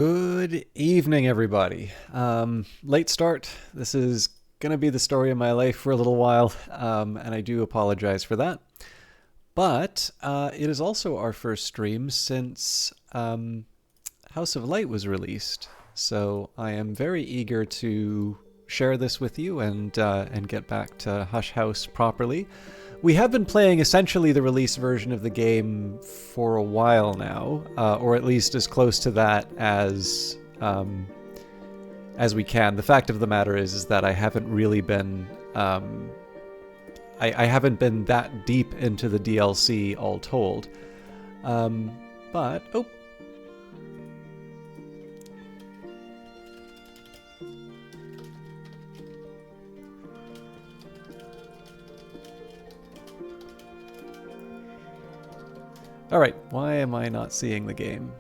Good evening, everybody. Late start. This is going to be the story of my life for a little while, and I do apologize for that. But it is also our first stream since House of Light was released. So I am very eager to share this with you and get back to Hush House properly. We have been playing essentially the release version of the game for a while now, or at least as close to that as we can. The fact of the matter is that I haven't really been I haven't been that deep into the DLC all told. But oh. Alright, why am I not seeing the game?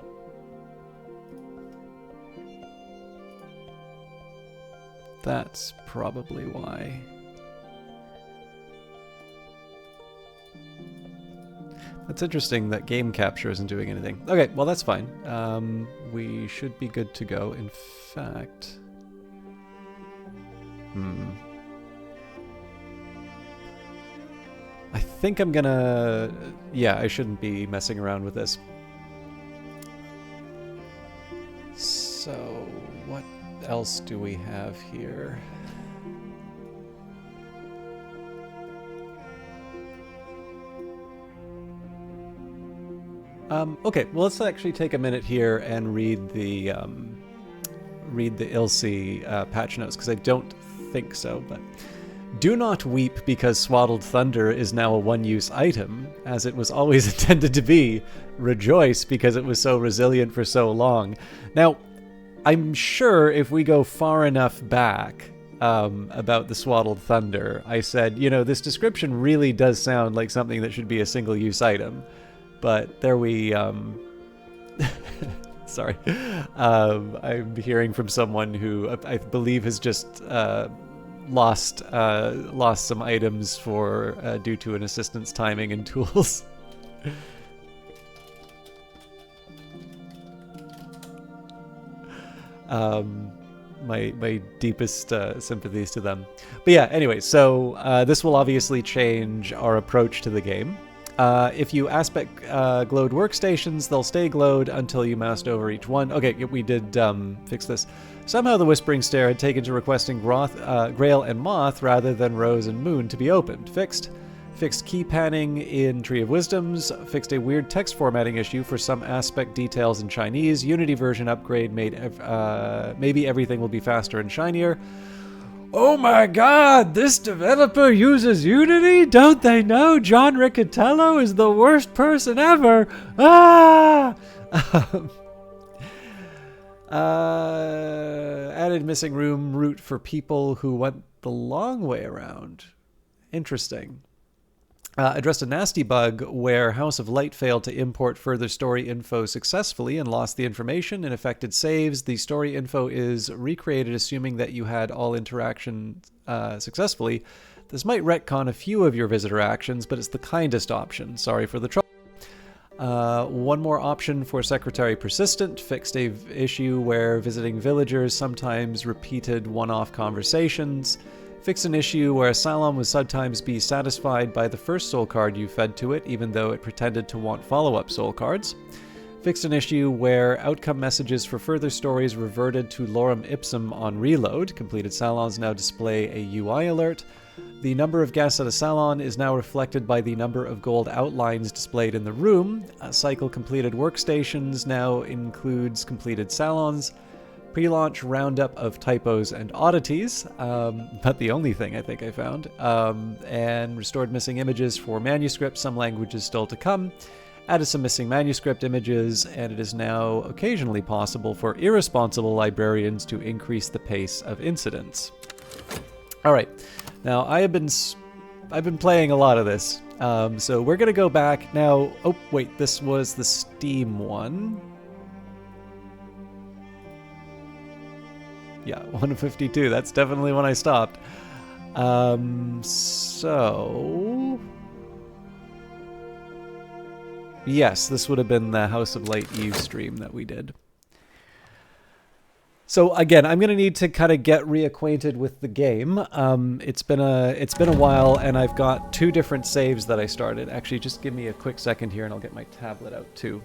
That's probably why. That's interesting that game capture isn't doing anything. Okay, well that's fine. We should be good to go. In fact... I think I'm gonna... Yeah, I shouldn't be messing around with this. So, what else do we have here? Okay, well let's actually take a minute here and read the ILSI patch notes, because I don't think so, but... Do not weep because Swaddled Thunder is now a one-use item, as it was always intended to be. Rejoice because it was so resilient for so long. Now, I'm sure if we go far enough back about the Swaddled Thunder, I said, you know, this description really does sound like something that should be a single-use item. But there we... Sorry. I'm hearing from someone who I believe has just... lost some items for due to an assistant's timing and tools. My deepest sympathies to them. But yeah, anyway, so this will obviously change our approach to the game. If you aspect glowed workstations, they'll stay glowed until you moused over each one. Okay, we did fix this. Somehow the Whispering Stair had taken to requesting Grail and Moth rather than Rose and Moon to be opened. Fixed. Fixed key panning in Tree of Wisdoms. Fixed a weird text formatting issue for some aspect details in Chinese. Unity version upgrade made maybe everything will be faster and shinier. Oh my god, this developer uses Unity? Don't they know John Riccatello is the worst person ever? Ah! Added missing room route for people who went the long way around. Interesting. Addressed a nasty bug where House of Light failed to import further story info successfully and lost the information and affected saves. The story info is recreated assuming that you had all interactions successfully. This might retcon a few of your visitor actions, but it's the kindest option. Sorry for the trouble. One more option for Secretary Persistent. Fixed a issue where visiting villagers sometimes repeated one-off conversations. Fixed an issue where Salon would sometimes be satisfied by the first soul card you fed to it, even though it pretended to want follow-up soul cards. Fixed an issue where outcome messages for further stories reverted to lorem ipsum on reload. Completed Salons now display a UI alert. The number of guests at a salon is now reflected by the number of gold outlines displayed in the room. Cycle completed workstations now includes completed salons. Pre-launch roundup of typos and oddities, not the only thing I think I found, and restored missing images for manuscripts, some languages still to come, added some missing manuscript images, and it is now occasionally possible for irresponsible librarians to increase the pace of incidents. Alright, now I've been playing a lot of this, so we're gonna go back now. Oh wait, this was the Steam one. Yeah, 152. That's definitely when I stopped. So... Yes, this would have been the House of Light Eve stream that we did. So again, I'm gonna need to kind of get reacquainted with the game. It's been a while, and I've got 2 different saves that I started. Actually, just give me a quick second here, and I'll get my tablet out too.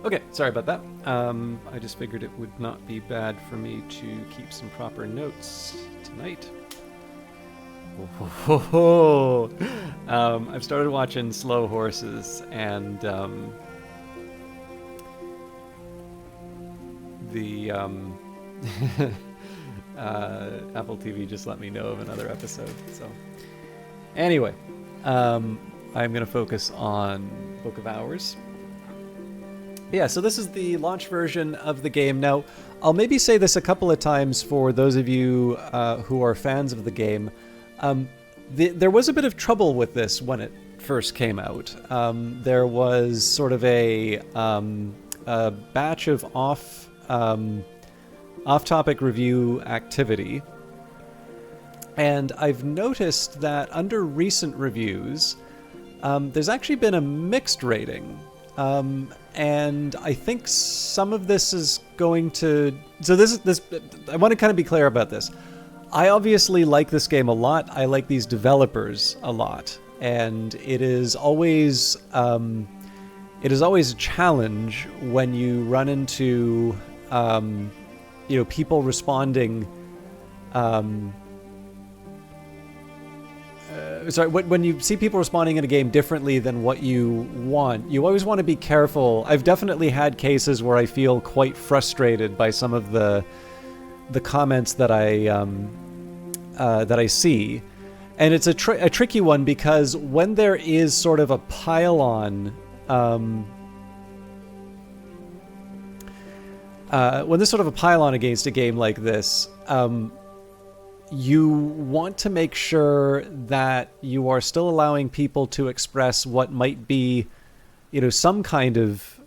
Okay, sorry about that. I just figured it would not be bad for me to keep some proper notes tonight. I've started watching Slow Horses, and the Apple TV just let me know of another episode. So anyway, I'm going to focus on Book of Hours. Yeah, so this is the launch version of the game. Now, I'll maybe say this a couple of times for those of you who are fans of the game. There was a bit of trouble with this when it first came out. There was sort of a batch of off-topic review activity. And I've noticed that under recent reviews, there's actually been a mixed rating. And I think some of this is going to... So this I want to kind of be clear about this. I obviously like this game a lot. I like these developers a lot. And it is always a challenge when you run into, people responding... when you see people responding in a game differently than what you want, you always want to be careful. I've definitely had cases where I feel quite frustrated by some of the comments that I see, and it's a tricky one because when there is sort of a pile-on, when there's sort of a pile-on against a game like this, you want to make sure that you are still allowing people to express what might be, some kind of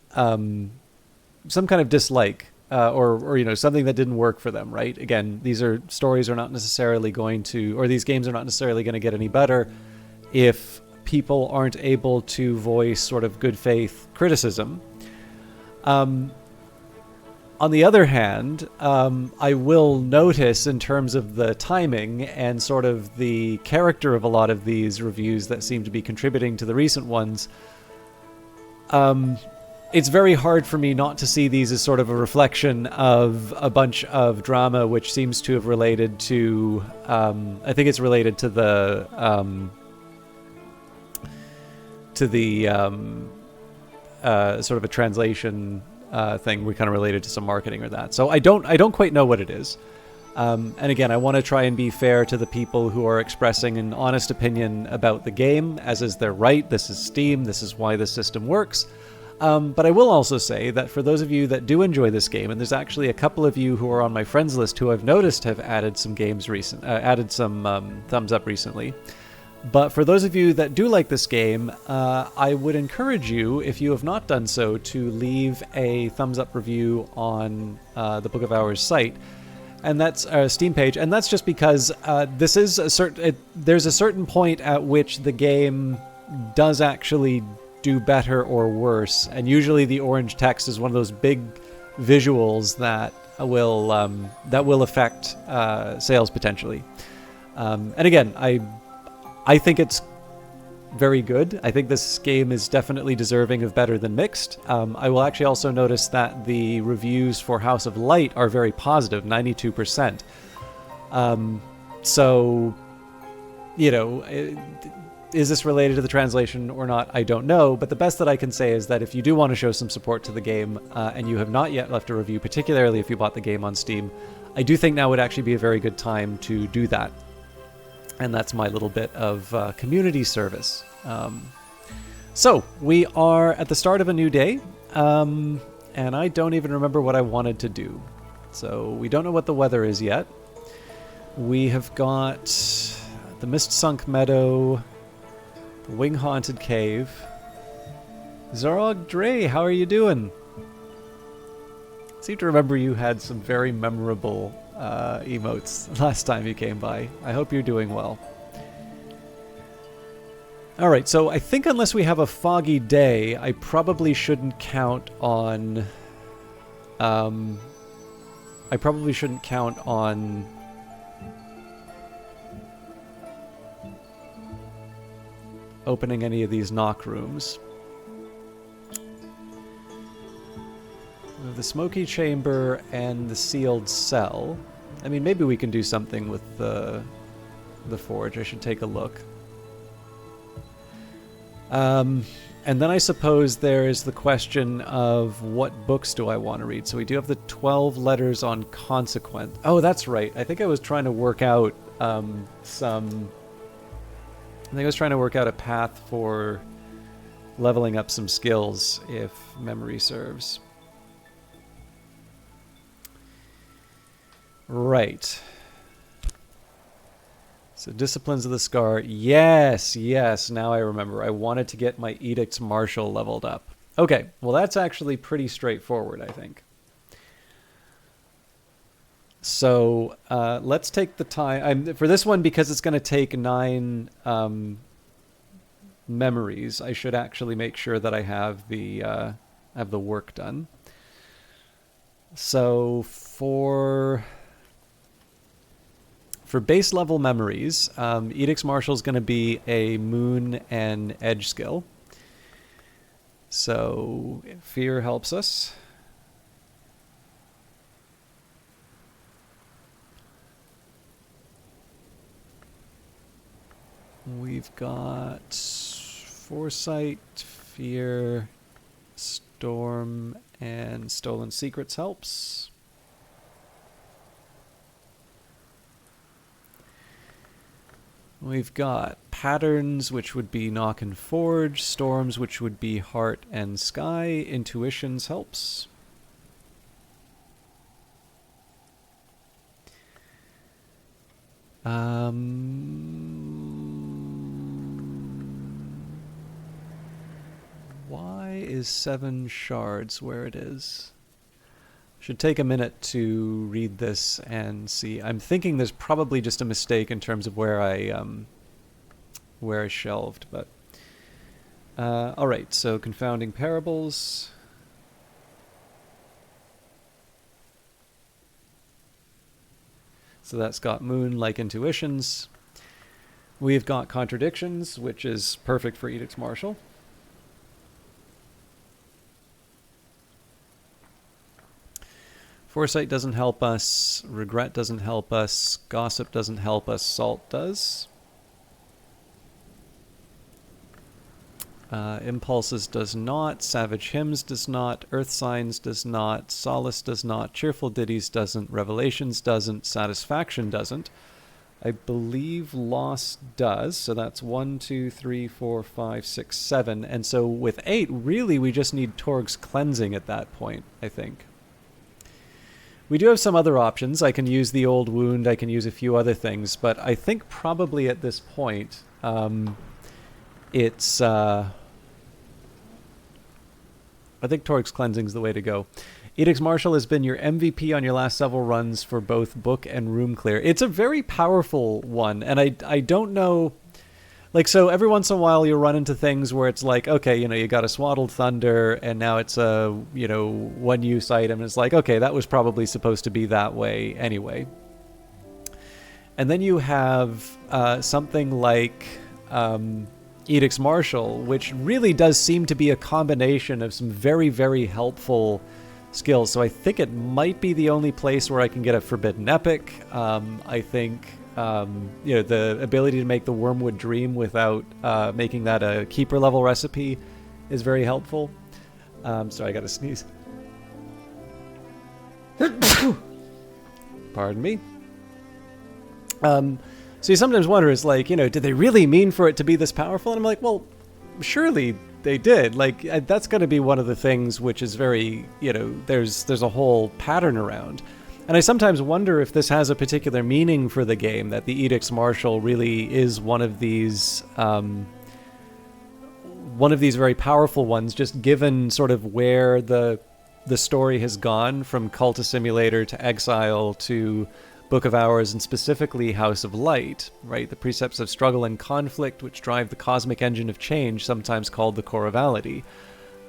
dislike, or something that didn't work for them, right? Again, these stories are not necessarily going to, or these games are not necessarily going to get any better if people aren't able to voice sort of good faith criticism. On the other hand, I will notice in terms of the timing and sort of the character of a lot of these reviews that seem to be contributing to the recent ones, it's very hard for me not to see these as sort of a reflection of a bunch of drama which seems to have related to, I think it's related to the sort of a translation thing. We kind of related to some marketing or that. So I don't quite know what it is. And again, I want to try and be fair to the people who are expressing an honest opinion about the game, as is their right. This is Steam. This is why this system works. But I will also say that for those of you that do enjoy this game, and there's actually a couple of you who are on my friends list who I've noticed have added some thumbs up recently. But for those of you that do like this game, I would encourage you, if you have not done so, to leave a thumbs up review on the Book of Hours site, and that's a Steam page. And that's just because this is there's a certain point at which the game does actually do better or worse, and usually the orange text is one of those big visuals that will affect sales potentially. And again, I think it's very good. I think this game is definitely deserving of better than mixed. I will actually also notice that the reviews for House of Light are very positive, 92%. So, you know, is this related to the translation or not? I don't know, but the best that I can say is that if you do want to show some support to the game and you have not yet left a review, particularly if you bought the game on Steam, I do think now would actually be a very good time to do that. And that's my little bit of community service. So we are at the start of a new day, and I don't even remember what I wanted to do. So we don't know what the weather is yet. We have got the Mist-Sunk Meadow, the Wing-Haunted Cave. Zorog Dre, how are you doing? I seem to remember you had some very memorable emotes last time you came by. I hope you're doing well. Alright, so I think unless we have a foggy day, I probably shouldn't count on... opening any of these knock rooms. We have the smoky chamber and the sealed cell. I mean, maybe we can do something with the forge. I should take a look. And then I suppose there is the question of what books do I want to read. So we do have the 12 letters on consequence. Oh, that's right. I think I was trying to work out I think I was trying to work out a path for leveling up some skills, if memory serves. Right. So Disciplines of the Scar. Yes, now I remember. I wanted to get my Edicts Martial leveled up. Okay, well that's actually pretty straightforward, I think. So let's take the time for this one, because it's going to take 9 memories. I should actually make sure that I have the work done. So for base level memories, Edicts Martial is going to be a Moon and Edge skill. So Fear helps us. We've got Foresight, Fear, Storm, and Stolen Secrets helps. We've got Patterns, which would be Knock and Forge, Storms, which would be Heart and Sky, Intuitions helps. Why is 7 shards where it is? Should take a minute to read this and see. I'm thinking there's probably just a mistake in terms of where I shelved, but all right. So Confounding Parables. So that's got Moon like Intuitions. We've got Contradictions, which is perfect for Edicts Martial. Foresight doesn't help us. Regret doesn't help us. Gossip doesn't help us. Salt does. Impulses does not. Savage Hymns does not. Earth Signs does not. Solace does not. Cheerful Ditties doesn't. Revelations doesn't. Satisfaction doesn't. I believe Loss does. So that's 1, 2, 3, 4, 5, 6, 7. And so with 8, really we just need Torg's Cleansing at that point, I think. We do have some other options. I can use the Old Wound. I can use a few other things. But I think probably at this point, it's... I think Torg's Cleansing is the way to go. Edicts Martial has been your MVP on your last several runs for both book and room clear. It's a very powerful one, and I don't know... Like, so every once in a while you'll run into things where it's like, okay, you know, you got a Swaddled Thunder, and now it's a, you know, one-use item, and it's like, okay, that was probably supposed to be that way anyway. And then you have something like... Edicts Martial, which really does seem to be a combination of some very, very helpful skills. So I think it might be the only place where I can get a Forbidden Epic. I think the ability to make the Wormwood Dream without making that a keeper level recipe is very helpful. Sorry, I got to sneeze. Pardon me. So you sometimes wonder, is like, did they really mean for it to be this powerful? And I'm like, well, surely they did. Like, that's going to be one of the things which is very, there's a whole pattern around. And I sometimes wonder if this has a particular meaning for the game, that the Edicts Martial really is one of these very powerful ones, just given sort of where the story has gone from Cultist Simulator to Exile to Book of Hours, and specifically House of Light, right? The precepts of struggle and conflict, which drive the cosmic engine of change, sometimes called the Chorality.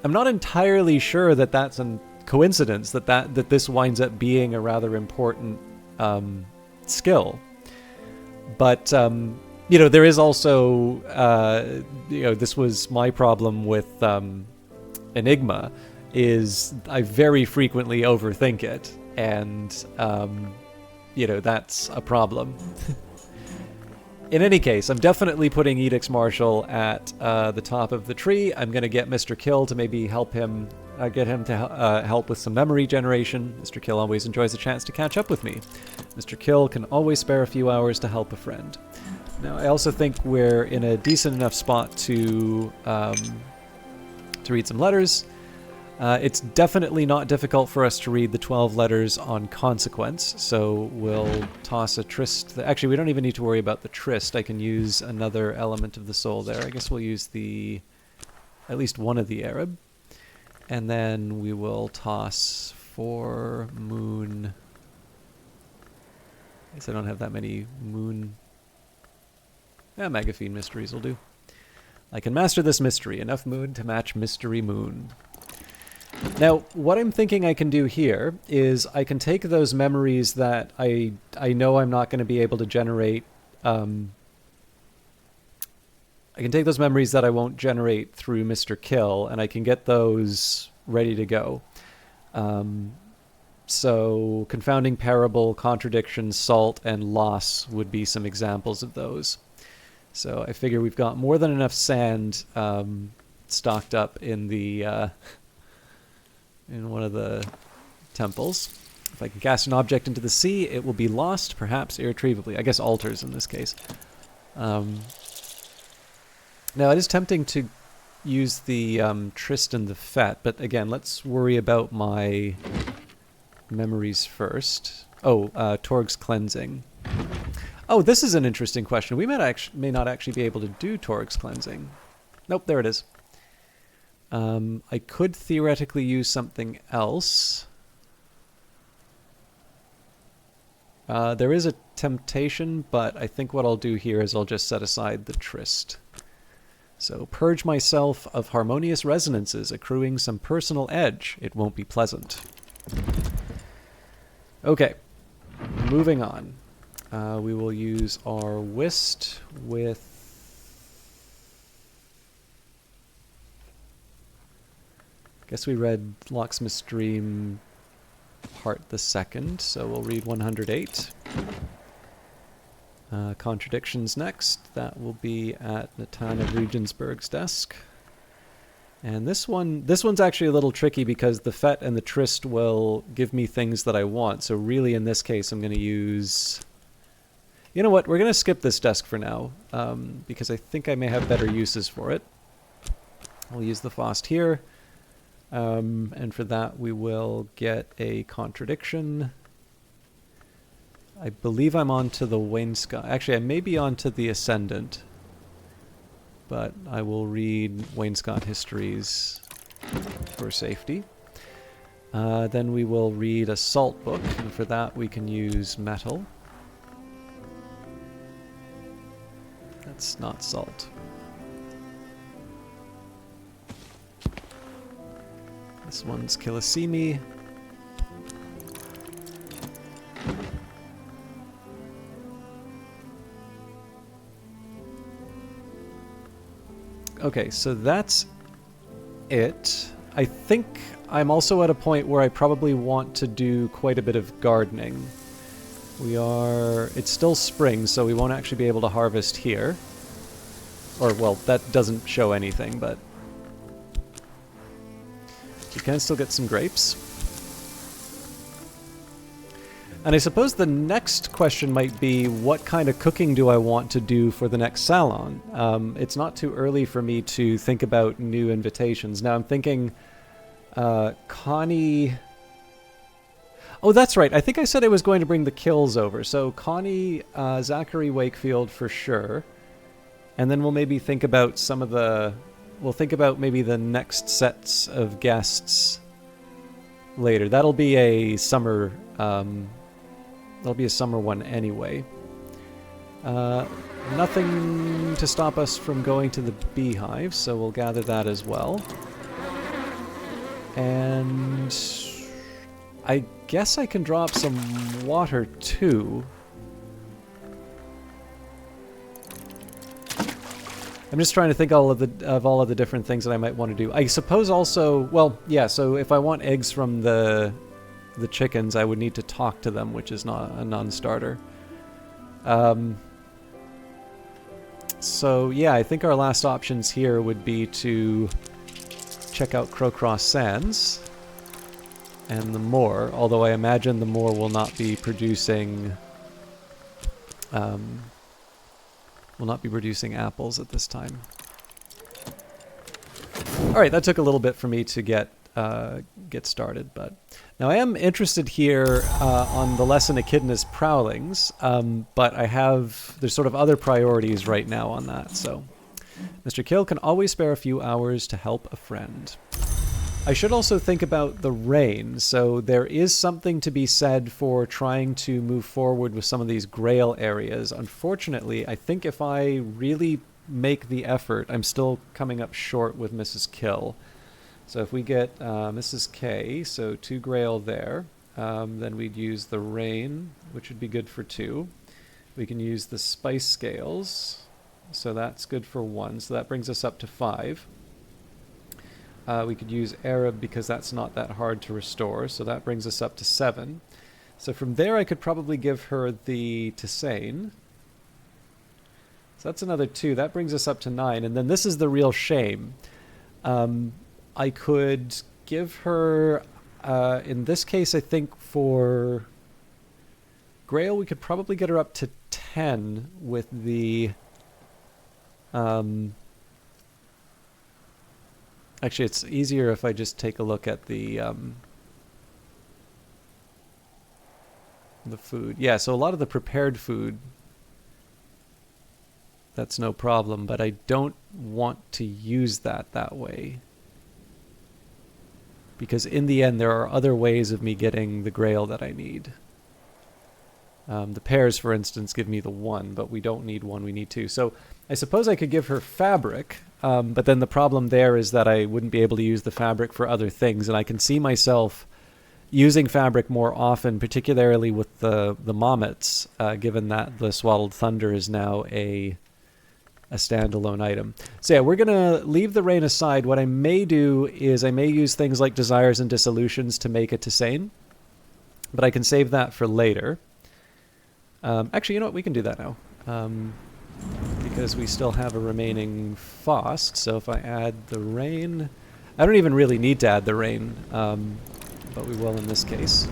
I'm not entirely sure that that's a coincidence, that this winds up being a rather important skill. But, there is also, this was my problem with Enigma, is I very frequently overthink it, and that's a problem. In any case, I'm definitely putting Edicts Martial at the top of the tree. I'm going to get Mr. Kill to maybe help him, get him to help with some memory generation. Mr. Kill always enjoys a chance to catch up with me. Mr. Kill can always spare a few hours to help a friend. Now, I also think we're in a decent enough spot to read some letters. It's definitely not difficult for us to read the 12 letters on Consequence, so we'll toss a Tryst. Actually, we don't even need to worry about the Tryst. I can use another element of the soul there. I guess we'll use at least one of the Arab. And then we will toss 4 moon. I guess I don't have that many moon. Magaphine mysteries will do. I can master this mystery. Enough moon to match mystery moon. Now, what I'm thinking I can do here is I can take those memories that I know I'm not going to be able to generate. I can take those memories that I won't generate through Mr. Kill, and I can get those ready to go. So, Confounding Parable, Contradiction, Salt, and Loss would be some examples of those. So I figure we've got more than enough sand stocked up in the in one of the temples. If I can cast an object into the sea, it will be lost, perhaps irretrievably. I guess altars in this case. Now it is tempting to use the Tristan the Fat, but again, let's worry about my memories first. Oh, Torg's Cleansing. Oh, this is an interesting question. We may not actually be able to do Torg's Cleansing. Nope, there it is. I could theoretically use something else. There is a temptation, but I think what I'll do here is I'll just set aside the Tryst. So, purge myself of harmonious resonances, accruing some personal edge. It won't be pleasant. Okay, moving on. We will use our Whist with... guess we read Locksmith's Dream Part the Second, so we'll read 108. Contradictions next. That will be at Natana Regensburg's desk. And this one's actually a little tricky because the Fet and the Tryst will give me things that I want. So really in this case I'm going to use... You know what, we're going to skip this desk for now, because I think I may have better uses for it. We'll use the Faust here, and for that we will get a Contradiction. I believe I'm onto the Wainscot. Actually, I may be onto the Ascendant, but I will read Wainscot Histories for safety. Then we will read a Salt book, and for that we can use Metal. That's not salt. This one's Kilisimi. Okay, so that's it. I think I'm also at a point where I probably want to do quite a bit of gardening. It's still spring, so we won't actually be able to harvest here. Or, well, that doesn't show anything, but we can still get some grapes. And I suppose the next question might be, what kind of cooking do I want to do for the next salon? It's not too early for me to think about new invitations. Now I'm thinking Connie... Oh, that's right. I think I said I was going to bring the Kills over. So Connie, Zachary Wakefield for sure. And then we'll maybe think about some of the... We'll think about maybe the next sets of guests later. That'll be a summer... That'll be a summer one anyway. Nothing to stop us from going to the beehive, so we'll gather that as well. And I guess I can drop some water too. I'm just trying to think all of the different things that I might want to do. I suppose also, well, yeah, so if I want eggs from the chickens, I would need to talk to them, which is not a non-starter. So yeah, I think our last options here would be to check out Crowcross Sands and the moor, although I imagine the moor will not be producing apples at this time. Alright, that took a little bit for me to get started, but now I am interested here on the lesson Echidna's Prowlings, but there's sort of other priorities right now on that, so Mr. Kill can always spare a few hours to help a friend. I should also think about the rain, so there is something to be said for trying to move forward with some of these Grail areas. Unfortunately, I think if I really make the effort, I'm still coming up short with Mrs. Kill. So if we get Mrs. K, so 2 Grail there, then we'd use the rain, which would be good for 2. We can use the spice scales, so that's good for 1, so that brings us up to 5. We could use Arab because that's not that hard to restore, so that brings us up to 7. So from there I could probably give her the Tisane. So that's another 2, that brings us up to 9, and then this is the real shame. I could give her, in this case, I think for Grail, we could probably get her up to 10 with the... Actually, it's easier if I just take a look at the food. Yeah, so a lot of the prepared food, that's no problem, but I don't want to use that way. Because in the end, there are other ways of me getting the Grail that I need. The pears, for instance, give me the 1, but we don't need 1, we need 2. So I suppose I could give her fabric, but then the problem there is that I wouldn't be able to use the fabric for other things, and I can see myself using fabric more often, particularly with the Mommets, given that the Swaddled Thunder is now a standalone item. So yeah, we're going to leave the rain aside. What I may do is I may use things like Desires and Dissolutions to make it Tisane, but I can save that for later. Actually, you know what? We can do that now. Because we still have a remaining Faust, so if I add the rain... I don't even really need to add the rain, but we will in this case.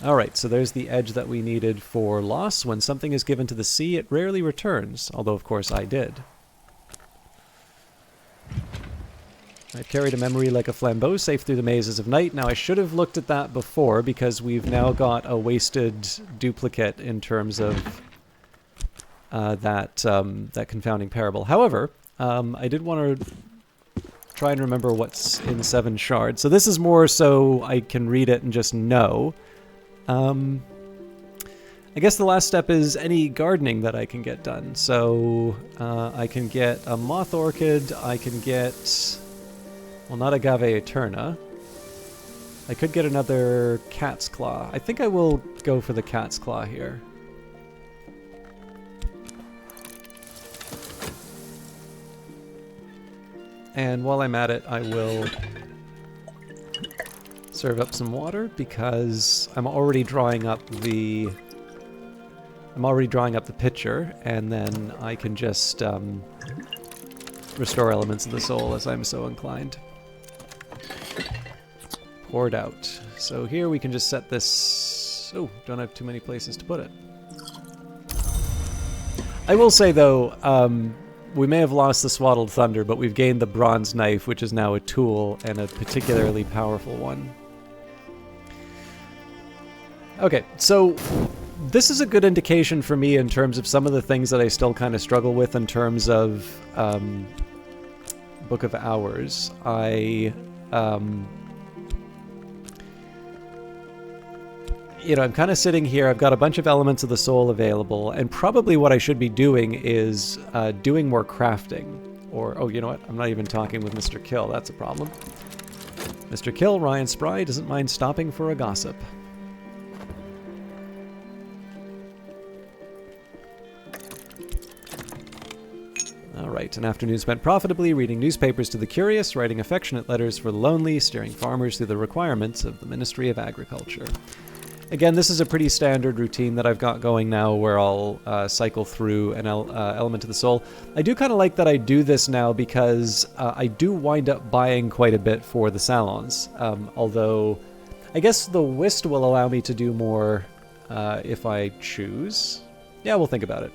Alright, so there's the edge that we needed for loss. When something is given to the sea, it rarely returns, although of course I did. I carried a memory like a flambeau, safe through the mazes of night. Now I should have looked at that before, because we've now got a wasted duplicate in terms of that confounding parable. However, I did want to try and remember what's in 7 shards. So this is more so I can read it and just know. I guess the last step is any gardening that I can get done. So I can get a moth orchid, I can get... well, not Agave Eterna. I could get another cat's claw. I think I will go for the cat's claw here. And while I'm at it, I will serve up some water because I'm already drawing up the pitcher, and then I can just restore elements of the soul as I'm so inclined. Poured out. So here we can just set this... Oh, don't have too many places to put it. I will say, though, we may have lost the Swaddled Thunder, but we've gained the Bronze Knife, which is now a tool, and a particularly powerful one. Okay, so this is a good indication for me in terms of some of the things that I still kind of struggle with in terms of Book of Hours. I'm kind of sitting here, I've got a bunch of elements of the soul available, and probably what I should be doing is doing more crafting. Or, oh, you know what? I'm not even talking with Mr. Kill, that's a problem. Mr. Kill, Ryan Spry, doesn't mind stopping for a gossip. Alright, an afternoon spent profitably reading newspapers to the curious, writing affectionate letters for the lonely, steering farmers through the requirements of the Ministry of Agriculture. Again, this is a pretty standard routine that I've got going now where I'll cycle through an element of the soul. I do kind of like that I do this now because I do wind up buying quite a bit for the salons. Although, I guess the whist will allow me to do more if I choose. Yeah, we'll think about it.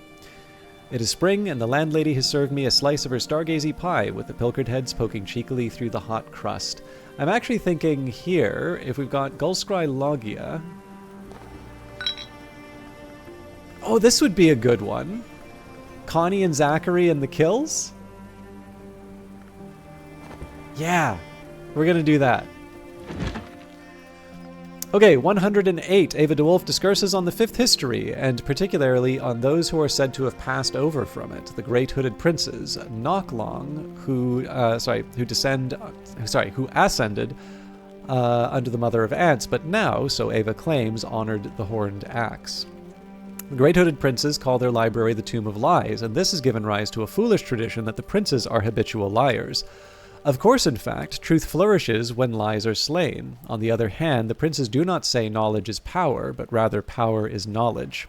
It is spring, and the landlady has served me a slice of her stargazy pie with the pilchard heads poking cheekily through the hot crust. I'm actually thinking here, if we've got Gulskrai Logia... Oh, this would be a good one. Connie and Zachary and the Kills? Yeah, we're gonna do that. Okay, 108. Ava DeWolf discourses on the fifth history, and particularly on those who are said to have passed over from it. The great hooded princes, Knocklong, who ascended under the Mother of Ants, but now, so Ava claims, honored the Horned Axe. The great hooded princes call their library the Tomb of Lies, and this has given rise to a foolish tradition that the princes are habitual liars. Of course, in fact, truth flourishes when lies are slain. On the other hand, the princes do not say knowledge is power, but rather power is knowledge.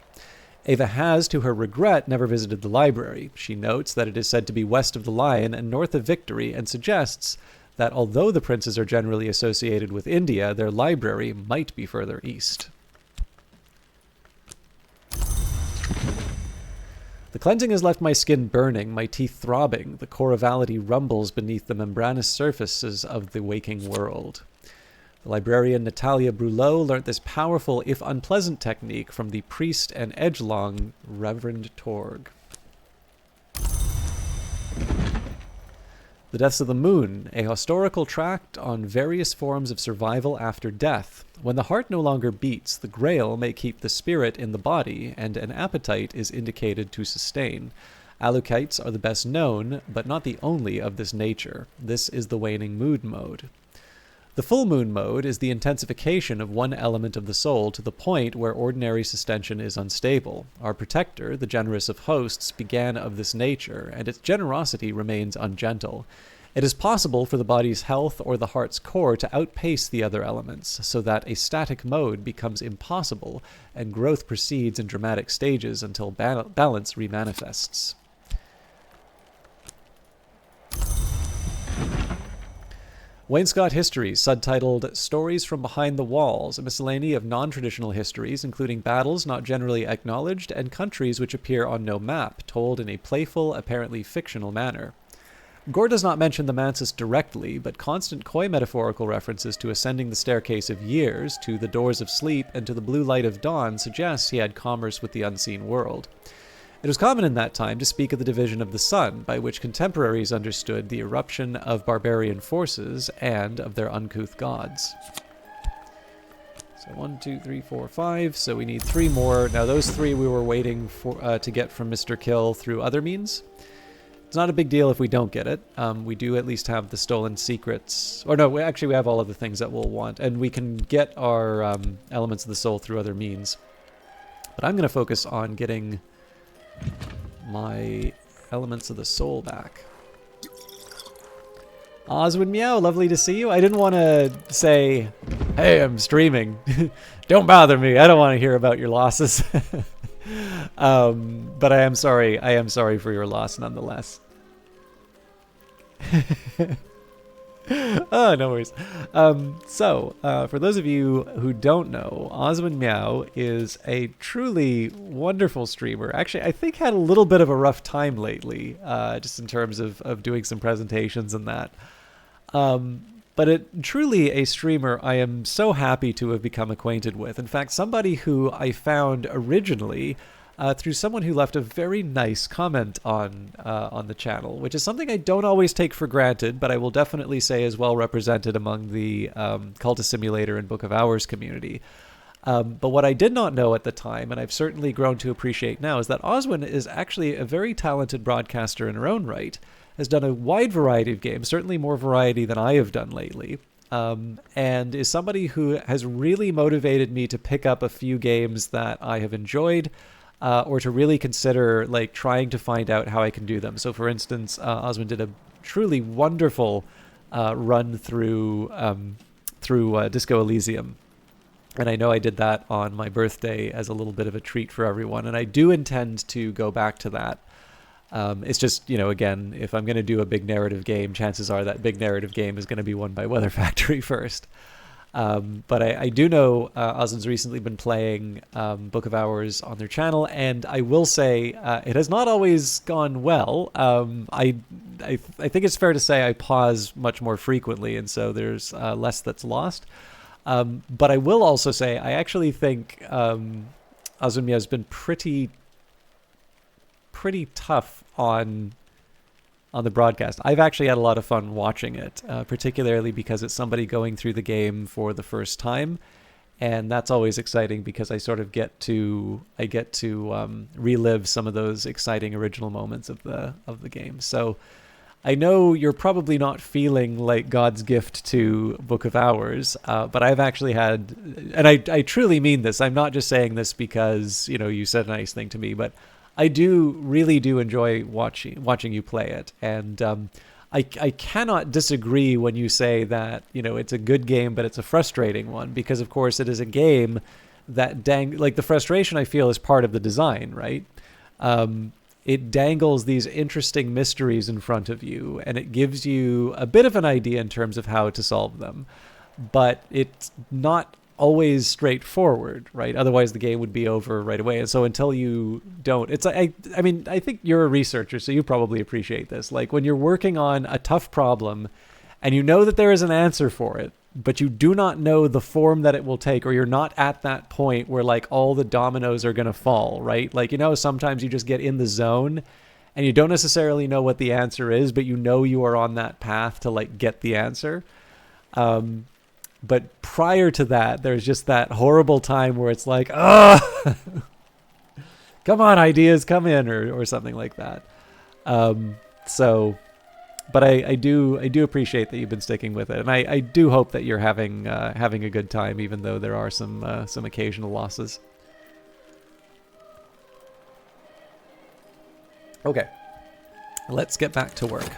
Ava has, to her regret, never visited the library. She notes that it is said to be west of the Lion and north of Victory, and suggests that although the princes are generally associated with India, their library might be further east. The cleansing has left my skin burning, my teeth throbbing, the chorovality rumbles beneath the membranous surfaces of the waking world. The librarian Natalia Brulot learnt this powerful, if unpleasant technique from the priest and edgelong Reverend Torg. The Deaths of the Moon, a historical tract on various forms of survival after death. When the heart no longer beats, the grail may keep the spirit in the body, and an appetite is indicated to sustain. Alukites are the best known, but not the only of this nature. This is the waning mood mode. The full moon mode is the intensification of one element of the soul to the point where ordinary sustention is unstable. Our protector, the generous of hosts, began of this nature, and its generosity remains ungentle. It is possible for the body's health or the heart's core to outpace the other elements, so that a static mode becomes impossible, and growth proceeds in dramatic stages until balance remanifests. Wainscott Histories, subtitled Stories from Behind the Walls, a miscellany of non-traditional histories, including battles not generally acknowledged and countries which appear on no map, told in a playful, apparently fictional manner. Gore does not mention the Mansis directly, but constant coy metaphorical references to ascending the staircase of years, to the doors of sleep, and to the blue light of dawn suggests he had commerce with the unseen world. It was common in that time to speak of the division of the sun, by which contemporaries understood the eruption of barbarian forces and of their uncouth gods. So 1, 2, 3, 4, 5. So we need 3 more. Now those 3 we were waiting for to get from Mr. Kill through other means. It's not a big deal if we don't get it. We do at least have the stolen secrets. Or no, we have all of the things that we'll want. And we can get our elements of the soul through other means. But I'm going to focus on getting my elements of the soul back. Oswin Meow, lovely to see you. I didn't want to say, hey, I'm streaming. Don't bother me. I don't want to hear about your losses. But I am sorry. I am sorry for your loss nonetheless. Oh, no worries. For those of you who don't know, Oswin Meow is a truly wonderful streamer. Actually, I think had a little bit of a rough time lately, just in terms of doing some presentations and that. But truly a streamer I am so happy to have become acquainted with. In fact, somebody who I found originally through someone who left a very nice comment on the channel, which is something I don't always take for granted, but I will definitely say is well represented among the Cultist Simulator and Book of Hours community. But what I did not know at the time, and I've certainly grown to appreciate now, is that Oswin is actually a very talented broadcaster in her own right, has done a wide variety of games, certainly more variety than I have done lately, and is somebody who has really motivated me to pick up a few games that I have enjoyed, or to really consider like trying to find out how I can do them. So for instance, Oswin did a truly wonderful run through Disco Elysium. And I know I did that on my birthday as a little bit of a treat for everyone. And I do intend to go back to that. It's just, again, if I'm going to do a big narrative game, chances are that big narrative game is going to be one by Weather Factory first. But I do know Oswin's recently been playing Book of Hours on their channel, and I will say it has not always gone well. I think it's fair to say I pause much more frequently, and so there's less that's lost. But I will also say I actually think Oswin Meow has been pretty tough on the broadcast. I've actually had a lot of fun watching it, particularly because it's somebody going through the game for the first time, and that's always exciting because I sort of get to relive some of those exciting original moments of the game. So I know you're probably not feeling like God's gift to Book of Hours, but I've actually had, and I truly mean this. I'm not just saying this because you said a nice thing to me, but I really do enjoy watching you play it, and I cannot disagree when you say that it's a good game, but it's a frustrating one, because of course it is a game that the frustration I feel is part of the design, right? It dangles these interesting mysteries in front of you, and it gives you a bit of an idea in terms of how to solve them, but it's not always straightforward, right? Otherwise the game would be over right away. And so until you don't, it's I mean, I think you're a researcher, so you probably appreciate this. Like when you're working on a tough problem and you know that there is an answer for it, but you do not know the form that it will take, or you're not at that point where like all the dominoes are going to fall, right? Like, sometimes you just get in the zone and you don't necessarily know what the answer is, but you are on that path to like get the answer. But prior to that, there's just that horrible time where it's like, oh, come on, ideas, come in, or something like that. But I do appreciate that you've been sticking with it, and I do hope that you're having a good time, even though there are some occasional losses. Okay, let's get back to work.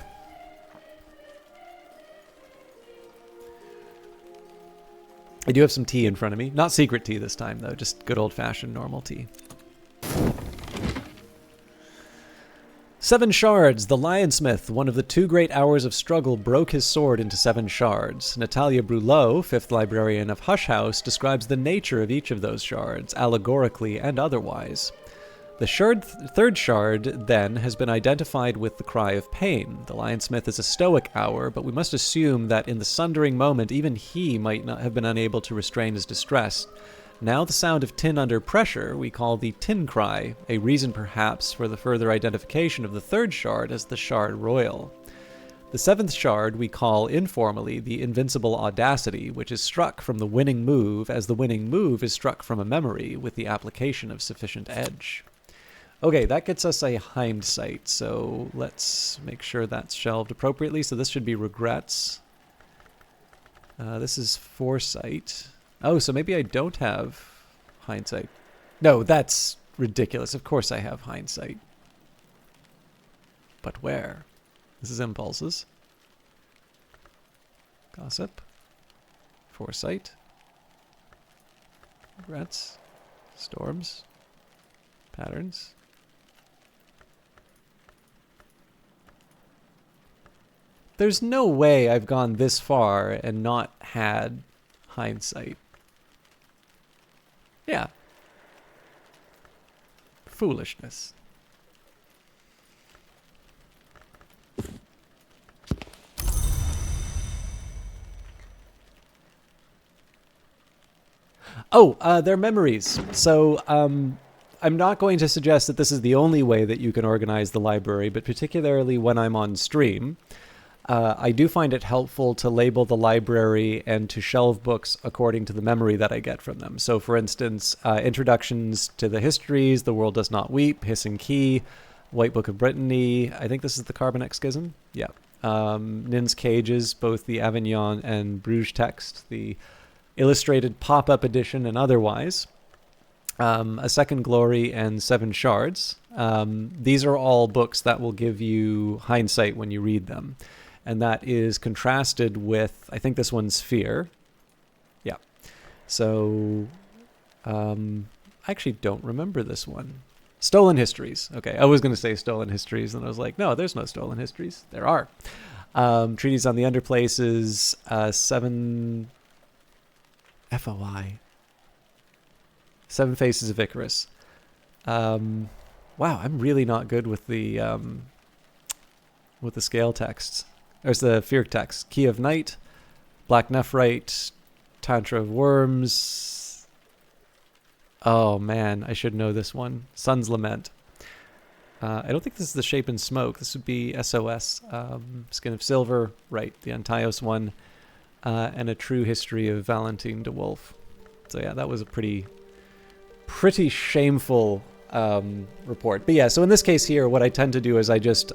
I do have some tea in front of me. Not secret tea this time, though. Just good old-fashioned normal tea. 7 shards. The Lionsmith, one of the 2 great hours of struggle, broke his sword into 7 shards. Natalia Brulot, 5th librarian of Hush House, describes the nature of each of those shards, allegorically and otherwise. The third shard, then, has been identified with the Cry of Pain. The Lionsmith is a stoic hour, but we must assume that in the sundering moment even he might not have been unable to restrain his distress. Now the sound of tin under pressure we call the Tin Cry, a reason perhaps for the further identification of the third shard as the Shard Royal. The 7th shard we call informally the Invincible Audacity, which is struck from the winning move, as the winning move is struck from a memory with the application of sufficient edge. Okay, that gets us a hindsight, so let's make sure that's shelved appropriately. So this should be regrets. This is foresight. Oh, so maybe I don't have hindsight. No, that's ridiculous. Of course I have hindsight. But where? This is impulses. Gossip. Foresight. Regrets. Storms. Patterns. There's no way I've gone this far and not had hindsight. Yeah. Foolishness. Oh, they're memories. So I'm not going to suggest that this is the only way that you can organize the library, but particularly when I'm on stream, I do find it helpful to label the library and to shelve books according to the memory that I get from them. So for instance, introductions to the histories, The World Does Not Weep, Hiss and Key, White Book of Brittany, I think this is the Carbonex Schism. Yeah. Nin's Cages, both the Avignon and Bruges text, the illustrated pop-up edition and otherwise. A Second Glory and Seven Shards. These are all books that will give you hindsight when you read them. And that is contrasted with, I think this one's Fear. Yeah. So, I actually don't remember this one. Stolen Histories. Okay, I was going to say Stolen Histories, and I was like, no, there's no Stolen Histories. There are. Treaties on the Underplaces, 7... FOI. Seven Faces of Icarus. Wow, I'm really not good with the scale texts. There's the Fear text. Key of Night, Black Nephrite, Tantra of Worms. Oh man, I should know this one. Sun's Lament. I don't think this is the Shape and Smoke. This would be SOS. Skin of Silver, right, the Antaios one. And A True History of Valentine de Wolf. So yeah, that was a pretty shameful report. But yeah, so in this case here, what I tend to do is I just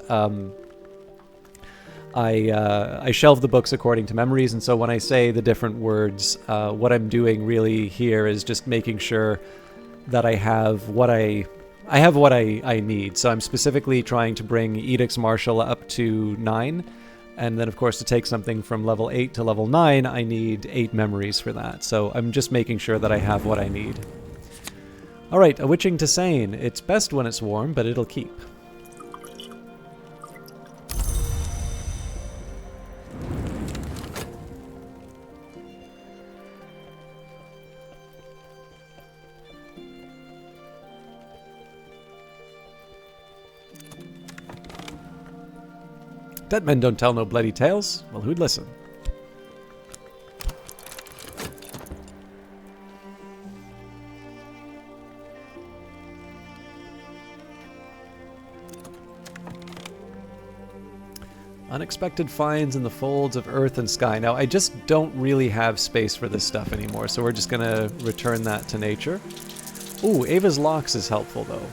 I shelve the books according to memories, and so when I say the different words, what I'm doing really here is just making sure that I have what I need. So I'm specifically trying to bring Edicts Martial up to 9. And then, of course, to take something from level 8 to level 9, I need 8 memories for that. So I'm just making sure that I have what I need. All right, A Witching Tisane. It's best when it's warm, but it'll keep. Dead men don't tell no bloody tales. Well, who'd listen? Unexpected finds in the folds of earth and sky. Now, I just don't really have space for this stuff anymore, so we're just going to return that to nature. Ooh, Ava's Locks is helpful, though.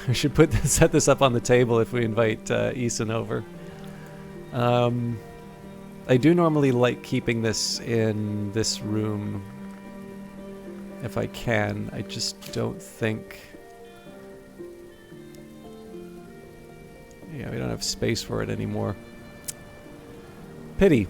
We should set this up on the table if we invite Eason over. I do normally like keeping this in this room if I can. I just don't think... Yeah, we don't have space for it anymore. Pity.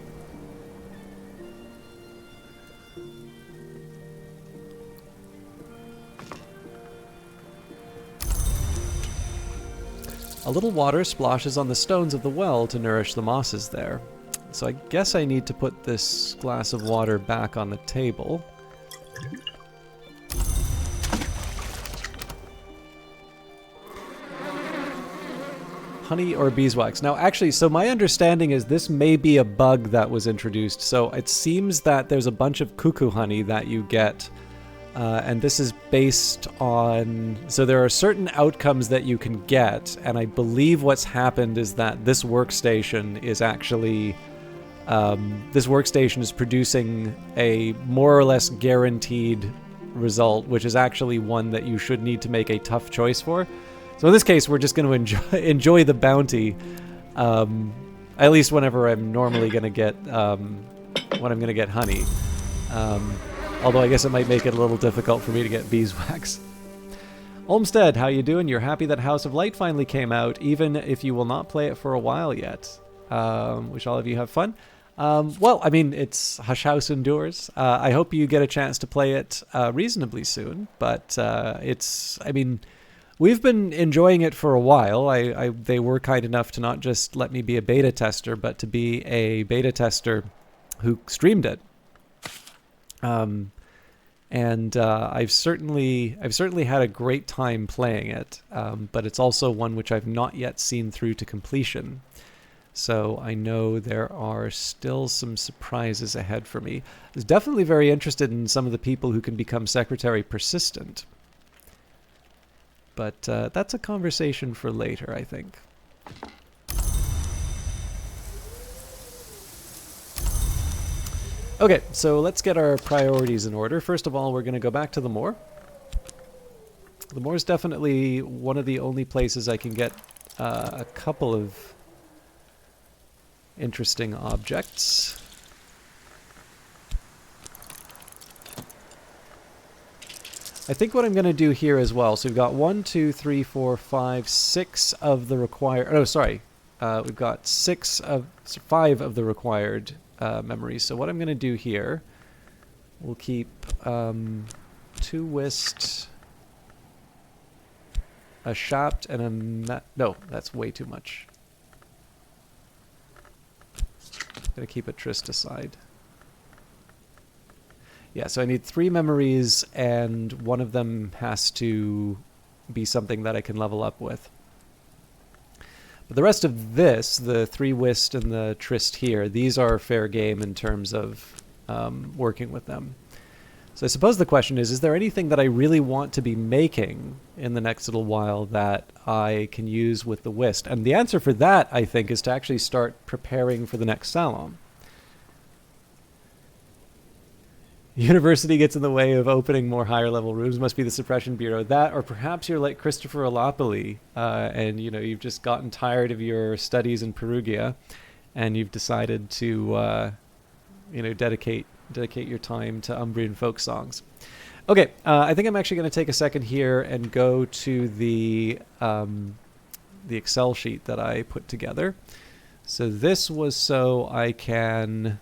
A little water splashes on the stones of the well to nourish the mosses there. So I guess I need to put this glass of water back on the table. Honey or beeswax. Now actually, so my understanding is this may be a bug that was introduced. So it seems that there's a bunch of cuckoo honey that you get. And this is based on... So there are certain outcomes that you can get, and I believe what's happened is that this workstation is actually... this workstation is producing a more or less guaranteed result, which is actually one that you should need to make a tough choice for. So in this case, we're just going to enjoy the bounty, at least whenever I'm normally going to get... when I'm going to get honey. Although I guess it might make it a little difficult for me to get beeswax. Olmsted, how you doing? You're happy that House of Light finally came out, even if you will not play it for a while yet. Wish all of you have fun. Well, I mean, it's Hush House Endures. I hope you get a chance to play it reasonably soon, but I mean, we've been enjoying it for a while. They were kind enough to not just let me be a beta tester, but to be a beta tester who streamed it. And I've certainly had a great time playing it, but it's also one which I've not yet seen through to completion. So I know there are still some surprises ahead for me. I was definitely very interested in some of the people who can become Secretary Persistent. But that's a conversation for later, I think. Okay, so let's get our priorities in order. First of all, we're going to go back to the moor. The moor is definitely one of the only places I can get a couple of interesting objects. I think what I'm going to do here as well, so we've got 1, 2, 3, 4, 5, 6 of the required... Oh, sorry. We've got 5 of the required memories. So what I'm going to do here, we'll keep 2 Whist, a Shapt, and a... No, that's way too much. I'm going to keep a Trist aside. Yeah, so I need 3 memories, and one of them has to be something that I can level up with. But the rest of this, the 3 Whist and the Trist here, these are fair game in terms of working with them. So I suppose the question is there anything that I really want to be making in the next little while that I can use with the Whist? And the answer for that, I think, is to actually start preparing for the next Salon. University gets in the way of opening more higher level rooms, must be the Suppression Bureau. That, or perhaps you're like Christopher Olopoli, and you've just gotten tired of your studies in Perugia, and you've decided to dedicate your time to Umbrian folk songs. Okay, I think I'm actually going to take a second here and go to the Excel sheet that I put together. So this was so I can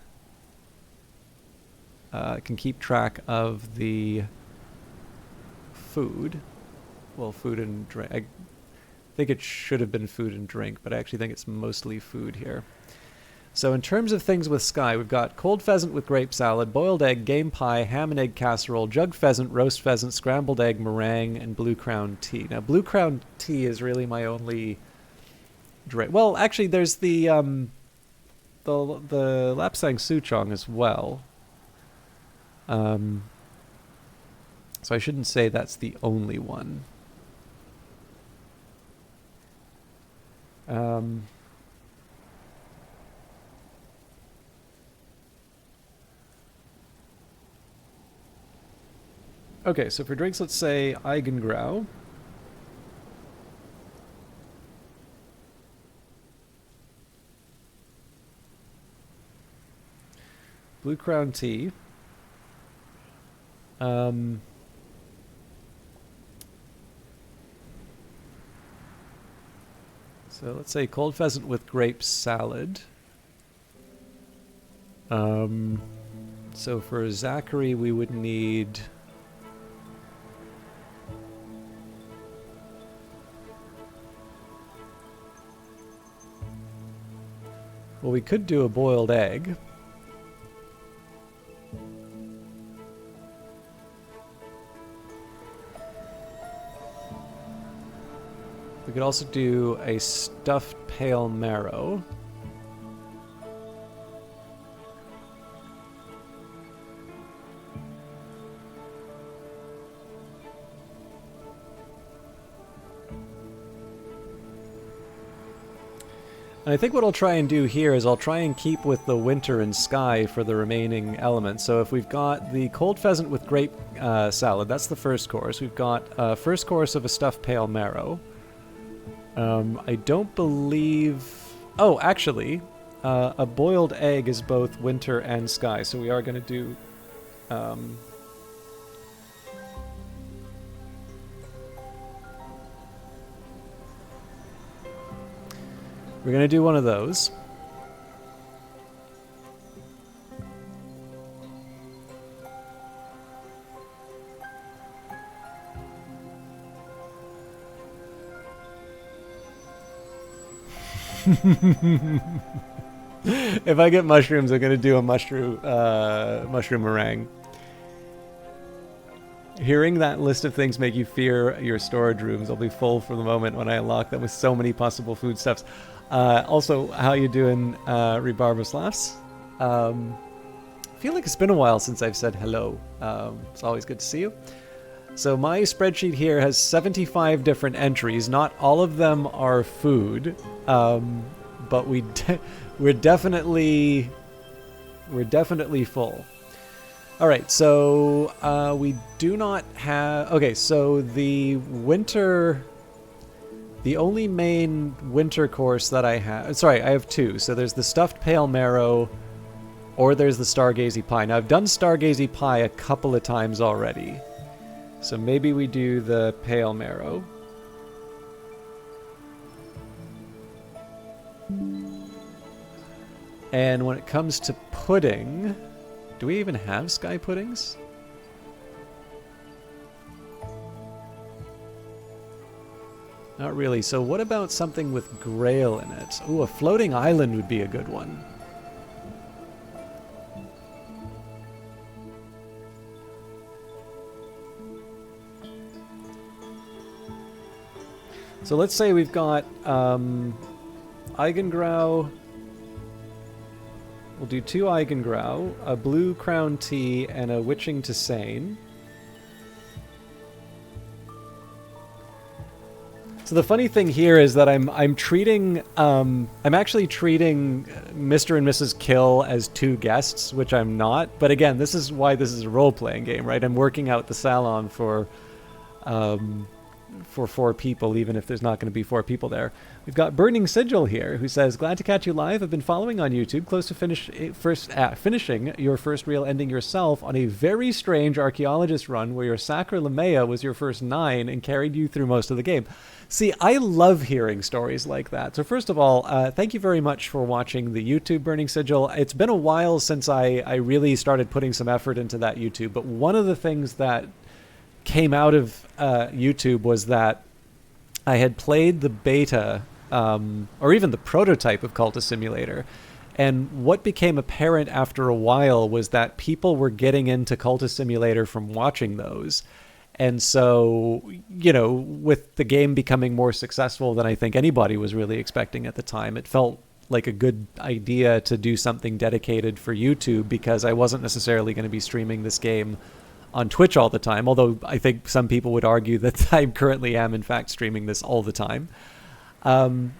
keep track of the food. Well, food and drink. I think it should have been food and drink, but I actually think it's mostly food here. So in terms of things with Sky, we've got cold pheasant with grape salad, boiled egg, game pie, ham and egg casserole, jug pheasant, roast pheasant, scrambled egg, meringue, and blue crown tea. Now, blue crown tea is really my only drink. Well, actually, there's the Lapsang Souchong as well. So I shouldn't say that's the only one. Okay, so for drinks, let's say Eigengrau. Blue Crown Tea. So let's say cold pheasant with grape salad. So for Zachary, we would need... Well, we could do a boiled egg. We could also do a stuffed pale marrow. And I think what I'll try and do here is I'll try and keep with the winter and sky for the remaining elements. So if we've got the cold pheasant with grape salad, that's the first course. We've got a first course of a stuffed pale marrow. I don't believe... Oh, actually, a boiled egg is both winter and sky, so we are going to do... We're going to do one of those. If I get mushrooms, I'm going to do a mushroom meringue. Hearing that list of things make you fear your storage rooms. I'll be full for the moment when I unlock them with so many possible foodstuffs. Also, how you doing, Rebarbarous Laughs? I feel like it's been a while since I've said hello. It's always good to see you. So my spreadsheet here has 75 different entries. Not all of them are food, but we're definitely full. All right, so we do not have... Okay, so the only main winter course that I have... Sorry, I have two. So there's the stuffed pale marrow, or there's the Stargazy pie. Now, I've done Stargazy pie a couple of times already. So maybe we do the pale marrow. And when it comes to pudding... Do we even have sky puddings? Not really. So what about something with Grail in it? Ooh, a floating island would be a good one. So let's say we've got Eigengrau. We'll do 2 Eigengrau, a blue crown tea, and a witching to Sane. So the funny thing here is that I'm actually treating Mr. and Mrs. Kill as 2 guests, which I'm not. But again, this is why this is a role-playing game, right? I'm working out the salon for 4 people, even if there's not going to be 4 people there. We've got Burning Sigil here, who says, "Glad to catch you live. I've been following on YouTube, close to finishing your first real ending yourself on a very strange archaeologist run where your Sacra Lamea was your first 9 and carried you through most of the game." See, I love hearing stories like that. So first of all, thank you very much for watching the YouTube Burning Sigil. It's been a while since I really started putting some effort into that YouTube, but one of the things that came out of YouTube was that I had played the beta or even the prototype of Cultist Simulator, and what became apparent after a while was that people were getting into Cultist Simulator from watching those. And so, you know, with the game becoming more successful than I think anybody was really expecting at the time, it felt like a good idea to do something dedicated for YouTube, because I wasn't necessarily going to be streaming this game on Twitch all the time, although I think some people would argue that I currently am, in fact, streaming this all the time. It's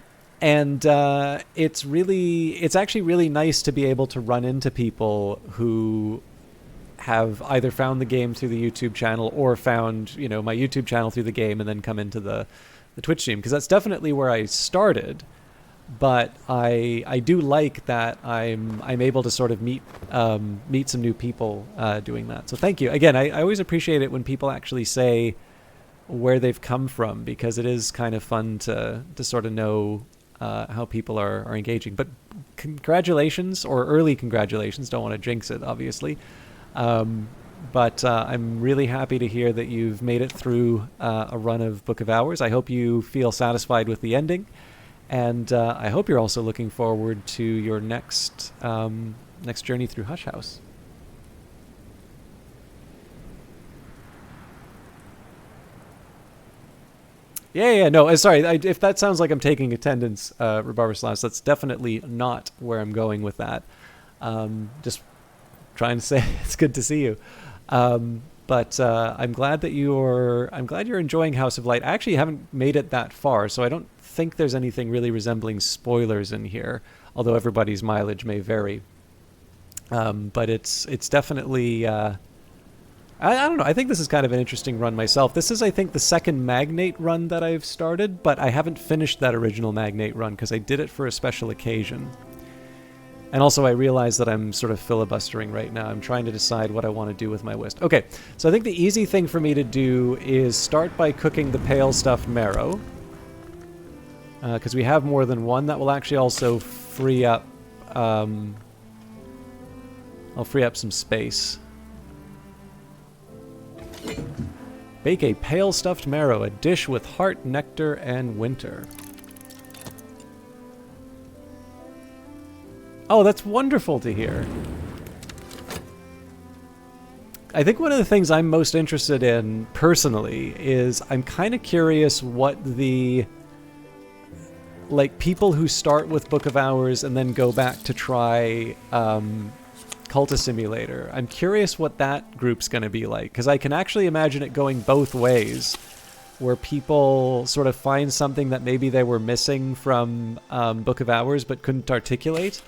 actually really nice to be able to run into people who have either found the game through the YouTube channel or found, you know, my YouTube channel through the game and then come into the Twitch stream, because that's definitely where I started. But I do like that I'm able to sort of meet some new people doing that. So thank you again. I always appreciate it when people actually say where they've come from, because it is kind of fun to sort of know how people are engaging. But congratulations, or early congratulations. Don't want to jinx it, obviously. But I'm really happy to hear that you've made it through a run of Book of Hours. I hope you feel satisfied with the ending. And I hope you're also looking forward to your next journey through Hush House. Yeah, no, sorry. If that sounds like I'm taking attendance, Rebarbarous Laughs, that's definitely not where I'm going with that. Just trying to say it's good to see you. But I'm glad you're enjoying House of Light. I actually haven't made it that far, so I don't think there's anything really resembling spoilers in here, although everybody's mileage may vary. But it's definitely I don't know. I think this is kind of an interesting run myself. This is, I think, the second Magnate run that I've started, but I haven't finished that original Magnate run because I did it for a special occasion. And also I realize that I'm sort of filibustering right now. I'm trying to decide what I want to do with my list. Okay, so I think the easy thing for me to do is start by cooking the pale stuffed marrow. because we have more than one. That will actually also free up. I'll free up some space. Bake a pale stuffed marrow, a dish with heart, nectar, and winter. Oh, that's wonderful to hear. I think one of the things I'm most interested in personally is I'm kind of curious what the, like, people who start with Book of Hours and then go back to try Cultist Simulator. I'm curious what that group's going to be like, because I can actually imagine it going both ways, where people sort of find something that maybe they were missing from Book of Hours but couldn't articulate.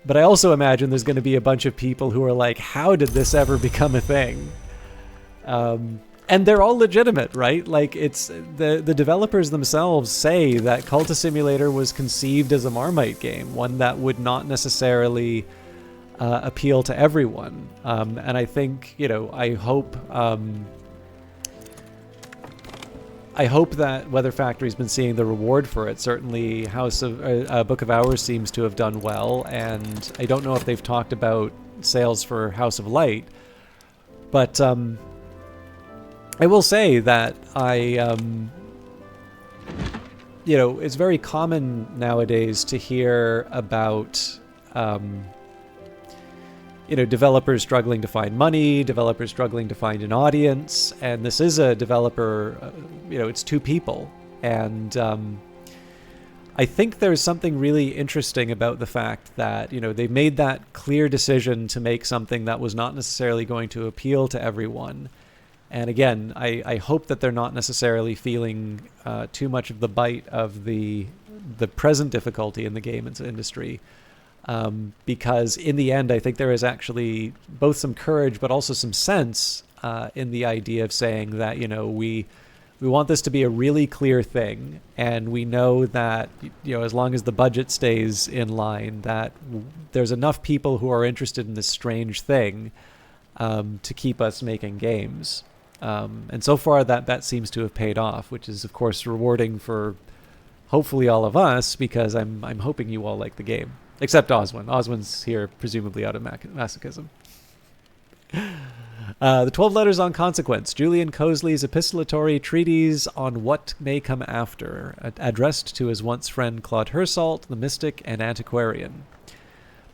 But I also imagine there's going to be a bunch of people who are like, how did this ever become a thing? And they're all legitimate, right? Like, it's the developers themselves say that Cultist Simulator was conceived as a Marmite game, one that would not necessarily appeal to everyone. And I think, you know, I hope that Weather Factory's been seeing the reward for it. Certainly, Book of Hours seems to have done well, and I don't know if they've talked about sales for House of Light, but I will say that you know, it's very common nowadays to hear about you know, developers struggling to find money, developers struggling to find an audience, and this is a developer, you know, it's two people. And I think there's something really interesting about the fact that, you know, they made that clear decision to make something that was not necessarily going to appeal to everyone. And again, I hope that they're not necessarily feeling too much of the bite of the present difficulty in the game industry. Because in the end, I think there is actually both some courage, but also some sense in the idea of saying that, you know, we want this to be a really clear thing, and we know that, you know, as long as the budget stays in line, that there's enough people who are interested in this strange thing to keep us making games. And so far, that seems to have paid off, which is, of course, rewarding for hopefully all of us, because I'm hoping you all like the game. Except Oswin. Oswin's here, presumably out of masochism. The 12 Letters on Consequence. Julian Cosley's epistolatory treatise on what may come after, addressed to his once friend Claude Hersault, the mystic and antiquarian.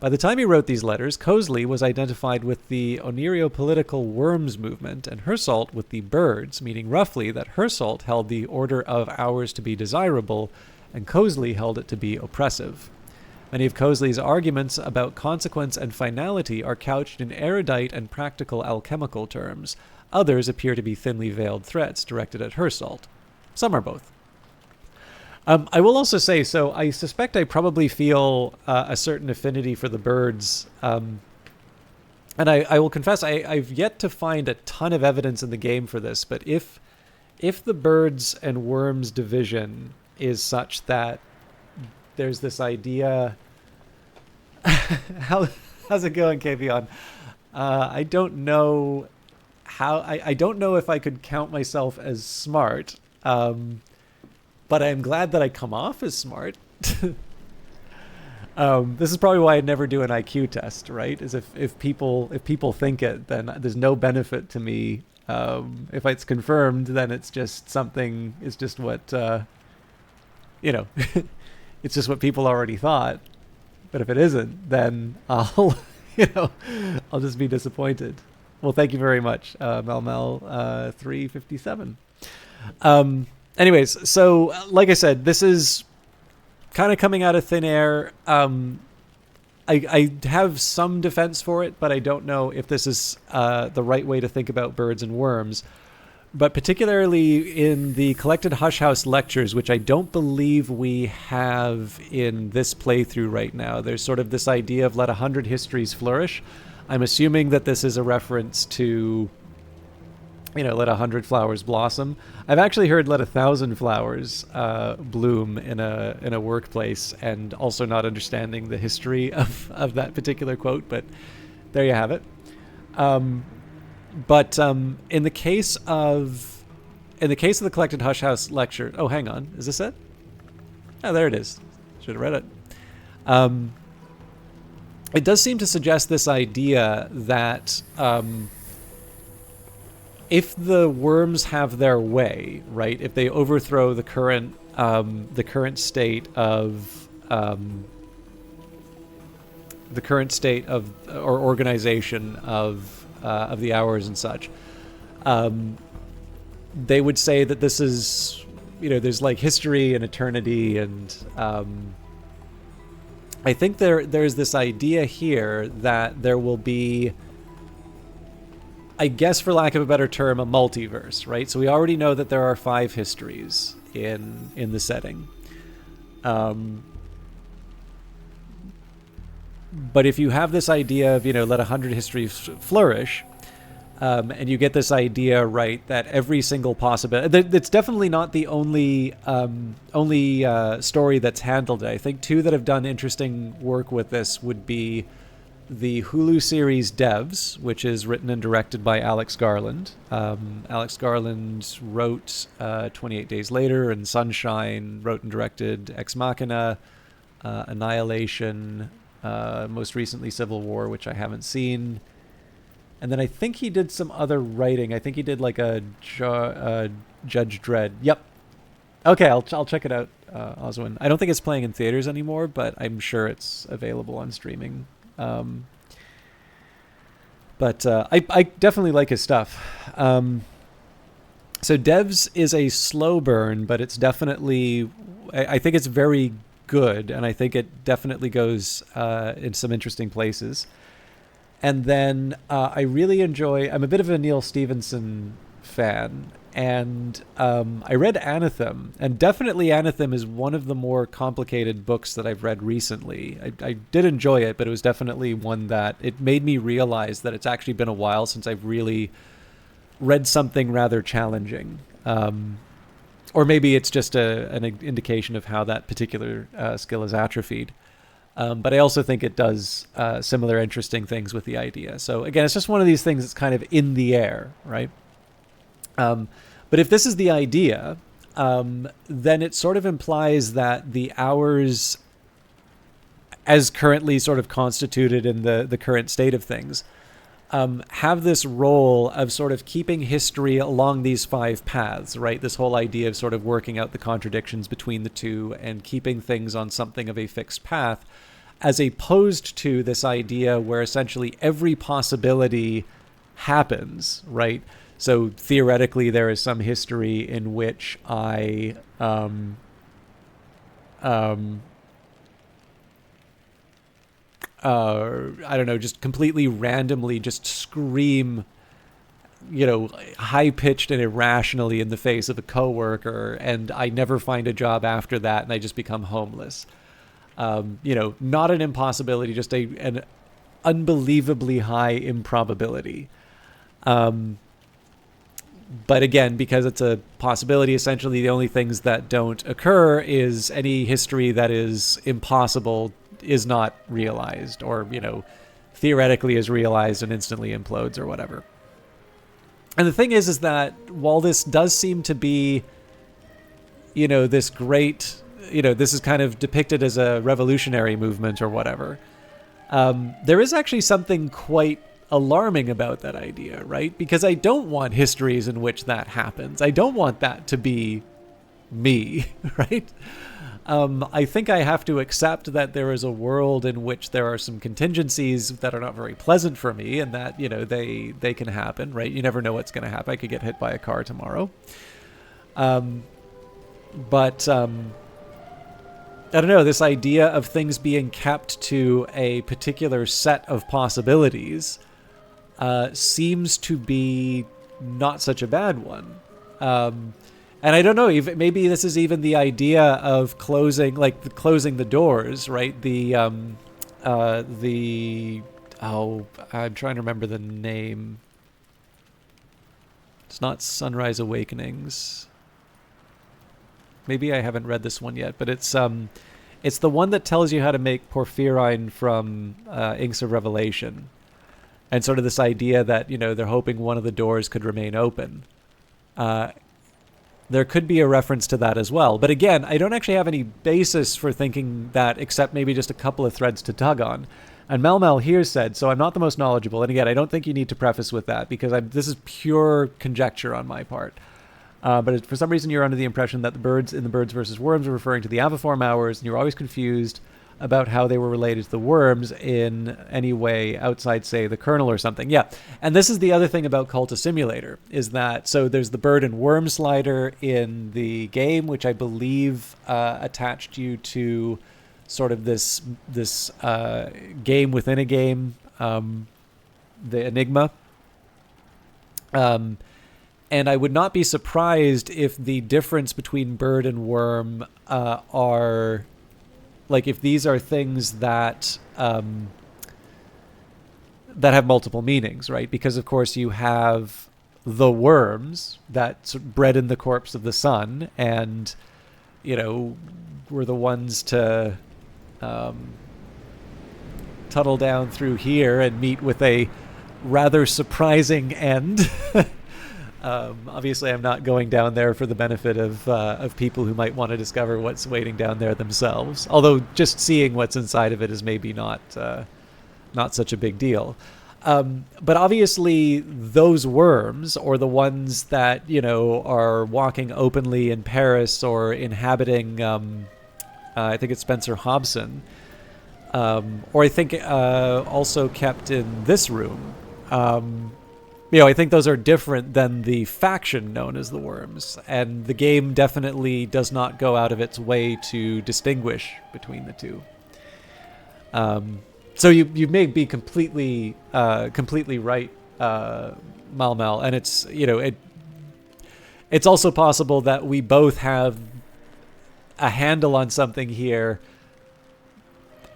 By the time he wrote these letters, Cosley was identified with the oneropolitical worms movement, and Hersault with the birds, meaning roughly that Hersault held the order of hours to be desirable, and Cosley held it to be oppressive. Many of Cosley's arguments about consequence and finality are couched in erudite and practical alchemical terms. Others appear to be thinly veiled threats directed at Hersault. Some are both. I will also say, so I suspect I probably feel a certain affinity for the birds. And I will confess, I've yet to find a ton of evidence in the game for this, but if the birds and worms division is such that there's this idea. How's it going, Kavion? I don't know how. I don't know if I could count myself as smart, but I'm glad that I come off as smart. This is probably why I'd never do an IQ test, right? Is if people think it, then there's no benefit to me. If it's confirmed, then it's just something. It's just what you know. It's just what people already thought. But if it isn't, then I'll just be disappointed. Well, thank you very much, Melmel 357. Anyways, so like I said, this is kind of coming out of thin air. I have some defense for it, but I don't know if this is the right way to think about birds and worms. But particularly in the collected Hush House lectures, which I don't believe we have in this playthrough right now, there's sort of this idea of let 100 histories flourish. I'm assuming that this is a reference to, you know, let 100 flowers blossom. I've actually heard let 1,000 flowers bloom in a workplace, and also not understanding the history of that particular quote, but there you have it. But in the case of the collected Hush House lecture, oh, hang on, is this it? Oh, there it is. Should have read it. Um, it does seem to suggest this idea that if the worms have their way, right? If they overthrow the current state of or organization of the hours and such, they would say that this is, there's like history and eternity, and I think there's this idea here that there will be, I guess for lack of a better term, a multiverse, right? So we already know that there are 5 histories in the setting. But if you have this idea of, let 100 histories flourish, and you get this idea, right, that every single possibility, it's definitely not the only story that's handled it. I think 2 that have done interesting work with this would be the Hulu series Devs, which is written and directed by Alex Garland. Alex Garland wrote 28 Days Later and Sunshine, wrote and directed Ex Machina, Annihilation, most recently Civil War, which I haven't seen. And then I think he did some other writing. I think he did like a Judge Dredd. Yep. Okay, I'll check it out, Oswin. I don't think it's playing in theaters anymore, but I'm sure it's available on streaming. But I definitely like his stuff. So Devs is a slow burn, but it's definitely, I think it's very good, and I think it definitely goes in some interesting places. And then I really enjoy, I'm a bit of a Neil Stephenson fan, and I read Anathem, and definitely Anathem is one of the more complicated books that I've read recently. I did enjoy it, but it was definitely one that it made me realize that it's actually been a while since I've really read something rather challenging. Or maybe it's just an indication of how that particular skill is atrophied. But I also think it does similar interesting things with the idea. So again, it's just one of these things that's kind of in the air, right? But if this is the idea, then it sort of implies that the hours, as currently sort of constituted in the current state of things, have this role of sort of keeping history along these 5 paths, right? This whole idea of sort of working out the contradictions between the 2 and keeping things on something of a fixed path, as opposed to this idea where essentially every possibility happens, right? So theoretically, there is some history in which I don't know, just completely randomly just scream, high-pitched and irrationally in the face of a coworker, and I never find a job after that, and I just become homeless. Not an impossibility, just an unbelievably high improbability. But again, because it's a possibility, essentially the only things that don't occur is any history that is impossible is not realized, or, theoretically is realized and instantly implodes or whatever. And the thing is that while this does seem to be, this great, this is kind of depicted as a revolutionary movement or whatever, there is actually something quite alarming about that idea, right? Because I don't want histories in which that happens. I don't want that to be me, right? I think I have to accept that there is a world in which there are some contingencies that are not very pleasant for me, and that, they can happen, right? You never know what's going to happen. I could get hit by a car tomorrow. But I don't know, this idea of things being kept to a particular set of possibilities seems to be not such a bad one. And I don't know, maybe this is even the idea of closing the doors, right? I'm trying to remember the name. It's not Sunrise Awakenings. Maybe I haven't read this one yet, but it's the one that tells you how to make porphyrine from Inks of Revelation. And sort of this idea that, they're hoping one of the doors could remain open. there could be a reference to that as well. But again, I don't actually have any basis for thinking that except maybe just a couple of threads to tug on. And Mel here said, so I'm not the most knowledgeable. And again, I don't think you need to preface with that because this is pure conjecture on my part. But for some reason, you're under the impression that the birds in the Birds versus Worms are referring to the Aviform hours, and you're always confused about how they were related to the worms in any way outside, say, the kernel or something. Yeah, and this is the other thing about Culta Simulator, is that, so there's the bird and worm slider in the game, which I believe attached you to sort of this game within a game, the Enigma. And I would not be surprised if the difference between bird and worm are... like if these are things that that have multiple meanings, right? Because of course you have the worms that bred in the corpse of the sun, and were the ones to tunnel down through here and meet with a rather surprising end. Obviously, I'm not going down there for the benefit of people who might want to discover what's waiting down there themselves. Although just seeing what's inside of it is maybe not such a big deal. But obviously, those worms, or the ones that are walking openly in Paris or inhabiting, I think it's Spencer Hobson, or I think also kept in this room. I think those are different than the faction known as the Worms, and the game definitely does not go out of its way to distinguish between the two. So you may be completely right, Mal, and it's it's also possible that we both have a handle on something here,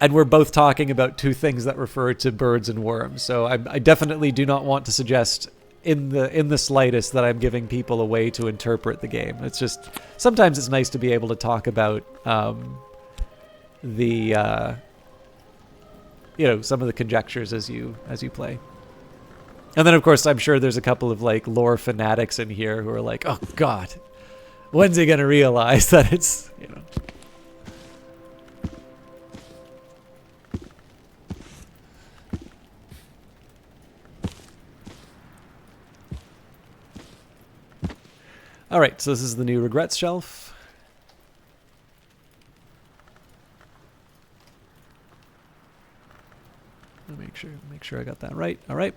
and we're both talking about two things that refer to birds and worms. So I definitely do not want to suggest in the slightest that I'm giving people a way to interpret the game. It's just sometimes it's nice to be able to talk about some of the conjectures as you play. And then of course I'm sure there's a couple of like lore fanatics in here who are like, oh God, when's he gonna realize that it's All right, so this is the new regrets shelf. Make sure I got that right. All right,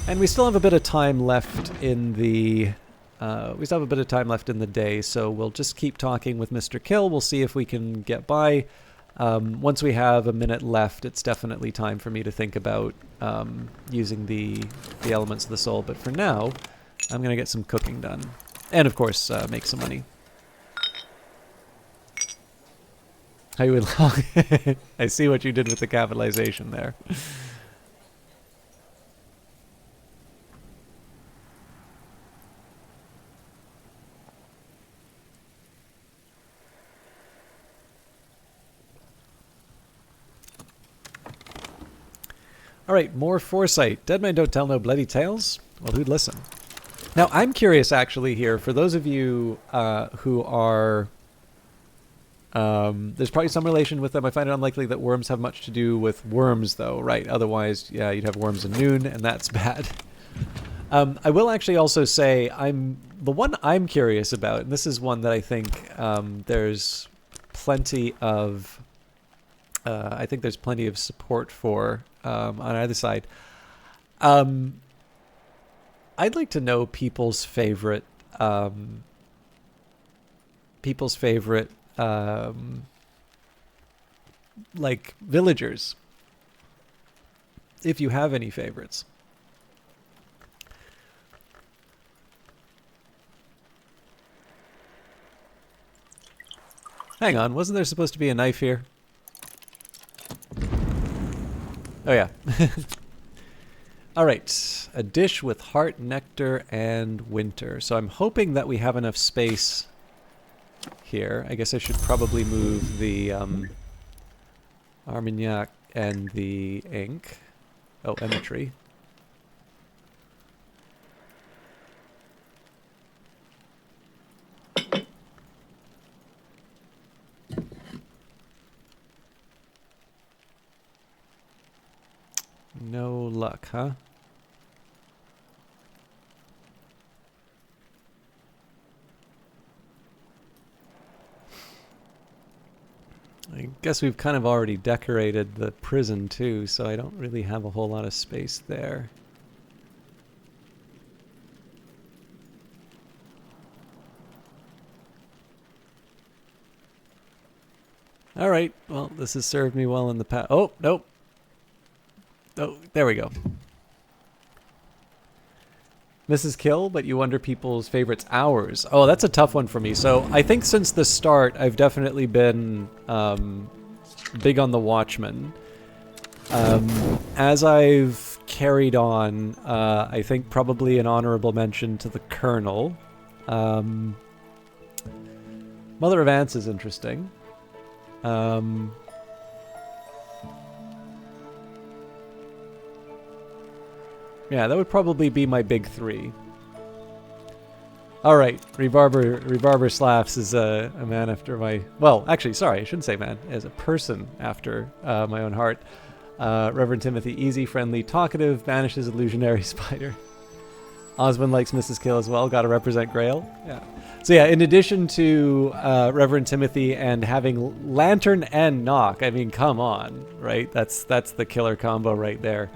and we still have a bit of time left in the day, so we'll just keep talking with Mr. Kill. We'll see if we can get by. Once we have a minute left, it's definitely time for me to think about using the elements of the soul. But for now, I'm gonna get some cooking done. And of course, make some money. How you would long? I see what you did with the capitalization there. All right, more foresight. Dead men don't tell no bloody tales. Well, who'd listen? Now, I'm curious, actually, here, for those of you who are... there's probably some relation with them. I find it unlikely that worms have much to do with worms, though, right? Otherwise, yeah, you'd have worms in noon, and that's bad. I will actually also say the one I'm curious about, and this is one that I think there's plenty of... support for on either side. I'd like to know people's favorite like villagers, if you have any favorites. Hang on, wasn't there supposed to be a knife here? Oh yeah. All right, a dish with heart, nectar, and winter. So I'm hoping that we have enough space here. I guess I should probably move the Armagnac and the ink. Oh, and the tree. luck, huh? I guess we've kind of already decorated the prison too, so I don't really have a whole lot of space there. All right, well, this has served me well in the past. Oh, nope. Oh, there we go. Mrs. Kill, but you wonder people's favorites hours. Oh, that's a tough one for me. So I think since the start, I've definitely been big on the Watchmen. As I've carried on, I think probably an honorable mention to the Colonel. Mother of Ants is interesting. Yeah, that would probably be my big three. All right, Rebarber Slaps is a man after my... Well, actually, sorry, I shouldn't say man. As a person after my own heart. Reverend Timothy, easy, friendly, talkative, banishes illusionary spider. Osmond likes Mrs. Kill as well. Got to represent Grail. Yeah. So yeah, in addition to Reverend Timothy and having Lantern and Knock, I mean, come on, right? That's the killer combo right there.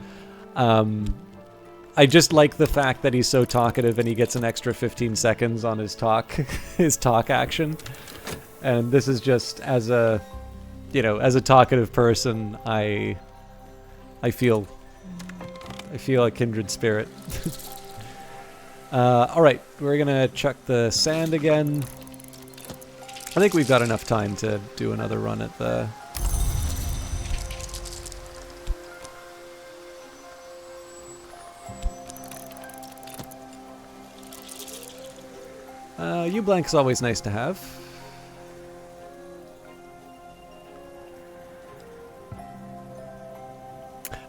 I just like the fact that he's so talkative and he gets an extra 15 seconds on his talk, his talk action. And this is just as a, as a talkative person, I feel a kindred spirit. All right, we're gonna chuck the sand again. I think we've got enough time to do another run at the... U-Blank's always nice to have.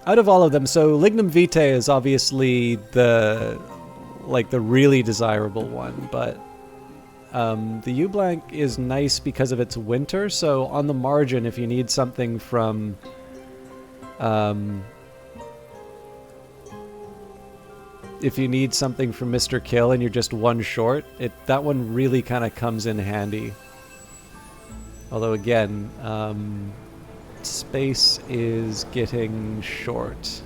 Out of all of them, so Lignum Vitae is obviously the really desirable one, but the U-Blank is nice because of its winter, so on the margin, if you need something from Mr. Kill and you're just one short, that one really kind of comes in handy. Although again, space is getting short.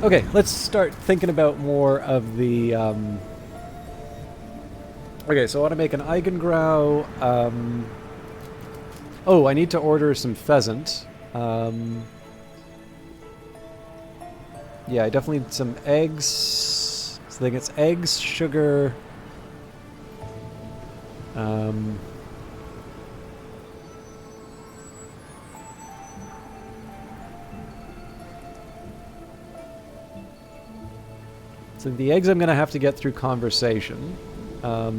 Okay, let's start thinking about more of the... Okay, so I want to make an Eigengrau. Oh, I need to order some pheasant. Yeah, I definitely need some eggs. So I think it's eggs, sugar... So the eggs I'm going to have to get through conversation. I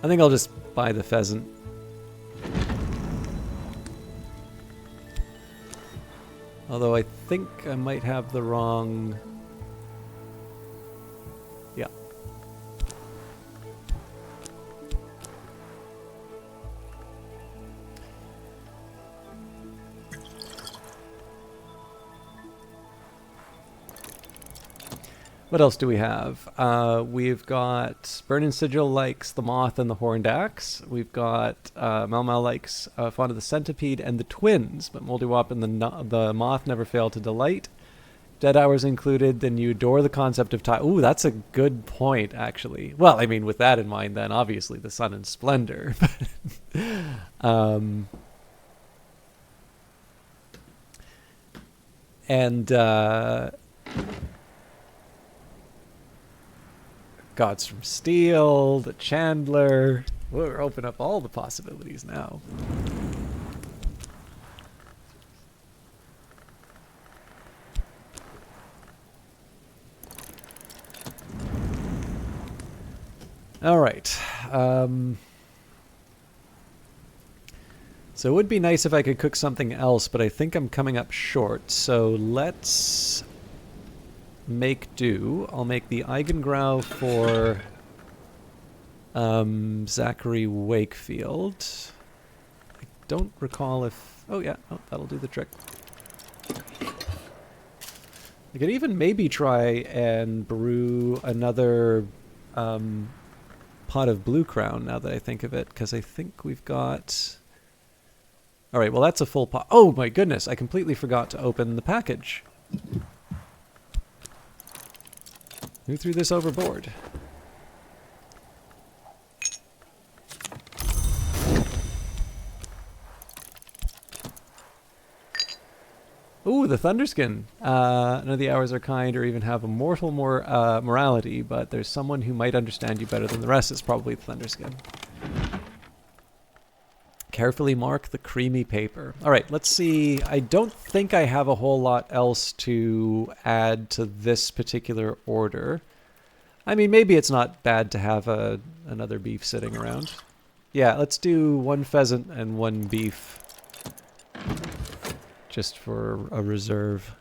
think I'll just buy the pheasant. Although I think I might have the wrong... Yeah. What else do we have? We've got Burning Sigil likes the Moth and the Horned Axe. We've got Mal likes Fawn of the Centipede and the Twins, but Moldywop and the Moth never fail to delight. Dead Hours included, then you adore the concept of time. Ooh, that's a good point, actually. Well, I mean, with that in mind, then obviously the Sun and Splendor. Gods from Steel, the Chandler. We're opening up all the possibilities now. All right. So it would be nice if I could cook something else, but I think I'm coming up short. So let's make do. I'll make the Eigengrau for Zachary Wakefield. I don't recall if... Oh, yeah. Oh, that'll do the trick. I could even maybe try and brew another pot of Blue Crown now that I think of it, because I think we've got... All right, well, that's a full pot. Oh, my goodness. I completely forgot to open the package. Who threw this overboard? Ooh, the Thunderskin. None of the hours are kind or even have a mortal morality, but there's someone who might understand you better than the rest. It's probably the Thunderskin. Carefully mark the creamy paper. All right, let's see. I don't think I have a whole lot else to add to this particular order. I mean, maybe it's not bad to have another beef sitting around. Yeah, let's do 1 pheasant and 1 beef. Just for a reserve.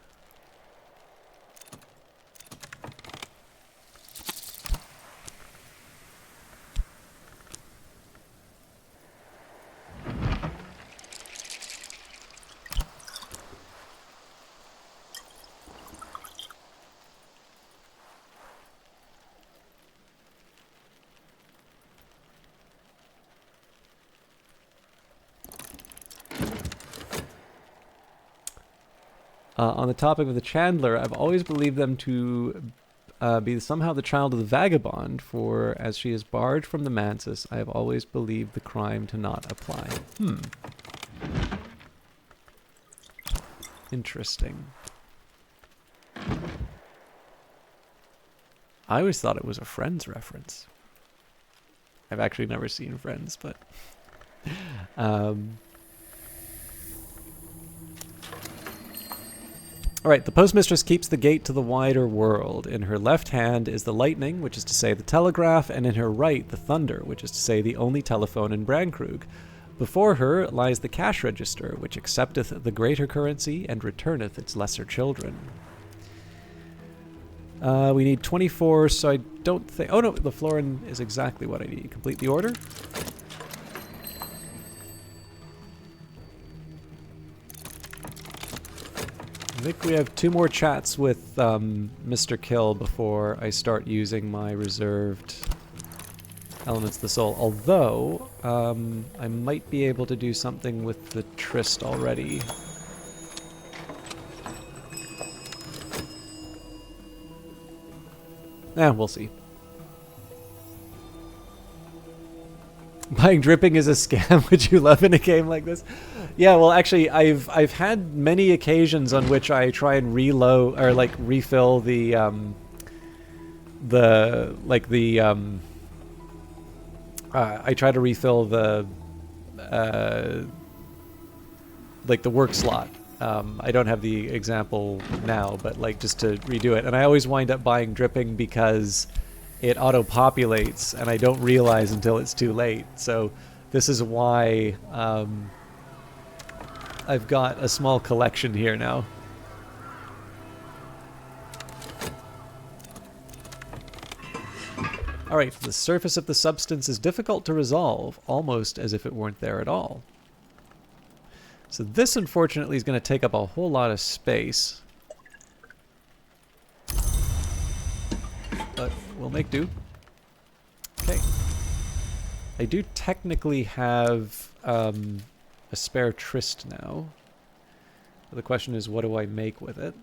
On the topic of the Chandler, I've always believed them to be somehow the child of the vagabond, for as she is barred from the Mansus, I have always believed the crime to not apply. Interesting. I always thought it was a Friends reference. I've actually never seen Friends, but... All right, the postmistress keeps the gate to the wider world. In her left hand is the lightning, which is to say the telegraph, and in her right the thunder, which is to say the only telephone in Brankrug. Before her lies the cash register, which accepteth the greater currency and returneth its lesser children. We need 24, so I don't think... Oh no, the florin is exactly what I need. Complete the order. I think we have 2 more chats with Mr. Kill before I start using my reserved elements of the soul. Although, I might be able to do something with the Tryst already. We'll see. Buying dripping is a scam. Would you love in a game like this? Yeah, well, actually, I've had many occasions on which I try and reload or like refill the I try to refill the like the work slot. I don't have the example now, but like just to redo it, and I always wind up buying dripping because it auto-populates, and I don't realize until it's too late. So this is why I've got a small collection here now. Alright, the surface of the substance is difficult to resolve, almost as if it weren't there at all. So this, unfortunately, is going to take up a whole lot of space. But we'll make do. Okay. I do technically have a spare Tryst now. The question is, what do I make with it?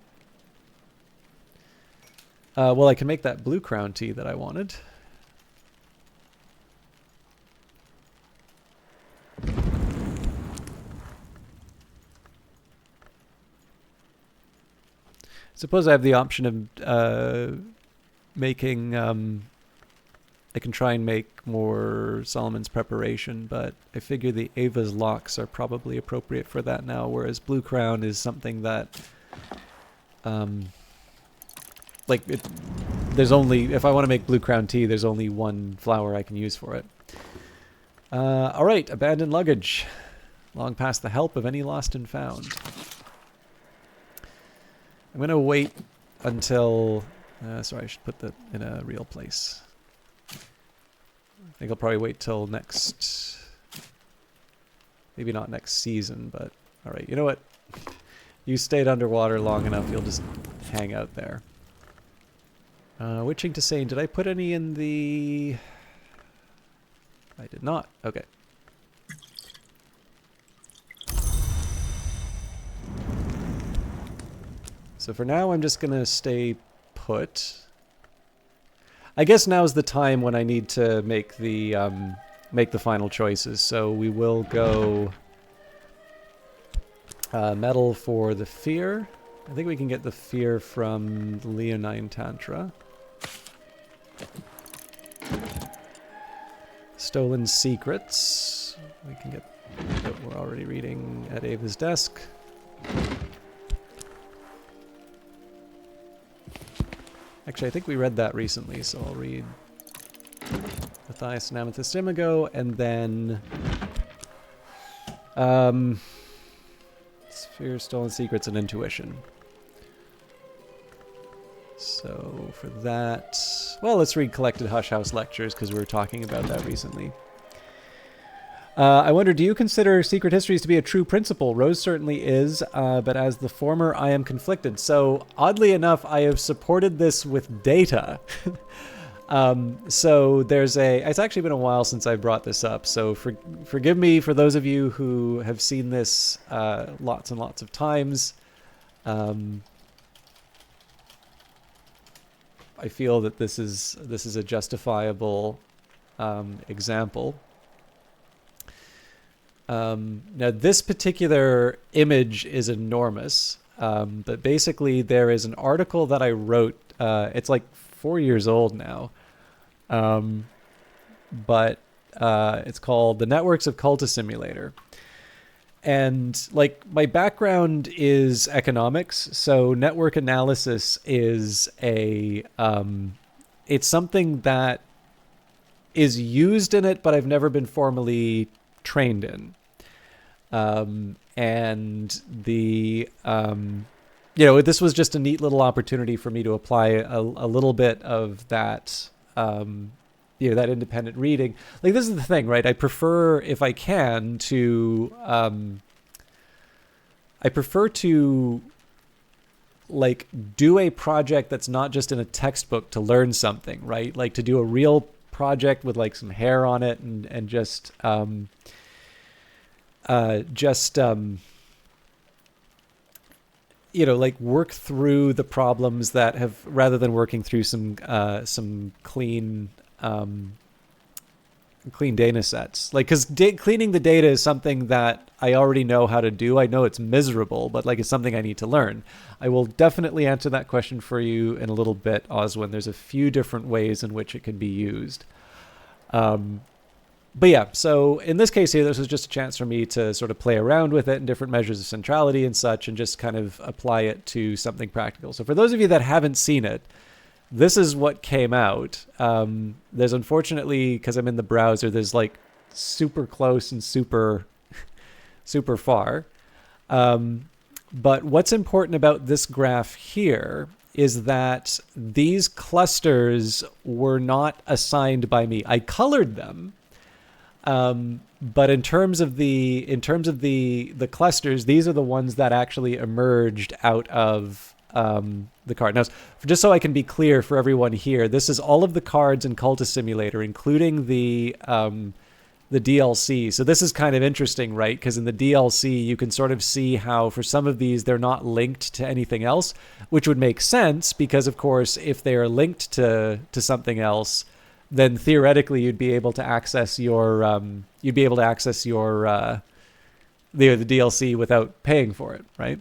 Well, I can make that Blue Crown tea that I wanted. Suppose I have the option of making, I can try and make more Solomon's Preparation, but I figure the Ava's Locks are probably appropriate for that now, whereas Blue Crown is something that, like, there's only, if I want to make Blue Crown tea, there's only one flower I can use for it. Alright, abandoned luggage. Long past the help of any lost and found. I'm going to wait until... sorry, I should put that in a real place. I think I'll probably wait till next... Maybe not next season, but... Alright, you know what? You stayed underwater long enough, you'll just hang out there. Witching to Sane, did I put any in the... I did not. Okay. So for now, I'm just going to stay put. I guess now's the time when I need to make the final choices. So we will go metal for the fear. I think we can get the fear from the Leonine Tantra. Stolen Secrets. We can get what we're already reading at Ava's desk. Actually, I think we read that recently, so I'll read Matthias and Amethyst Imago, and then Sphere, Stolen Secrets, and Intuition. So for that, well, let's read Collected Hush House Lectures, because we were talking about that recently. I wonder, do you consider secret histories to be a true principle? Rose certainly is, but as the former, I am conflicted. So oddly enough, I have supported this with data. So there's it's actually been a while since I brought this up, so forgive me for those of you who have seen this lots and lots of times. I feel that this is a justifiable example. Now, this particular image is enormous, but basically there is an article that I wrote. It's like 4 years old now, but it's called The Networks of Cultus Simulator. And like my background is economics, so network analysis is it's something that is used in it, but I've never been formally trained in. And this was just a neat little opportunity for me to apply a little bit of that, that independent reading. Like, this is the thing, right? I prefer, if I can, to like do a project that's not just in a textbook to learn something, right? Like to do a real project with like some hair on it and just like work through the problems that have, rather than working through some clean data sets. Like, because cleaning the data is something that I already know how to do. I know it's miserable, but like it's something I need to learn. I will definitely answer that question for you in a little bit, Oswin. There's a few different ways in which it can be used. But yeah, so in this case here, this was just a chance for me to sort of play around with it and different measures of centrality and such, and just kind of apply it to something practical. So for those of you that haven't seen it, this is what came out. There's unfortunately, because I'm in the browser, there's like super close and super far. But what's important about this graph here is that these clusters were not assigned by me. I colored them. But in terms of the clusters, these are the ones that actually emerged out of the card. Now, just so I can be clear for everyone here, this is all of the cards in Cultus Simulator, including the DLC. So this is kind of interesting, right? Because in the DLC, you can sort of see how for some of these, they're not linked to anything else, which would make sense because, of course, if they are linked to something else, then theoretically you'd be able to access your the DLC without paying for it, right?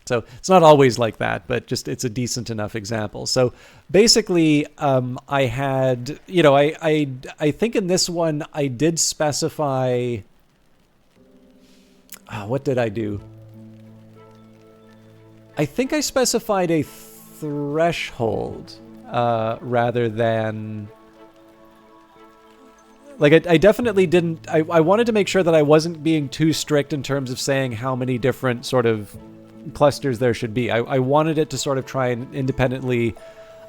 So it's not always like that, but just it's a decent enough example. So basically, I had, I think in this one I did specify. What did I do? I think I specified a threshold. Rather than, like, I definitely didn't, I wanted to make sure that I wasn't being too strict in terms of saying how many different sort of clusters there should be. I wanted it to sort of try and independently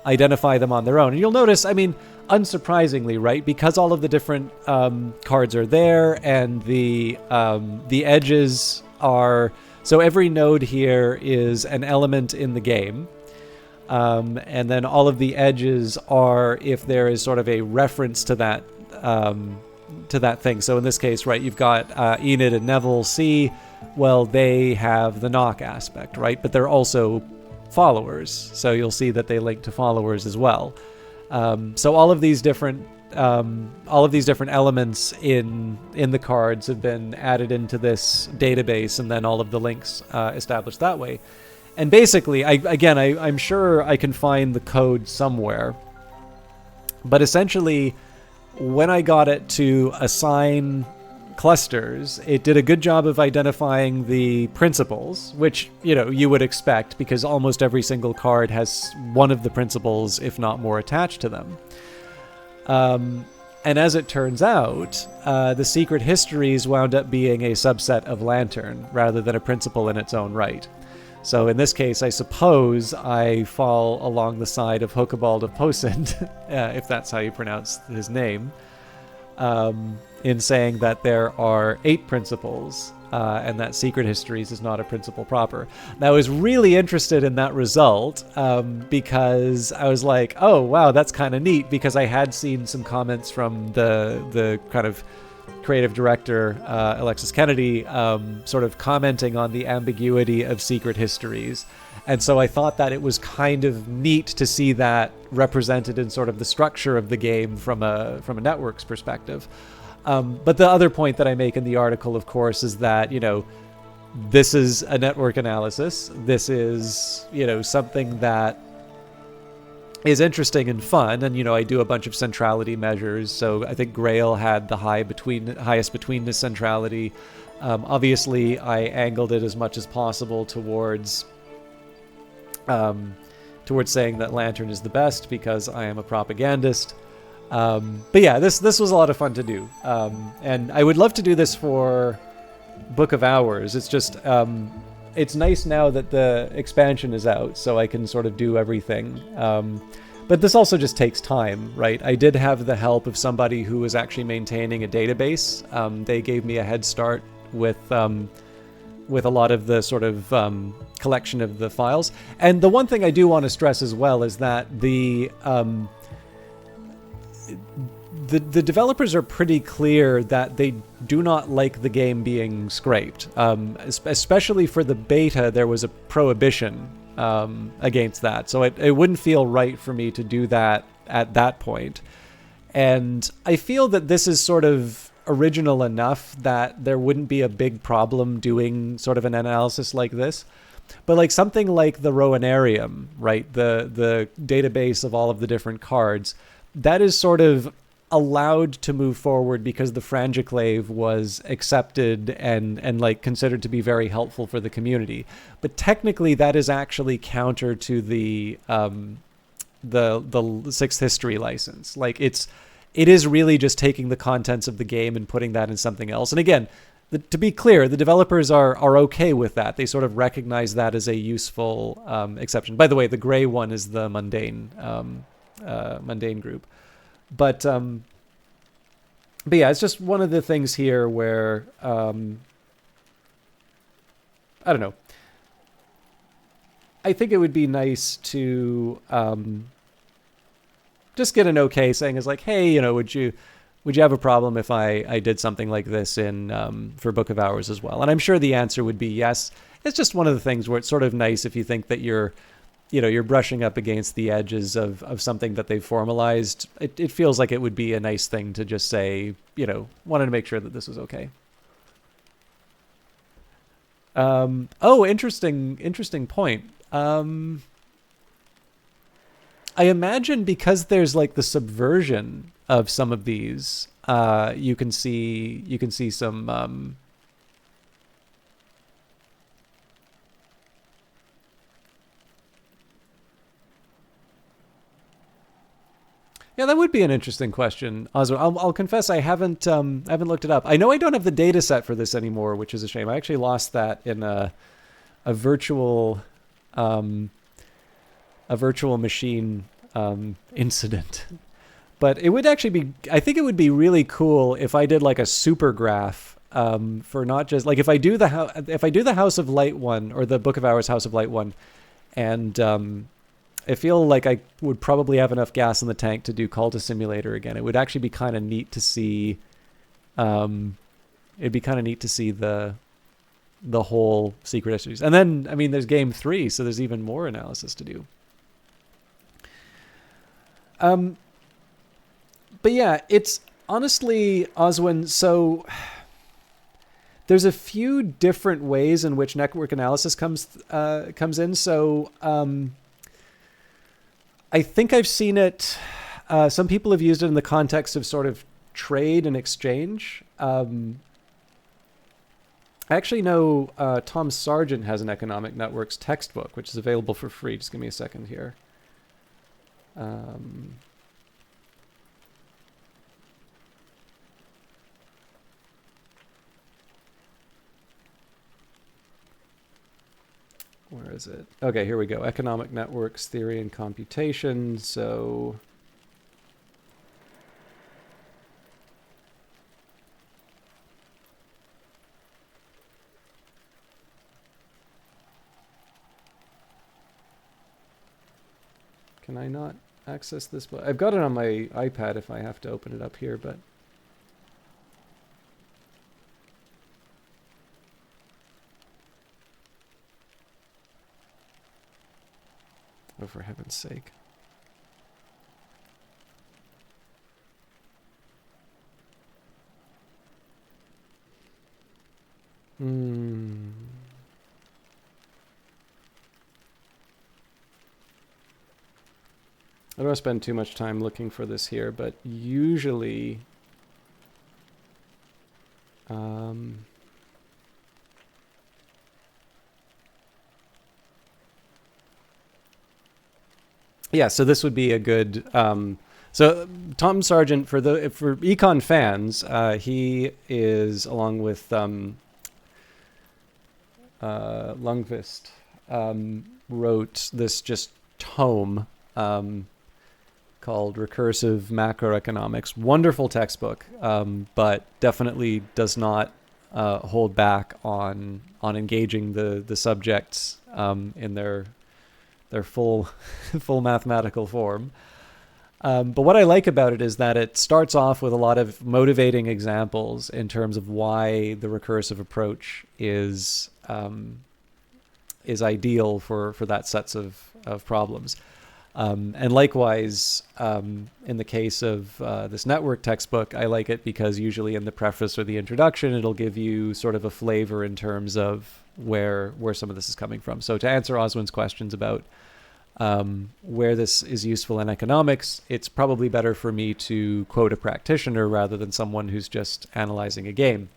identify them on their own. And you'll notice, I mean, unsurprisingly, right, because all of the different cards are there, and the edges are, so every node here is an element in the game. And then all of the edges are if there is sort of a reference to that thing. So in this case, right, you've got Enid and Neville C. Well, they have the knock aspect, right? But they're also followers, so you'll see that they link to followers as well. So all of these different elements in the cards have been added into this database, and then all of the links established that way. And basically, I'm sure I can find the code somewhere, but essentially, when I got it to assign clusters, it did a good job of identifying the principles, which, you know, you would expect because almost every single card has one of the principles, if not more, attached to them. And as it turns out, the secret histories wound up being a subset of Lantern rather than a principle in its own right. So in this case, I suppose I fall along the side of Hokebald of Posen, if that's how you pronounce his name, in saying that there are 8 principles, and that secret histories is not a principle proper. Now, I was really interested in that result because I was like, oh, wow, that's kind of neat, because I had seen some comments from the kind of creative director, Alexis Kennedy, sort of commenting on the ambiguity of secret histories. And so I thought that it was kind of neat to see that represented in sort of the structure of the game from a network's perspective. But the other point that I make in the article, of course, is that, you know, this is a network analysis. This is, you know, something that is interesting and fun, and, you know, I do a bunch of centrality measures. So I think Grail had the highest betweenness centrality. Obviously, I angled it as much as possible towards saying that Lantern is the best because I am a propagandist. But yeah, this was a lot of fun to do, and I would love to do this for Book of Hours. It's just it's nice now that the expansion is out, so I can sort of do everything. But this also just takes time, right? I did have the help of somebody who was actually maintaining a database. They gave me a head start with a lot of the sort of collection of the files. And the one thing I do want to stress as well is that the developers are pretty clear that they do not like the game being scraped. Especially for the beta, there was a prohibition against that. So it wouldn't feel right for me to do that at that point. And I feel that this is sort of original enough that there wouldn't be a big problem doing sort of an analysis like this. But like something like the Rowanarium, right? The database of all of the different cards, that is sort of allowed to move forward because the Frangiclave was accepted and like considered to be very helpful for the community. But technically that is actually counter to the Sixth History license. Like it is really just taking the contents of the game and putting that in something else. And again, to be clear, the developers are okay with that. They sort of recognize that as a useful exception. By the way, the gray one is the mundane group. But yeah, it's just one of the things here where, I don't know. I think it would be nice to just get an okay saying is like, hey, you know, would you have a problem if I did something like this in for Book of Hours as well? And I'm sure the answer would be yes. It's just one of the things where it's sort of nice if you think that you're brushing up against the edges of something that they've formalized. It feels like it would be a nice thing to just say, you know, wanted to make sure that this was okay. Interesting point. I imagine because there's like the subversion of some of these, you can see some yeah, that would be an interesting question, Oswald. I'll confess I haven't looked it up. I know I don't have the data set for this anymore, which is a shame. I actually lost that in a a virtual um, a virtual machine incident. But it would actually be, I think it would be really cool if I did like a super graph for not just like if I do the House of Light one or the Book of Hours House of Light one, and I feel like I would probably have enough gas in the tank to do Cultist Simulator again. It would actually be kind of neat to see. It'd be kind of neat to see the whole secret histories, and then I mean, there's game 3, so there's even more analysis to do. But yeah, it's honestly, Oswin, so there's a few different ways in which network analysis comes in. So I think I've seen it. Some people have used it in the context of sort of trade and exchange. I actually know Tom Sargent has an economic networks textbook, which is available for free. Just give me a second here. Where is it? Okay, here we go. Economic networks, theory and computation. So can I not access this book? I've got it on my iPad if I have to open it up here, but oh, for heaven's sake. I don't want to spend too much time looking for this here, but usually yeah, so this would be a good so Tom Sargent, for econ fans, he is, along with Lundqvist, wrote this just tome called Recursive Macroeconomics. Wonderful textbook, but definitely does not hold back on engaging the subjects in their full full mathematical form. But what I like about it is that it starts off with a lot of motivating examples in terms of why the recursive approach is ideal for that sets of problems. And likewise, in the case of this network textbook, I like it because usually in the preface or the introduction, it'll give you sort of a flavor in terms of where some of this is coming from. So to answer Oswin's questions about where this is useful in economics, it's probably better for me to quote a practitioner rather than someone who's just analyzing a game.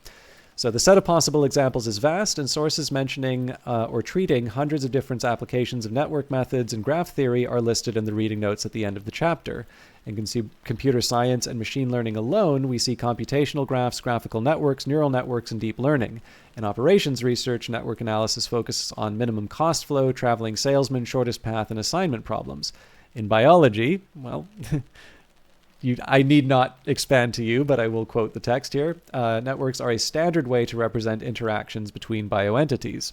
So the set of possible examples is vast, and sources mentioning or treating hundreds of different applications of network methods and graph theory are listed in the reading notes at the end of the chapter. In computer science and machine learning alone, we see computational graphs, graphical networks, neural networks, and deep learning. In operations research, network analysis focuses on minimum cost flow, traveling salesman, shortest path, and assignment problems. In biology, well, I need not expand to you, but I will quote the text here. Networks are a standard way to represent interactions between bioentities.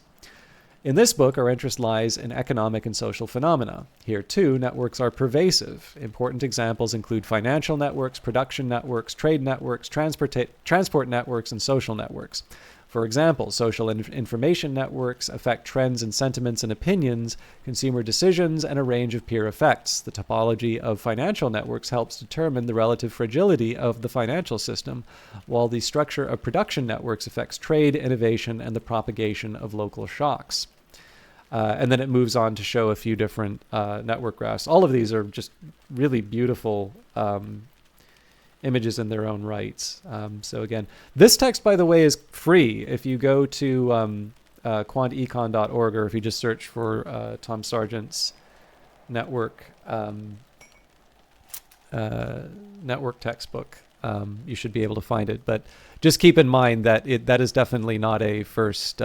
In this book, our interest lies in economic and social phenomena. Here, too, networks are pervasive. Important examples include financial networks, production networks, trade networks, transport networks, and social networks. For example, social information networks affect trends and sentiments and opinions, consumer decisions, and a range of peer effects. The topology of financial networks helps determine the relative fragility of the financial system, while the structure of production networks affects trade, innovation, and the propagation of local shocks. And then it moves on to show a few different network graphs. All of these are just really beautiful images in their own rights. So again, this text, by the way, is free. If you go to quantecon.org, or if you just search for Tom Sargent's network textbook, you should be able to find it. But just keep in mind that that is definitely not a first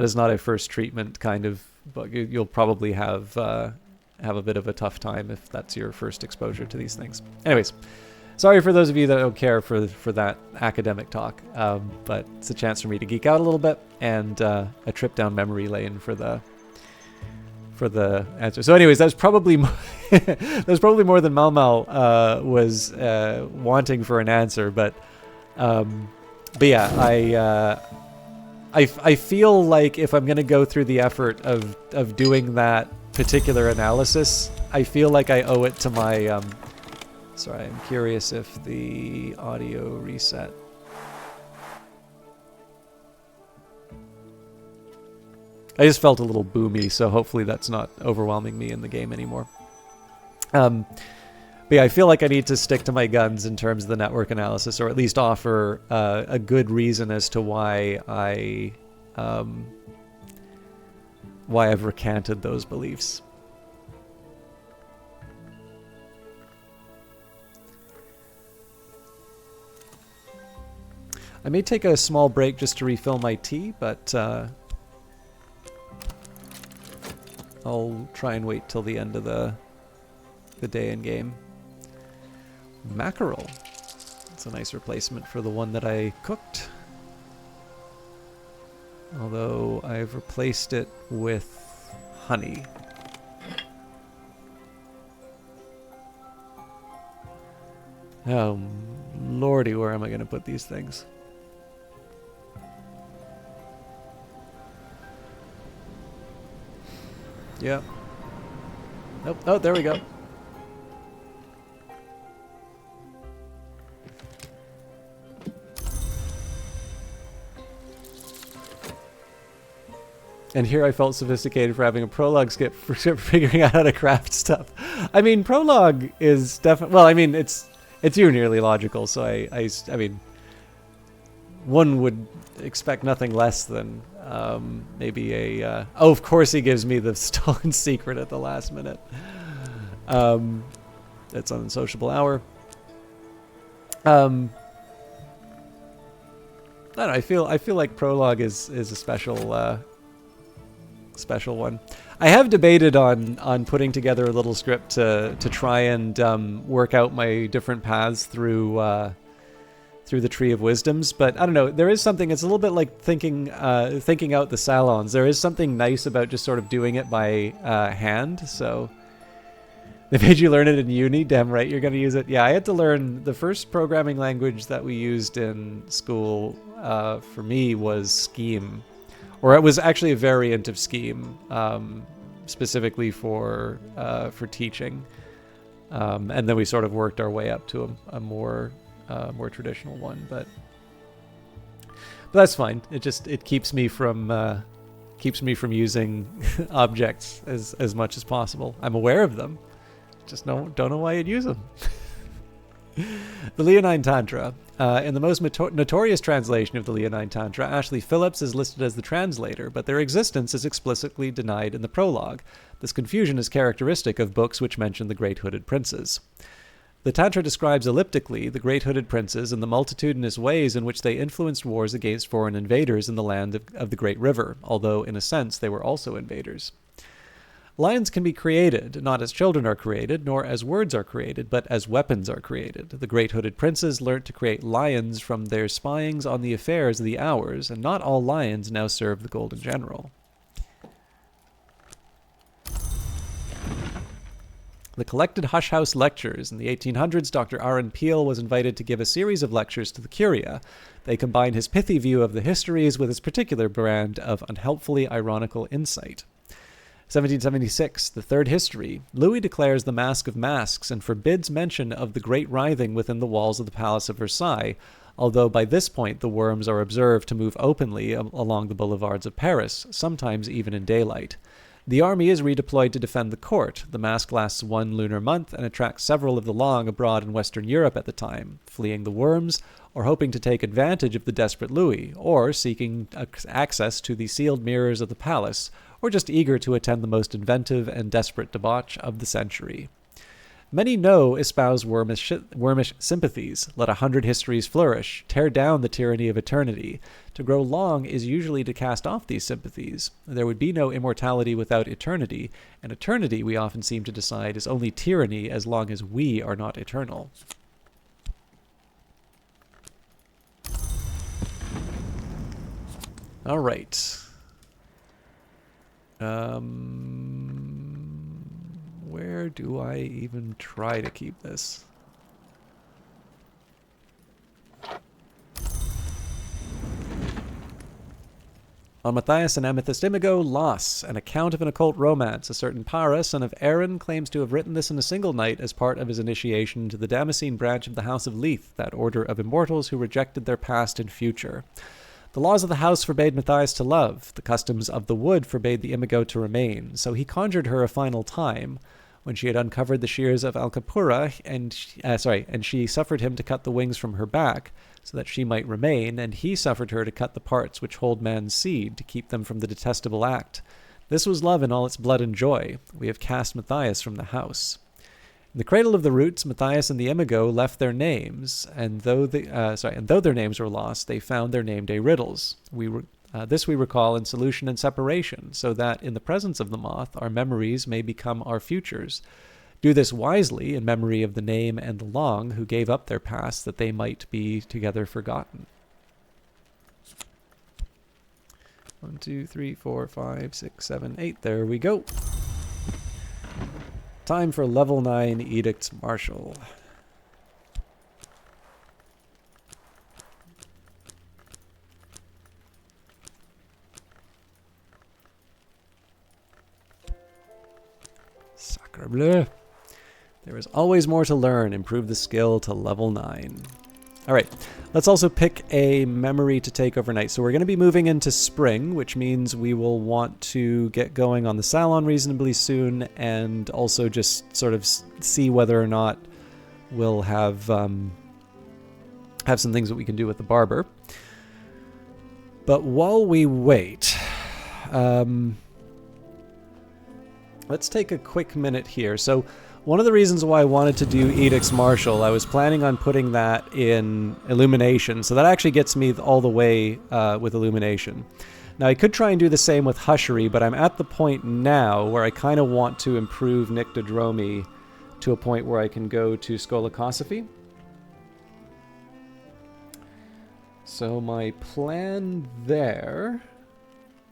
is not a first treatment kind of book. You'll probably have a bit of a tough time if that's your first exposure to these things. Anyways, sorry for those of you that don't care for that academic talk, but it's a chance for me to geek out a little bit and a trip down memory lane for the answer. So anyways, that's probably that's probably more than Mal was wanting for an answer, but yeah, I feel like if I'm going to go through the effort of doing that particular analysis, I feel like I owe it to my sorry, I'm curious if the audio reset. I just felt a little boomy, so hopefully that's not overwhelming me in the game anymore. But yeah, I feel like I need to stick to my guns in terms of the network analysis, or at least offer a good reason as to why I've recanted those beliefs. I may take a small break just to refill my tea, but I'll try and wait till the end of the day in game. Mackerel. It's a nice replacement for the one that I cooked. Although I've replaced it with honey. Oh, lordy, where am I going to put these things? Yeah. Oh, there we go. And here I felt sophisticated for having a prologue skip for figuring out how to craft stuff. I mean, prologue is definitely, well, I mean, it's nearly logical, so I mean, one would expect nothing less than maybe a... oh, of course he gives me the stolen secret at the last minute. That's unsociable hour. I don't know, I feel like prologue is a special one. I have debated on putting together a little script to try and work out my different paths through the Tree of Wisdoms, but I don't know, there is something, it's a little bit like thinking out the salons. There is something nice about just sort of doing it by hand. So they made you learn it in uni, damn right you're going to use it. Yeah, I had to learn, the first programming language that we used in school for me was Scheme, or it was actually a variant of Scheme, specifically for teaching, and then we sort of worked our way up to a more traditional one, but that's fine. It keeps me from using objects as much as possible. I'm aware of them, just don't know why I'd use them. The Leonine Tantra. In the most notorious translation of the Leonine Tantra, Ashley Phillips is listed as the translator, but their existence is explicitly denied in the prologue. This confusion is characteristic of books which mention the Great Hooded Princes. The Tantra describes elliptically the Great Hooded Princes and the multitudinous ways in which they influenced wars against foreign invaders in the land of the Great River, although in a sense they were also invaders. Lions can be created, not as children are created, nor as words are created, but as weapons are created. The Great Hooded Princes learnt to create lions from their spyings on the affairs of the hours, and not all lions now serve the Golden General. The collected Hush House lectures. In the 1800s, Dr. Aaron Peel was invited to give a series of lectures to the Curia. They combined his pithy view of the histories with his particular brand of unhelpfully ironical insight. 1776, the third history. Louis declares the Mask of Masks and forbids mention of the great writhing within the walls of the Palace of Versailles, although by this point the worms are observed to move openly along the boulevards of Paris, sometimes even in daylight. The army is redeployed to defend the court. The mask lasts 1 lunar month and attracts several of the Long abroad in Western Europe at the time, fleeing the worms, or hoping to take advantage of the desperate Louis, or seeking access to the sealed mirrors of the palace, or just eager to attend the most inventive and desperate debauch of the century. Many know espouse wormish sympathies. Let 100 histories flourish. Tear down the tyranny of eternity. To grow long is usually to cast off these sympathies. There would be no immortality without eternity, and eternity, we often seem to decide, is only tyranny as long as we are not eternal. All right. Where do I even try to keep this? On Matthias and Amethyst Imago, Loss, an account of an occult romance. A certain Para, son of Aaron, claims to have written this in a single night as part of his initiation into the Damascene branch of the House of Leith, that order of immortals who rejected their past and future. The laws of the house forbade Matthias to love. The customs of the wood forbade the Imago to remain. So he conjured her a final time, when she had uncovered the shears of Alcapura, and she suffered him to cut the wings from her back, so that she might remain, and he suffered her to cut the parts which hold man's seed, to keep them from the detestable act. This was love in all its blood and joy. We have cast Matthias from the house. In the cradle of the roots, Matthias and the Imago left their names, and though their names were lost, they found their name-day riddles. This we recall in solution and separation, so that in the presence of the moth, our memories may become our futures. Do this wisely in memory of the name and the long who gave up their past that they might be together forgotten. 1, 2, 3, 4, 5, 6, 7, 8. There we go. Time for level 9 Edicts Martial. Sacre bleu. There is always more to learn. Improve the skill to level 9. All right, let's also pick a memory to take overnight. So we're going to be moving into spring, which means we will want to get going on the salon reasonably soon, and also just sort of see whether or not we'll have some things that we can do with the barber. But while we wait, let's take a quick minute here. So one of the reasons why I wanted to do Edicts Martial, I was planning on putting that in Illumination, so that actually gets me all the way with Illumination. Now, I could try and do the same with Hushery, but I'm at the point now where I kind of want to improve Nyctodromy to a point where I can go to Skolokosophy. So my plan there...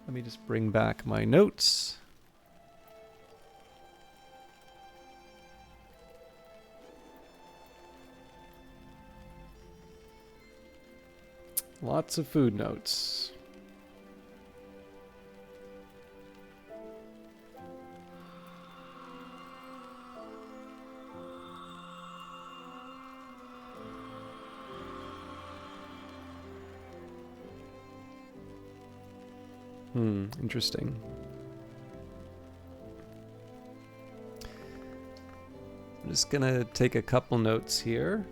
Let me just bring back my notes. Lots of food notes. Interesting. I'm just gonna take a couple notes here.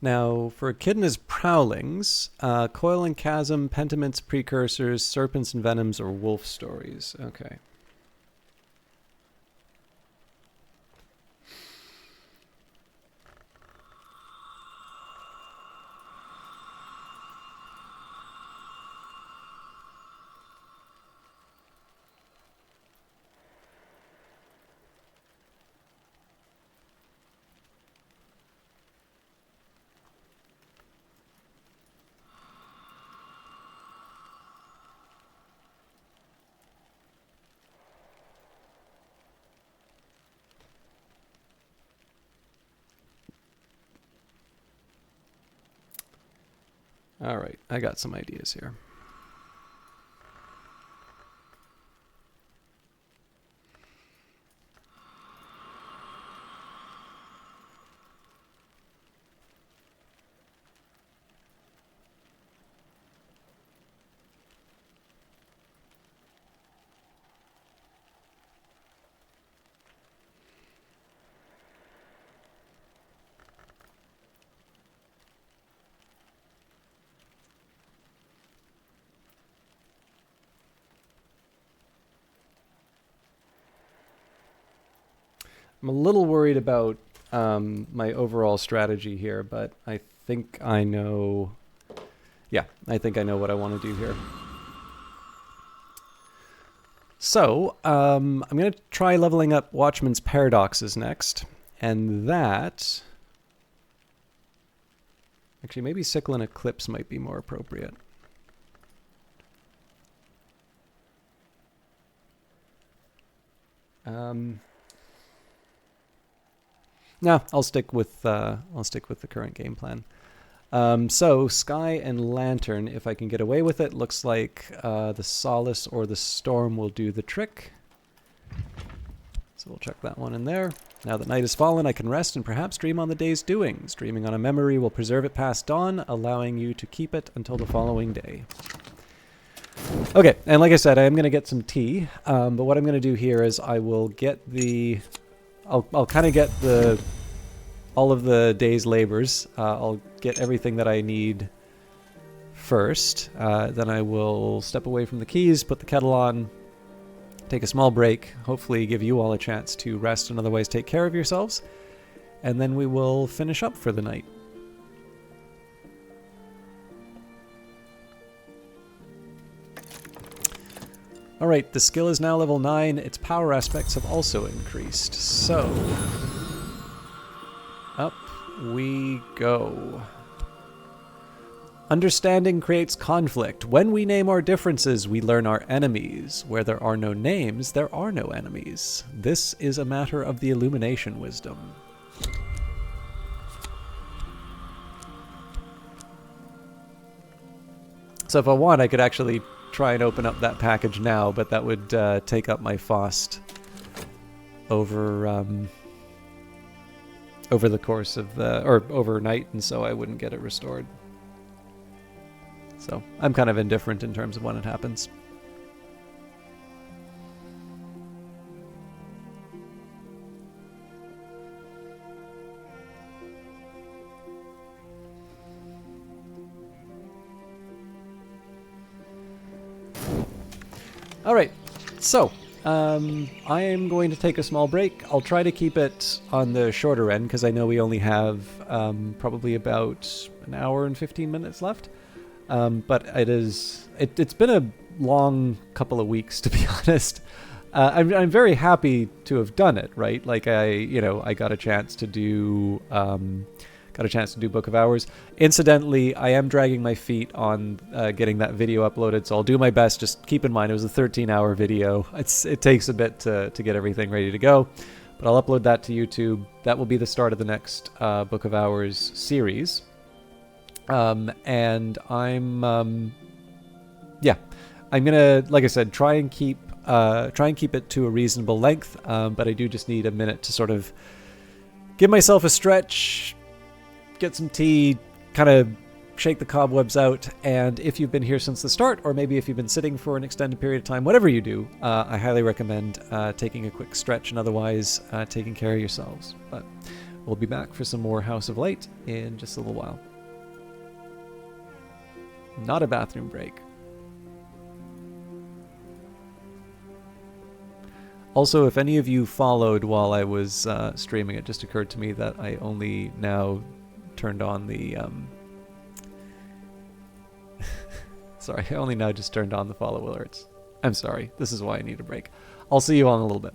Now, for Echidna's prowlings, Coil and Chasm, Pentiments, Precursors, Serpents and Venoms, or Wolf Stories. Okay. All right, I got some ideas here. I'm a little worried about my overall strategy here, but I think I know. Yeah, I think I know what I want to do here. So I'm going to try leveling up Watchman's Paradoxes next, and that. Actually, maybe Cyclone Eclipse might be more appropriate. No, I'll stick with the current game plan. So Sky and Lantern, if I can get away with it, looks like the Solace or the Storm will do the trick. So we'll check that one in there. Now that night has fallen, I can rest and perhaps dream on the day's doings. Dreaming on a memory will preserve it past dawn, allowing you to keep it until the following day. Okay, and like I said, I am going to get some tea, but what I'm going to do here is I will get the... I'll kind of get all of the day's labors. I'll get everything that I need first. Then I will step away from the keys, put the kettle on, take a small break, hopefully give you all a chance to rest and otherwise take care of yourselves. And then we will finish up for the night. Alright, the skill is now level 9. Its power aspects have also increased. So, up we go. Understanding creates conflict. When we name our differences, we learn our enemies. Where there are no names, there are no enemies. This is a matter of the illumination wisdom. So if I want, I could actually try and open up that package now, but that would take up my Faust over the course of or overnight, and so I wouldn't get it restored. So I'm kind of indifferent in terms of when it happens. All right, so I am going to take a small break. I'll try to keep it on the shorter end because I know we only have probably about an hour and 15 minutes left. But it's been a long couple of weeks, to be honest. I'm very happy to have done it, right? Like I got a chance to do Book of Hours. Incidentally, I am dragging my feet on getting that video uploaded, so I'll do my best. Just keep in mind it was a 13-hour video. It takes a bit to get everything ready to go, but I'll upload that to YouTube. That will be the start of the next Book of Hours series. And I'm gonna, like I said, try and keep it to a reasonable length. But I do just need a minute to sort of give myself a stretch, get some tea, kind of shake the cobwebs out. And if you've been here since the start, or maybe if you've been sitting for an extended period of time, whatever you do, I highly recommend taking a quick stretch and otherwise taking care of yourselves. But we'll be back for some more House of Light in just a little while. Not a bathroom break. Also, if any of you followed while I was streaming, it just occurred to me that I only now turned on the... Sorry, I only now just turned on the follow alerts. I'm sorry. This is why I need a break. I'll see you all in a little bit.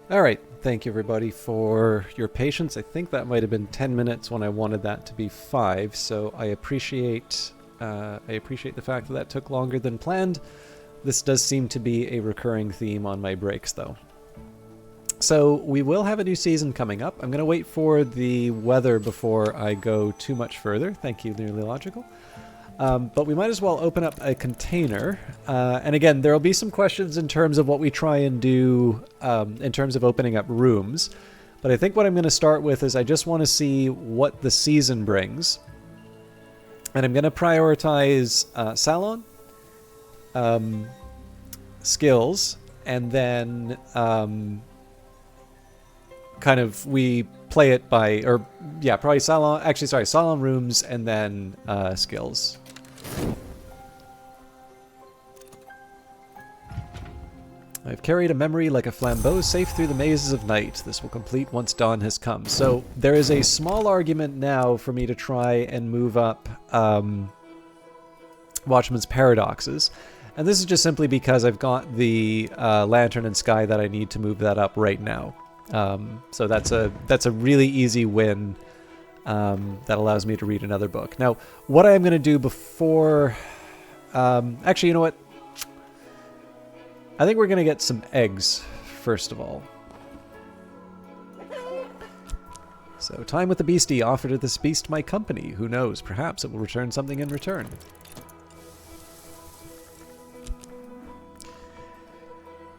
All right. Thank you, everybody, for your patience. I think that might have been 10 minutes when I wanted that to be 5, so I appreciate the fact that that took longer than planned. This does seem to be a recurring theme on my breaks, though. So we will have a new season coming up. I'm going to wait for the weather before I go too much further. Thank you, Nearly Logical. But we might as well open up a container. And again, there will be some questions in terms of what we try and do in terms of opening up rooms. But I think what I'm going to start with is I just want to see what the season brings. And I'm going to prioritize Salon, skills, and then kind of we play it by, or yeah, probably Salon, actually sorry, Salon rooms and then skills. I've carried a memory like a flambeau safe through the mazes of night. This will complete once dawn has come. So there is a small argument now for me to try and move up Watchman's Paradoxes. And this is just simply because I've got the Lantern and Sky that I need to move that up right now. So that's a really easy win that allows me to read another book. Now, what I'm going to do before... actually, you know what? I think we're going to get some eggs, first of all. So, time with the beastie. Offered this beast my company. Who knows? Perhaps it will return something in return.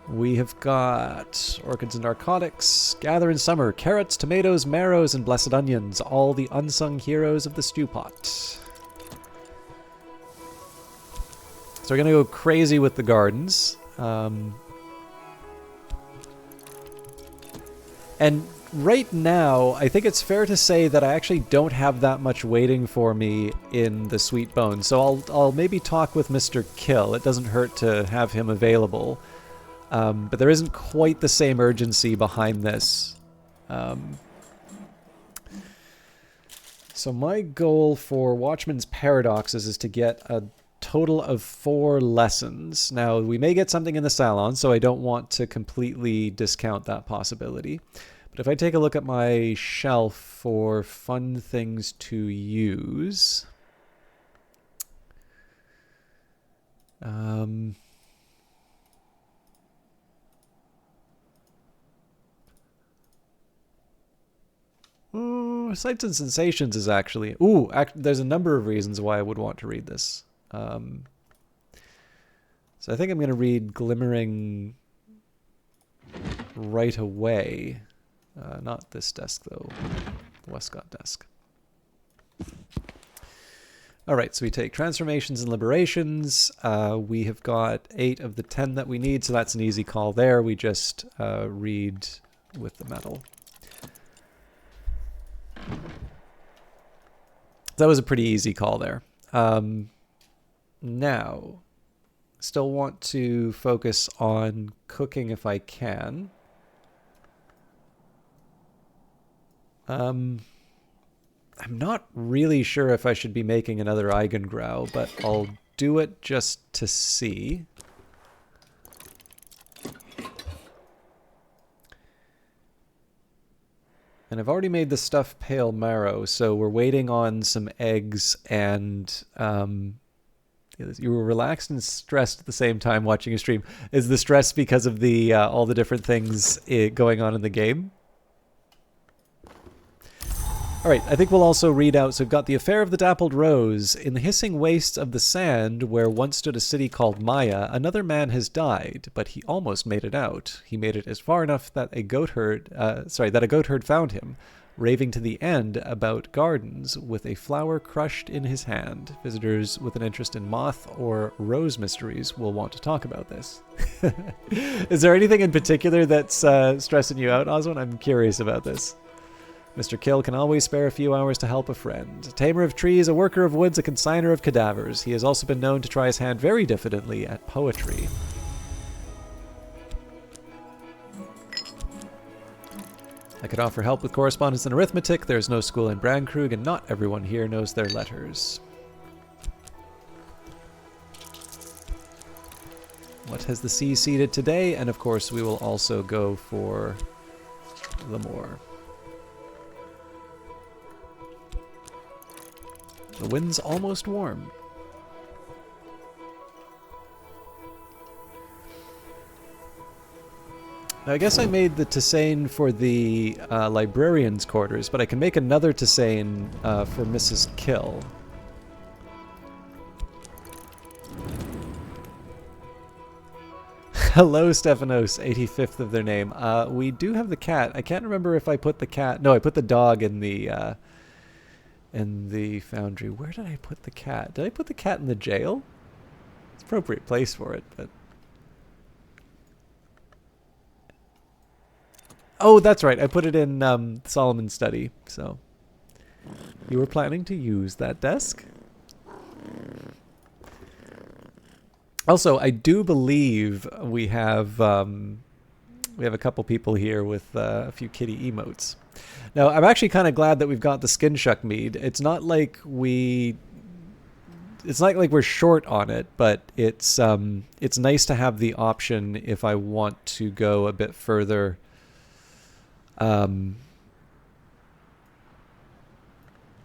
We have got orchids and narcotics, gather in summer, carrots, tomatoes, marrows, and blessed onions, all the unsung heroes of the stew pot. So we're going to go crazy with the gardens. And right now, I think it's fair to say that I actually don't have that much waiting for me in the Sweet Bones. So I'll maybe talk with Mr. Kill. It doesn't hurt to have him available. But there isn't quite the same urgency behind this. So my goal for Watchman's Paradoxes is to get a total of 4 lessons. Now, we may get something in the Salon, so I don't want to completely discount that possibility. But if I take a look at my shelf for fun things to use... Sights and Sensations is actually... there's a number of reasons why I would want to read this. So I think I'm going to read Glimmering right away. Not this desk, though. The Westcott desk. Alright, so we take Transformations and Liberations. We have got 8 of the 10 that we need, so that's an easy call there. We just read with the metal. That was a pretty easy call there. Now, still want to focus on cooking if I can. I'm not really sure if I should be making another Eigengrau, but I'll do it just to see. And I've already made the stuffed pale marrow, so we're waiting on some eggs, and you were relaxed and stressed at the same time watching a stream. Is the stress because of the all the different things going on in the game? All right, I think we'll also read out, so we've got the Affair of the Dappled Rose. In the hissing wastes of the sand, where once stood a city called Maya, another man has died, but he almost made it out. He made it as far enough that a goat herd found him, raving to the end about gardens, with a flower crushed in his hand. Visitors with an interest in moth or rose mysteries will want to talk about this. Is there anything in particular that's stressing you out, Oswin? I'm curious about this. Mr. Kill can always spare a few hours to help a friend. A tamer of trees, a worker of woods, a consigner of cadavers. He has also been known to try his hand very diffidently at poetry. I could offer help with correspondence and arithmetic. There is no school in Brandkrug, and not everyone here knows their letters. What has the sea seeded today? And of course, we will also go for the more. The wind's almost warm. Now, I guess I made the Tisane for the librarian's quarters, but I can make another Tisane for Mrs. Kill. Hello, Stephanos, 85th of their name. We do have the cat. I can't remember if I put the cat. No, I put the dog in the foundry. Where did I put the cat? Did I put the cat in the jail? It's an appropriate place for it, but... Oh, that's right. I put it in Solomon's study, so... You were planning to use that desk? Also, I do believe we have a couple people here with a few kitty emotes. Now, I'm actually kind of glad that we've got the Skin Shuck mead. It's not like we're short on it, but it's nice to have the option if I want to go a bit further.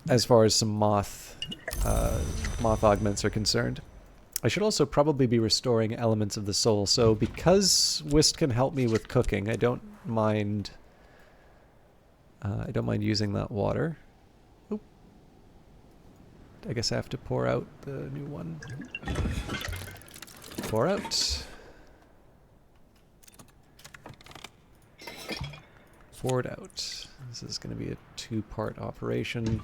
As far as some moth augments are concerned. I should also probably be restoring elements of the soul. So because Whist can help me with cooking, I don't mind using that water. Oop. I guess I have to pour out the new one. Pour out. Pour it out. This is going to be a 2-part operation.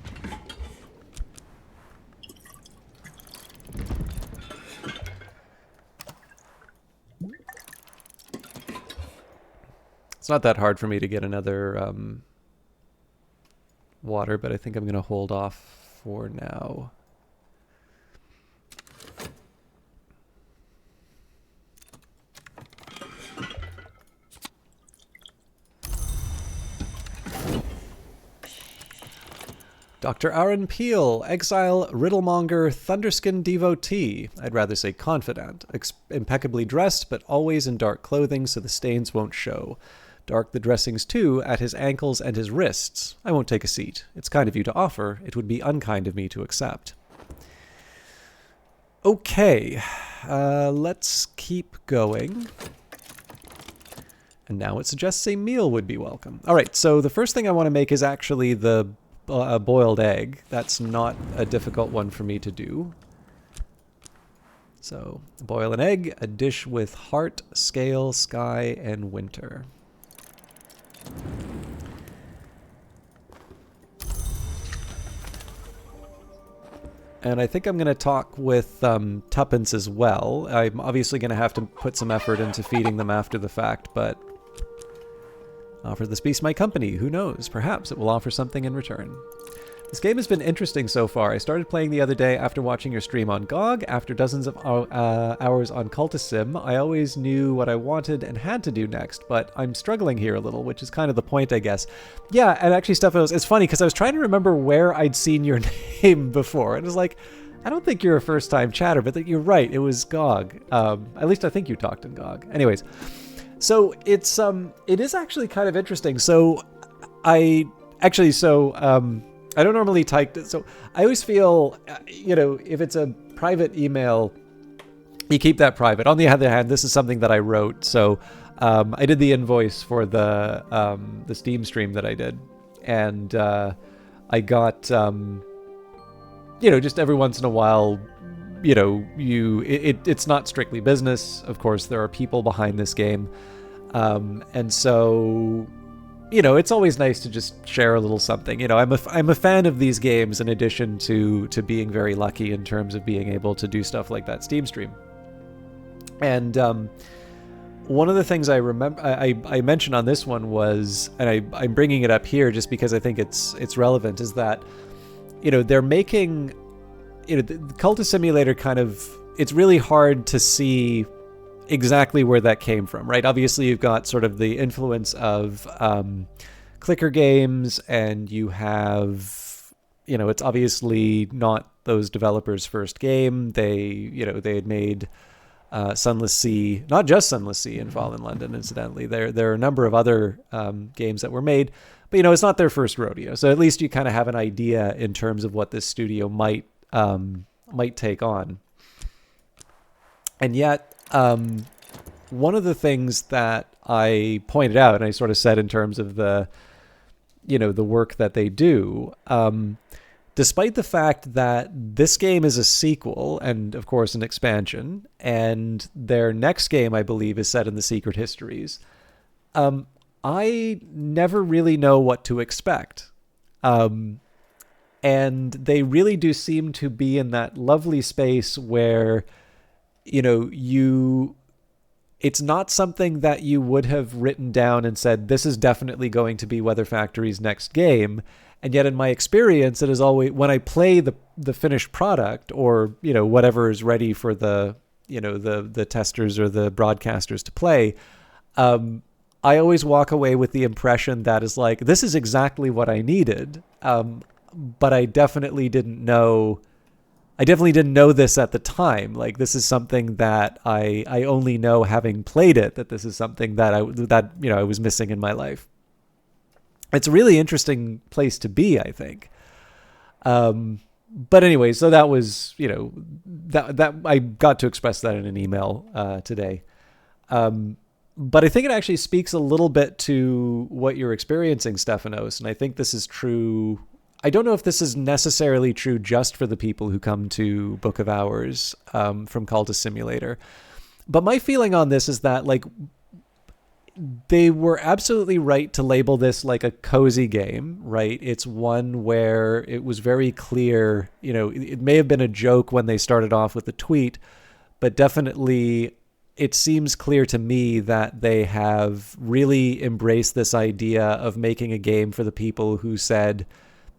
It's not that hard for me to get another water, but I think I'm going to hold off for now. Dr. Aaron Peel, exile, riddlemonger, thunderskin devotee. I'd rather say confidant. Impeccably dressed, but always in dark clothing so the stains won't show. Dark the dressings too, at his ankles and his wrists. I won't take a seat. It's kind of you to offer. It would be unkind of me to accept. Okay, let's keep going. And now it suggests a meal would be welcome. All right, so the first thing I want to make is actually the boiled egg. That's not a difficult one for me to do. So, boil an egg, a dish with heart, scale, sky, and winter. And I think I'm going to talk with Tuppence as well. I'm obviously going to have to put some effort into feeding them after the fact, but offer this beast my company. Who knows? Perhaps it will offer something in return. This game has been interesting so far. I started playing the other day after watching your stream on GOG. After dozens of hours on Cultist Sim, I always knew what I wanted and had to do next, but I'm struggling here a little, which is kind of the point, I guess. Yeah, and actually, Stephanos, it's funny because I was trying to remember where I'd seen your name before. And it was like, I don't think you're a first-time chatter, but you're right. It was GOG. At least I think you talked in GOG. Anyways, so it is actually kind of interesting. So I don't normally type, so I always feel, if it's a private email, you keep that private. On the other hand, this is something that I wrote, so I did the invoice for the Steam stream that I did, and I got, just every once in a while, it's not strictly business. Of course, there are people behind this game, and so... it's always nice to just share a little something. I'm a fan of these games in addition to being very lucky in terms of being able to do stuff like that Steam stream. And one of the things I remember I mentioned on this one was, and I'm bringing it up here just because I think it's relevant, is that they're making the Cultist Simulator kind of, it's really hard to see exactly where that came from, right? Obviously, you've got sort of the influence of clicker games, and you have, it's obviously not those developers' first game. They had made Sunless Sea, not just Sunless Sea and Fallen London, incidentally. There are a number of other games that were made, but it's not their first rodeo. So at least you kind of have an idea in terms of what this studio might take on. And yet, one of the things that I pointed out, and I sort of said in terms of the work that they do, despite the fact that this game is a sequel and, of course, an expansion, and their next game, I believe, is set in the Secret Histories, I never really know what to expect. And they really do seem to be in that lovely space where, it's not something that you would have written down and said, this is definitely going to be Weather Factory's next game. And yet in my experience, it is always, when I play the finished product, or, whatever is ready for the testers or the broadcasters to play, I always walk away with the impression that is like, this is exactly what I needed. But I definitely didn't know this at the time. Like, this is something that I only know having played it, that this is something that I was missing in my life. It's a really interesting place to be, I think. But anyway, so that was, that I got to express that in an email today. But I think it actually speaks a little bit to what you're experiencing, Stephanos. And I think this is true. I don't know if this is necessarily true just for the people who come to Book of Hours from Cultist Simulator. But my feeling on this is that, like, they were absolutely right to label this like a cozy game, right? It's one where it was very clear, it may have been a joke when they started off with the tweet, but definitely it seems clear to me that they have really embraced this idea of making a game for the people who said,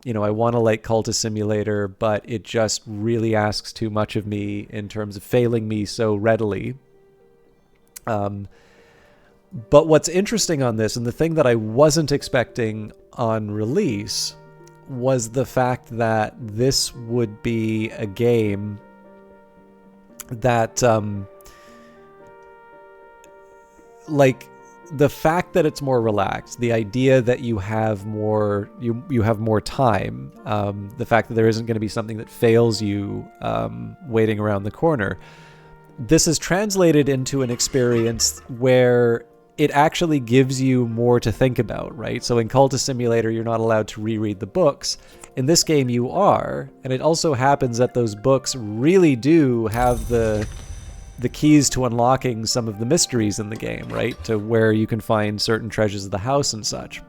I want to like Cultist Simulator, but it just really asks too much of me in terms of failing me so readily. But what's interesting on this, and the thing that I wasn't expecting on release, was the fact that this would be a game that, like, the fact that it's more relaxed, the idea that you have more, you have more time, the fact that there isn't going to be something that fails you waiting around the corner, this is translated into an experience where it actually gives you more to think about, right? So in Cultist Simulator, you're not allowed to reread the books. In this game, you are, and it also happens that those books really do have the keys to unlocking some of the mysteries in the game, right? To where you can find certain treasures of the house and such.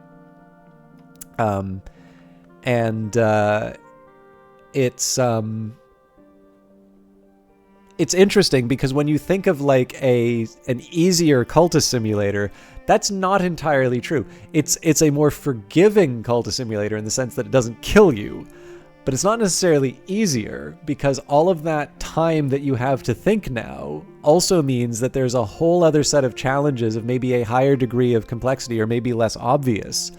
It's interesting because when you think of like an easier Cultist Simulator, that's not entirely true. It's a more forgiving Cultist Simulator in the sense that it doesn't kill you, but it's not necessarily easier, because all of that time that you have to think now also means that there's a whole other set of challenges of maybe a higher degree of complexity or maybe less obvious.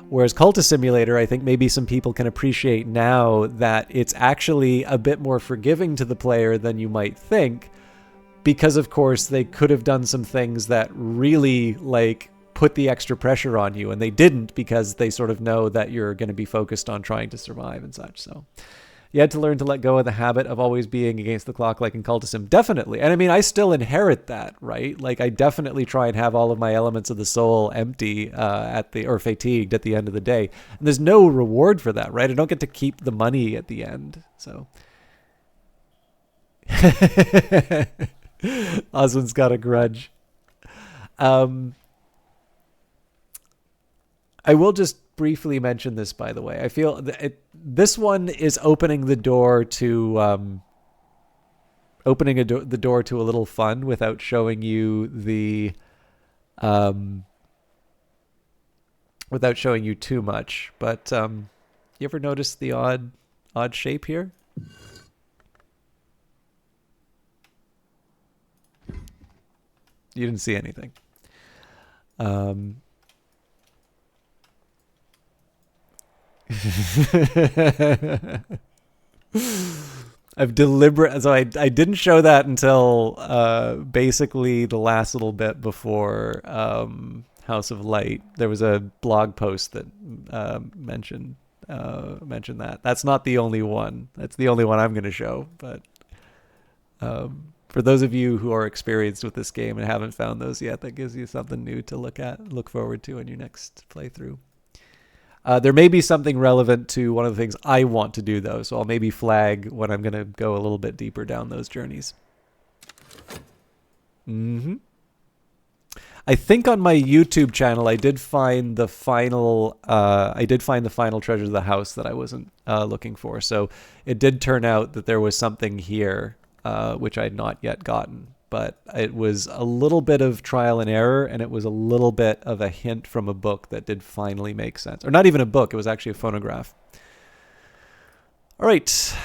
Whereas Cultist Simulator, I think maybe some people can appreciate now that it's actually a bit more forgiving to the player than you might think, because of course they could have done some things that really like put the extra pressure on you, and they didn't, because they sort of know that you're going to be focused on trying to survive and such. So you had to learn to let go of the habit of always being against the clock, like in Cultist Sim. Definitely. And I mean, I still inherit that, right? Like, I definitely try and have all of my elements of the soul empty or fatigued at the end of the day. And there's no reward for that, right? I don't get to keep the money at the end. So Osmond's got a grudge. I will just briefly mention this, by the way. I feel this one is opening the door to the door to a little fun without showing you the without showing you too much. But you ever notice the odd shape here? You didn't see anything. I've deliberate. So I didn't show that until basically the last little bit before House of Light. There was a blog post that mentioned that. That's not the only one. That's the only one I'm going to show. But for those of you who are experienced with this game and haven't found those yet, that gives you something new to look forward to in your next playthrough. There may be something relevant to one of the things I want to do, though, so I'll maybe flag when I'm going to go a little bit deeper down those journeys. I think on my YouTube channel, I did find the final. I did find the final treasure of the house that I wasn't looking for. So it did turn out that there was something here, which I had not yet gotten. But it was a little bit of trial and error, and it was a little bit of a hint from a book that did finally make sense. Or not even a book, it was actually a phonograph. All right.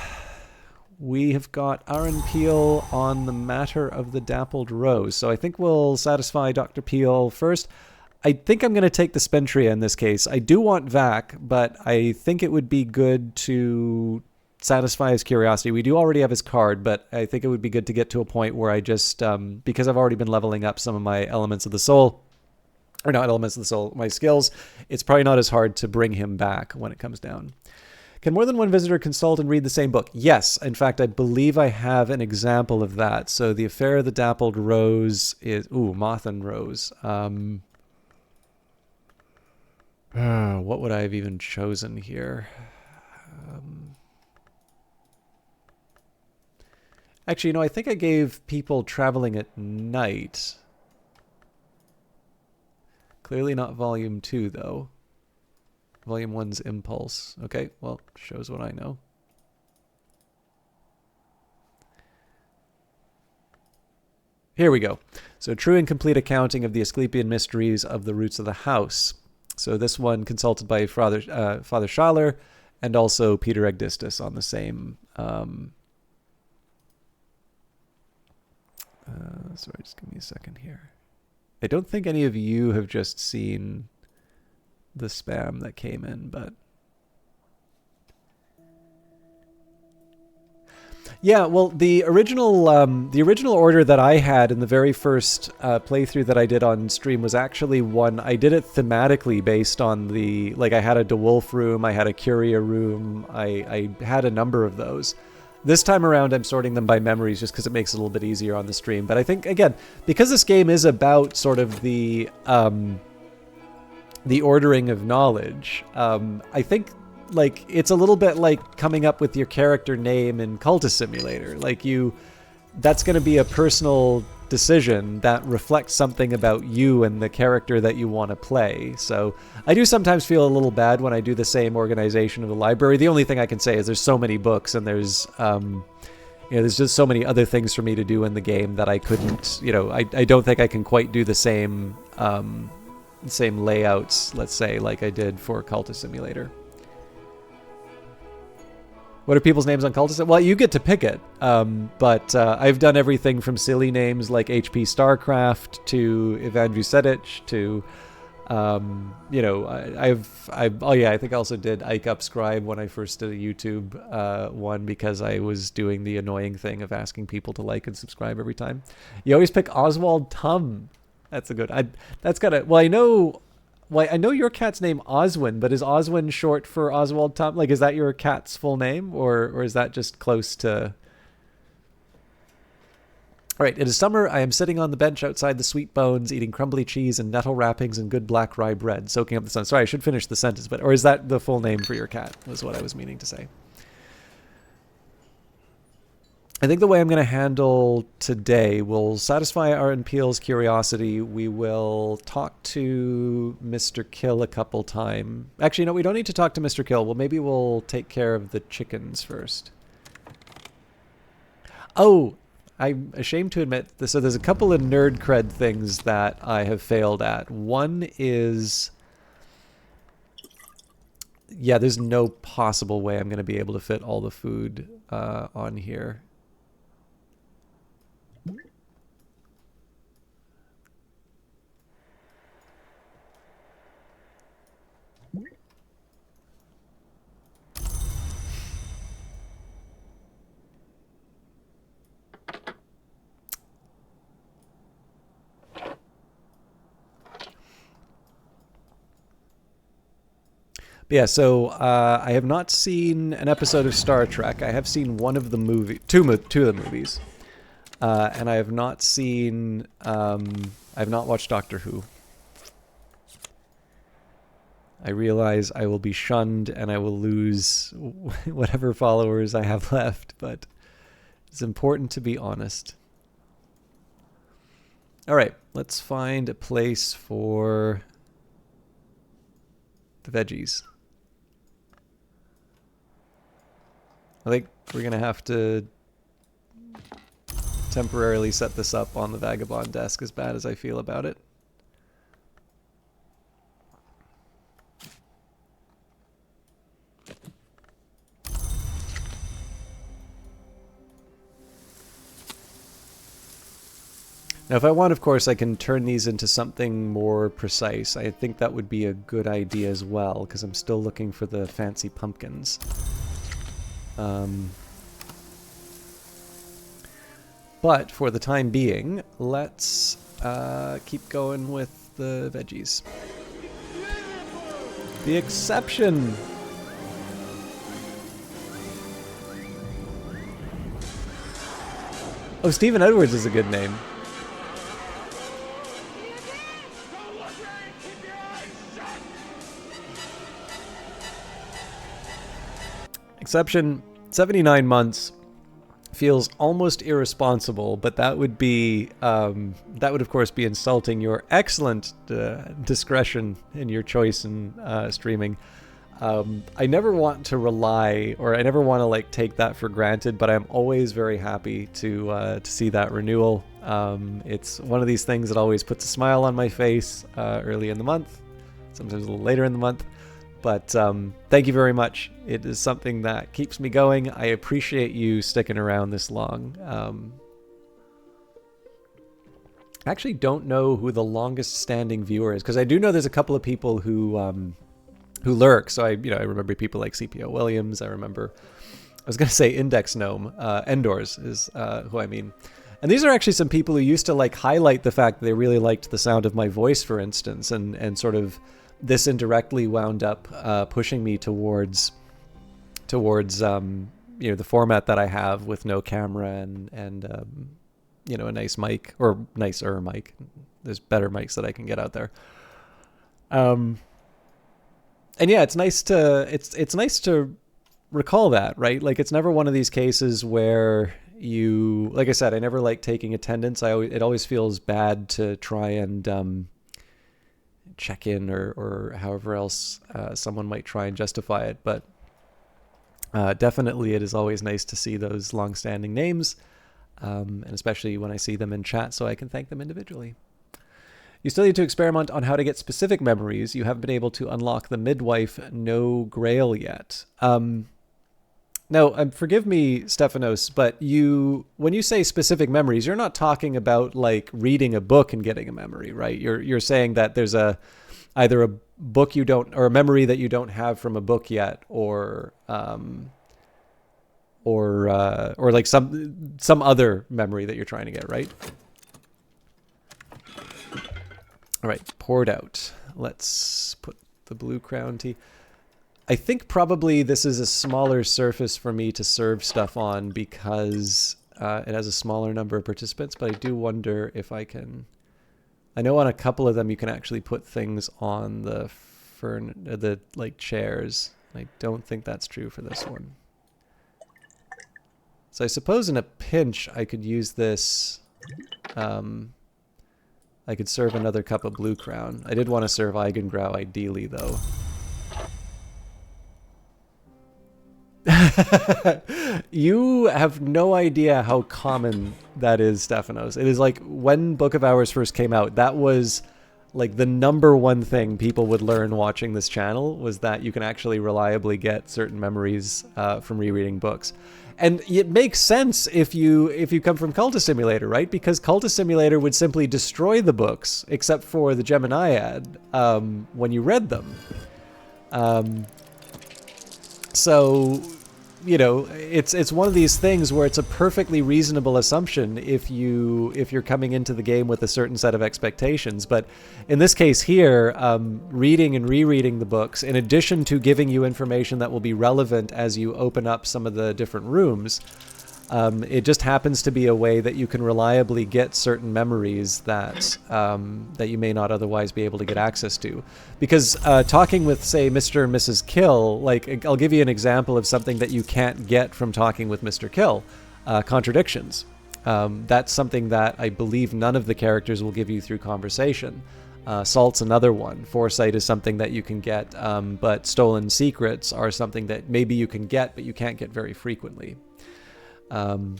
We have Aaron Peel on the matter of the dappled rose. So I think we'll satisfy Dr. Peel first. I think I'm going to take the Spentria in this case. I do want Vac, but I think it would be good to satisfy his curiosity. We do already have his card, but I think it would be good to get to a point where I just, because I've already been leveling up some of my elements of the soul, or not elements of the soul, my skills, it's probably not as hard to bring him back when it comes down. Can more than one visitor consult and read the same book? Yes. In fact, I believe I have an example of that. So the Affair of the Dappled Rose is, Moth and Rose. What would I have even chosen here? Actually, I think I gave people traveling at night. Clearly not Volume 2, though. Volume 1's Impulse. Okay, well, shows what I know. Here we go. So, true and complete accounting of the Asclepian mysteries of the roots of the house. So this one consulted by Father Schaller and also Peter Egdistis on the same... sorry, just give me a second here. I don't think any of you have just seen the spam that came in, but yeah, well, the original order that I had in the very first playthrough that I did on stream was actually one I did it thematically based on I had a DeWolf room, I had a Curia room, I had a number of those. This time around, I'm sorting them by memories just because it makes it a little bit easier on the stream. But I think, again, because this game is about sort of the ordering of knowledge, I think it's a little bit like coming up with your character name in Cultist Simulator. That's going to be a personal decision that reflects something about you and the character that you want to play. So I do sometimes feel a little bad when I do the same organization of the library. The only thing I can say is there's so many books and there's there's just so many other things for me to do in the game that I couldn't, I don't think I can quite do the same layouts, let's say, like I did for Cultist Simulator. What are people's names on Cultist? Well, you get to pick it. But I've done everything from silly names like HP Starcraft to Ivan Vucetich to, I think I also did Ike Upscribe when I first did a YouTube one because I was doing the annoying thing of asking people to like and subscribe every time. You always pick Oswald Tum. That's a good. That's got it. Well, I know your cat's name Oswin, but is Oswin short for Oswald Tum? Is that your cat's full name, or is that just close to? All right, it is summer. I am sitting on the bench outside the Sweet Bones, eating crumbly cheese and nettle wrappings and good black rye bread, soaking up the sun. Sorry, I should finish the sentence, or is that the full name for your cat? Was what I was meaning to say. I think the way I'm going to handle today will satisfy Aaron Peel's curiosity. We will talk to Mr. Kill a couple times. Actually, no, we don't need to talk to Mr. Kill. Well, maybe we'll take care of the chickens first. Oh, I'm ashamed to admit, so there's a couple of nerd cred things that I have failed at. One is... yeah, there's no possible way I'm going to be able to fit all the food on here. But yeah, so I have not seen an episode of Star Trek. I have seen one of the two of the movies, and I have not seen. I have not watched Doctor Who. I realize I will be shunned and I will lose whatever followers I have left, but it's important to be honest. All right, let's find a place for the veggies. I think we're going to have to temporarily set this up on the Vagabond desk, as bad as I feel about it. Now, if I want, of course, I can turn these into something more precise. I think that would be a good idea as well, because I'm still looking for the fancy pumpkins. But for the time being, let's keep going with the veggies. The exception! Oh, Stephen Edwards is a good name. Exception, 79 months feels almost irresponsible, but that would be, of course be insulting your excellent discretion in your choice in streaming. I never want to rely, or I never want to like take that for granted, but I'm always very happy to see that renewal. It's one of these things that always puts a smile on my face early in the month, sometimes a little later in the month. But thank you very much. It is something that keeps me going. I appreciate you sticking around this long. I actually don't know who the longest standing viewer is, because I do know there's a couple of people who lurk. So I remember people like CPO Williams. I was going to say Index Gnome. Endors is who I mean. And these are actually some people who used to like highlight the fact that they really liked the sound of my voice, for instance, and sort of this indirectly wound up pushing me towards the format that I have with no camera and a nice mic, or nicer mic. There's better mics that I can get out there. And yeah, it's nice to recall that, right? Like, it's never one of these cases where you, like I said, I never like taking attendance. It always feels bad to try and check in or however else someone might try and justify it. But definitely it is always nice to see those long-standing names, and especially when I see them in chat so I can thank them individually. You still need to experiment on how to get specific memories. You haven't been able to unlock the midwife no grail yet. Now, forgive me, Stephanos, but when you say specific memories, you're not talking about like reading a book and getting a memory, right? You're saying that there's either a book you don't, or a memory that you don't have from a book yet, or like some other memory that you're trying to get, right? All right, poured out. Let's put the blue crown tea. I think probably this is a smaller surface for me to serve stuff on because it has a smaller number of participants, but I do wonder if I can... I know on a couple of them you can actually put things on the chairs. I don't think that's true for this one. So I suppose in a pinch I could use this... I could serve another cup of Blue Crown. I did want to serve Eigengrau ideally, though. You have no idea how common that is, Stephanos. It is like when Book of Hours first came out, that was like the #1 thing people would learn watching this channel, was that you can actually reliably get certain memories from rereading books. And it makes sense if you come from Cultist Simulator, right? Because Cultist Simulator would simply destroy the books, except for the Geminiad, when you read them. So you know, it's one of these things where it's a perfectly reasonable assumption if you're coming into the game with a certain set of expectations. But in this case here, reading and rereading the books, in addition to giving you information that will be relevant as you open up some of the different rooms, it just happens to be a way that you can reliably get certain memories that that you may not otherwise be able to get access to. Because talking with, say, Mr. and Mrs. Kill, like, I'll give you an example of something that you can't get from talking with Mr. Kill, contradictions. That's something that I believe none of the characters will give you through conversation. Salt's another one. Foresight is something that you can get, but stolen secrets are something that maybe you can get, but you can't get very frequently.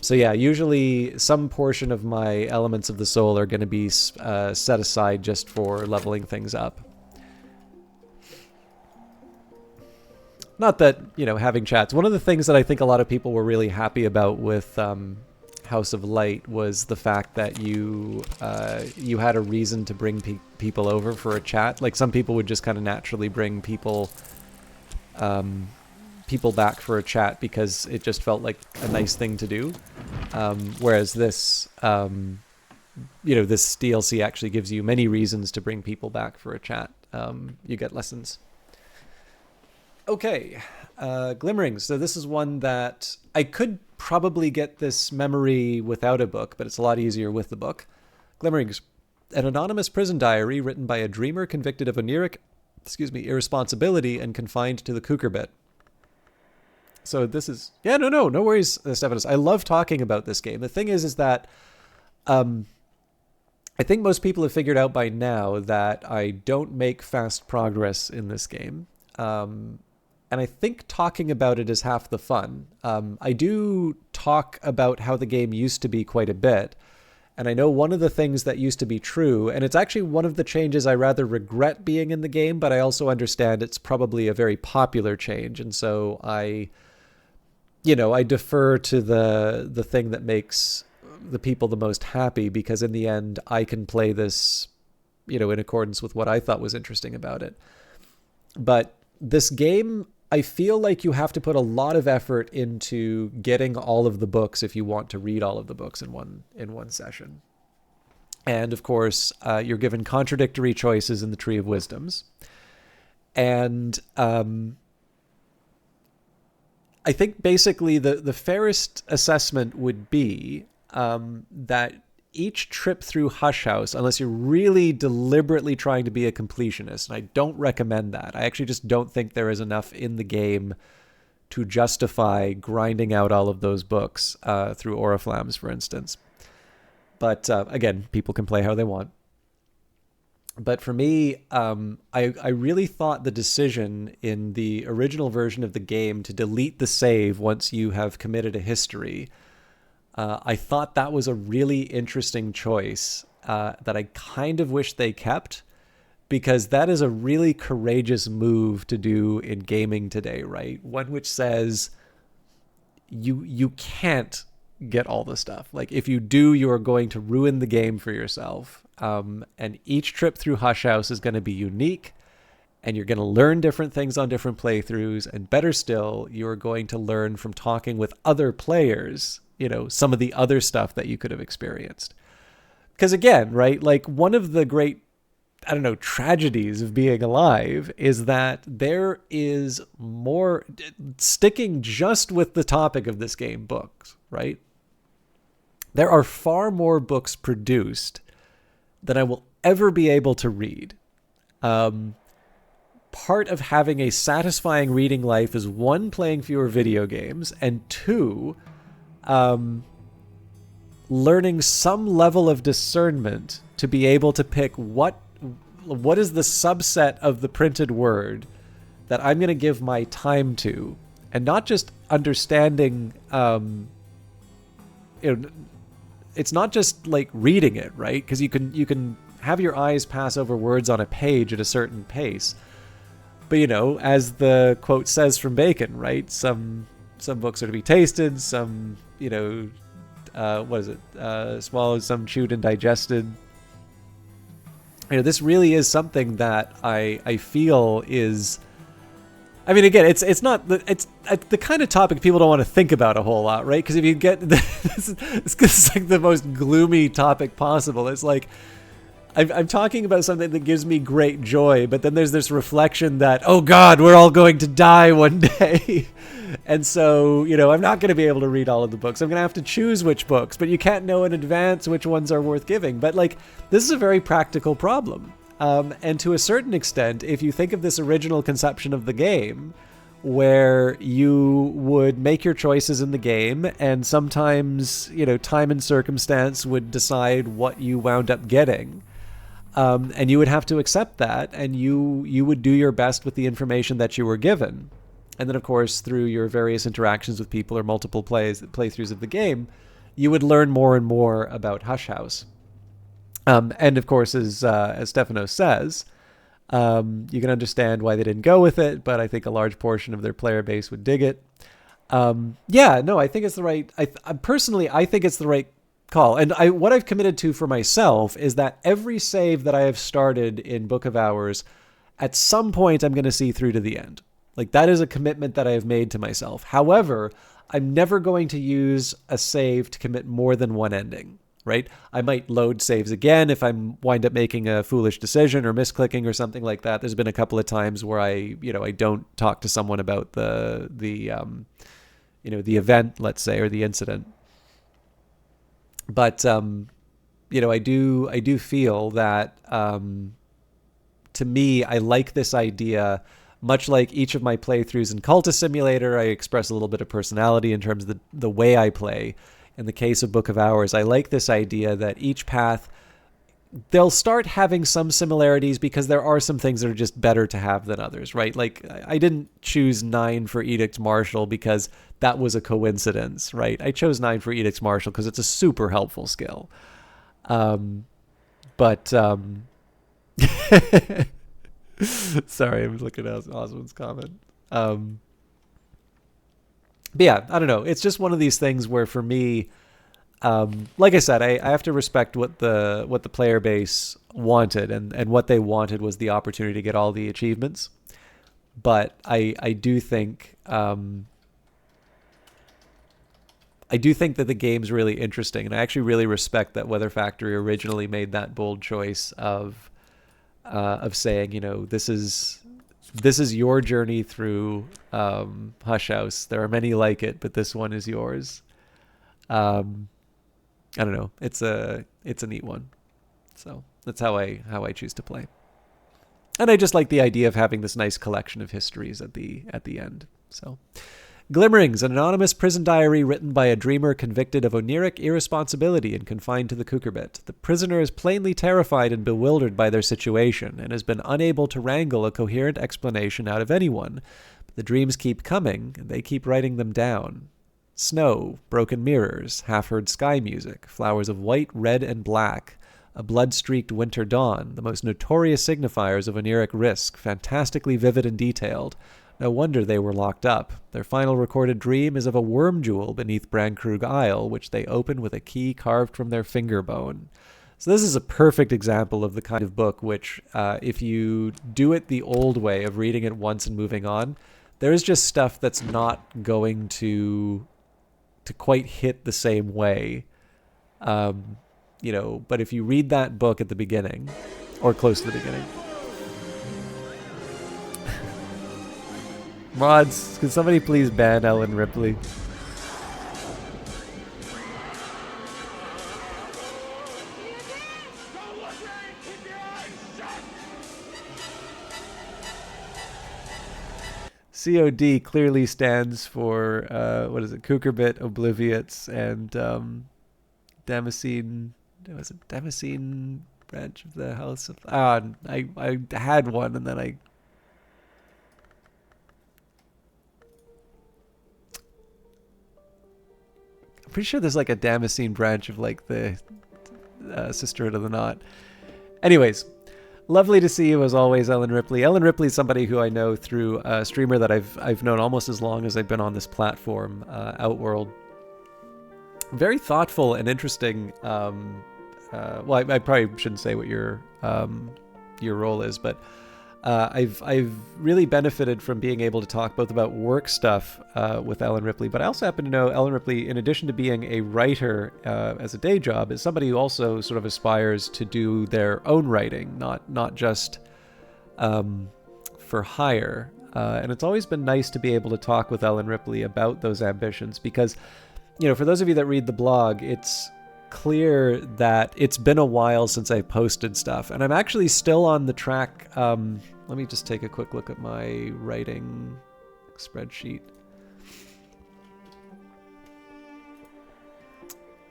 So yeah, usually some portion of my elements of the soul are going to be set aside just for leveling things up. Not that, you know, having chats. One of the things that I think a lot of people were really happy about with House of Light was the fact that you had a reason to bring people over for a chat. Like, some people would just kind of naturally bring people back for a chat because it just felt like a nice thing to do. Whereas this, you know, this DLC actually gives you many reasons to bring people back for a chat. You get lessons. Okay, Glimmerings. So this is one that I could probably get this memory without a book, but it's a lot easier with the book. Glimmerings. An anonymous prison diary written by a dreamer convicted of oniric, irresponsibility and confined to the Kukurbit. So this is... Yeah, no worries, Stephanus. I love talking about this game. The thing is that I think most people have figured out by now that I don't make fast progress in this game. And I think talking about it is half the fun. I do talk about how the game used to be quite a bit. And I know one of the things that used to be true, and it's actually one of the changes I rather regret being in the game, but I also understand it's probably a very popular change. And so I defer to the thing that makes the people the most happy, because in the end, I can play this, you know, in accordance with what I thought was interesting about it. But this game, I feel like you have to put a lot of effort into getting all of the books if you want to read all of the books in one session. And of course, you're given contradictory choices in the Tree of Wisdoms. And I think basically the fairest assessment would be that each trip through Hush House, unless you're really deliberately trying to be a completionist, and I don't recommend that. I actually just don't think there is enough in the game to justify grinding out all of those books through Oriflammes, for instance. But again, people can play how they want. But for me, I really thought the decision in the original version of the game to delete the save once you have committed a history, I thought that was a really interesting choice that I kind of wish they kept, because that is a really courageous move to do in gaming today, right? One which says you can't get all the stuff. Like, if you do, you are going to ruin the game for yourself. And each trip through Hush House is going to be unique, and you're going to learn different things on different playthroughs. And better still, you're going to learn from talking with other players, you know, some of the other stuff that you could have experienced. Because again, right, like, one of the great, I don't know, tragedies of being alive is that there is more, sticking just with the topic of this game, books, right? There are far more books produced than I will ever be able to read. Part of having a satisfying reading life is, one, playing fewer video games, and two, learning some level of discernment to be able to pick what is the subset of the printed word that I'm going to give my time to, and not just understanding, it's not just like reading it, right? Because you can have your eyes pass over words on a page at a certain pace. But, you know, as the quote says from Bacon, right? Some books are to be tasted, some, you know, swallowed, some chewed and digested. You know, this really is something that I feel is I mean, again, it's not the kind of topic people don't want to think about a whole lot, right? Because if you get it's like the most gloomy topic possible. It's like I'm talking about something that gives me great joy, but then there's this reflection that, oh God, we're all going to die one day. And so, I'm not going to be able to read all of the books. I'm going to have to choose which books, but you can't know in advance which ones are worth giving. But like, this is a very practical problem. And to a certain extent, if you think of this original conception of the game, where you would make your choices in the game, and sometimes, time and circumstance would decide what you wound up getting. And you would have to accept that, and you would do your best with the information that you were given. And then, of course, through your various interactions with people or multiple playthroughs of the game, you would learn more and more about Hush House. And of course, as Stefano says, you can understand why they didn't go with it, but I think a large portion of their player base would dig it. I think it's the right. Personally, I think it's the right call. And what I've committed to for myself is that every save that I have started in Book of Hours, at some point, I'm going to see through to the end. Like, that is a commitment that I have made to myself. However, I'm never going to use a save to commit more than one ending. Right? I might load saves again if I wind up making a foolish decision or misclicking or something like that. There's been a couple of times where I don't talk to someone about the event, let's say, or the incident. But I do feel that to me, I like this idea. Much like each of my playthroughs in Cultist Simulator, I express a little bit of personality in terms of the way I play. In the case of Book of Hours, I like this idea that each path, they'll start having some similarities because there are some things that are just better to have than others, right? Like, I didn't choose 9 for Edict Martial because that was a coincidence, right? I chose 9 for Edict Martial because it's a super helpful skill. Sorry, I'm looking at Osmond's comment. But yeah, I don't know. It's just one of these things where, for me, like I said, I have to respect what the player base wanted, and what they wanted was the opportunity to get all the achievements. But I do think that the game's really interesting, and I actually really respect that Weather Factory originally made that bold choice of saying, this is your journey through Hush House. There are many like it, but this one is yours. I don't know. It's a neat one. So that's how I choose to play. And I just like the idea of having this nice collection of histories at the end. So, Glimmerings, an anonymous prison diary written by a dreamer convicted of oniric irresponsibility and confined to the Cucurbit. The prisoner is plainly terrified and bewildered by their situation and has been unable to wrangle a coherent explanation out of anyone. But the dreams keep coming, and they keep writing them down. Snow, broken mirrors, half-heard sky music, flowers of white, red, and black, a blood-streaked winter dawn, the most notorious signifiers of oniric risk, fantastically vivid and detailed. No wonder they were locked up. Their final recorded dream is of a worm jewel beneath Brandkrug Isle, which they open with a key carved from their finger bone. So this is a perfect example of the kind of book which, if you do it the old way of reading it once and moving on, there's just stuff that's not going to quite hit the same way. But if you read that book at the beginning, or close to the beginning. Mods, can somebody please ban Ellen Ripley? COD clearly stands for, what is it, Cucurbit, Obliviates, and Damascene. Was it Damascene branch of the House of... I had one, and then I'm pretty sure there's like a Damascene branch of like the Sisterhood of the Knot. Anyways, lovely to see you as always, Ellen Ripley. Ellen Ripley is somebody who I know through a streamer that I've known almost as long as I've been on this platform, Outworld. Very thoughtful and interesting. I probably shouldn't say what your role is, but I've really benefited from being able to talk both about work stuff with Ellen Ripley, but I also happen to know Ellen Ripley, in addition to being a writer as a day job, is somebody who also sort of aspires to do their own writing, not just for hire. And it's always been nice to be able to talk with Ellen Ripley about those ambitions because, for those of you that read the blog, it's clear that it's been a while since I posted stuff, and I'm actually still on the track. Let me just take a quick look at my writing spreadsheet.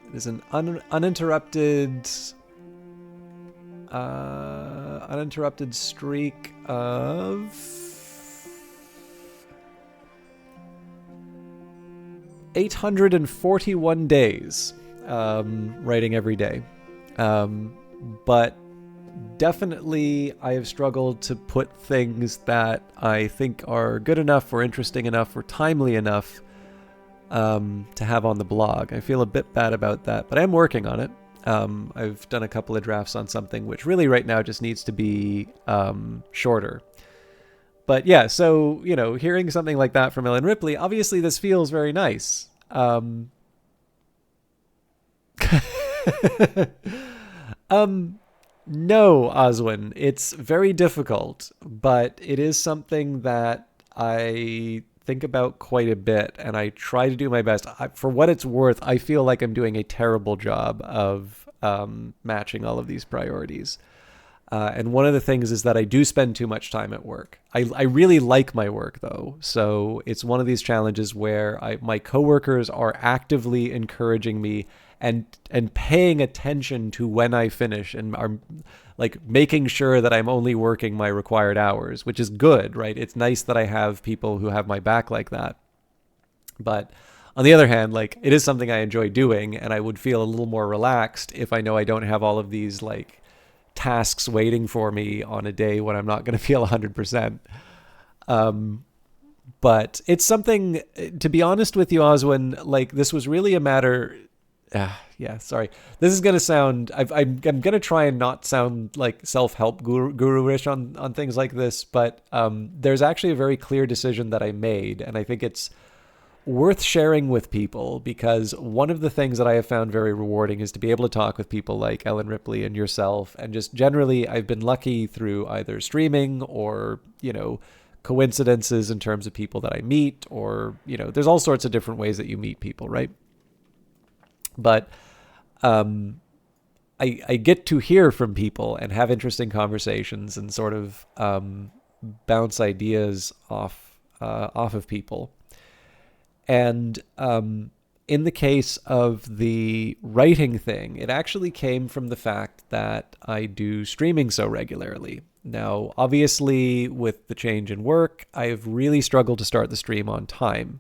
It is an uninterrupted streak of 841 days writing every day. But definitely I have struggled to put things that I think are good enough or interesting enough or timely enough to have on the blog. I feel a bit bad about that, but I'm working on it. I've done a couple of drafts on something which really right now just needs to be shorter. But yeah, so, hearing something like that from Ellen Ripley, obviously this feels very nice. No, Oswin, it's very difficult, but it is something that I think about quite a bit, and I try to do my best. For what it's worth, I feel like I'm doing a terrible job of matching all of these priorities. And one of the things is that I do spend too much time at work. I really like my work, though. So it's one of these challenges where my coworkers are actively encouraging me and paying attention to when I finish and are like making sure that I'm only working my required hours, which is good, right? It's nice that I have people who have my back like that. But on the other hand, like it is something I enjoy doing, and I would feel a little more relaxed if I know I don't have all of these like tasks waiting for me on a day when I'm not going to feel 100%. But it's something, to be honest with you, Oswin, like this was really a matter. Sorry. This is going to sound, I'm going to try and not sound like self-help guru-ish on things like this, but there's actually a very clear decision that I made, and I think it's worth sharing with people because one of the things that I have found very rewarding is to be able to talk with people like Ellen Ripley and yourself, and just generally I've been lucky through either streaming or, coincidences in terms of people that I meet, or, there's all sorts of different ways that you meet people, right? But I get to hear from people and have interesting conversations and sort of bounce ideas off of people. And in the case of the writing thing, it actually came from the fact that I do streaming so regularly. Now, obviously, with the change in work, I've really struggled to start the stream on time.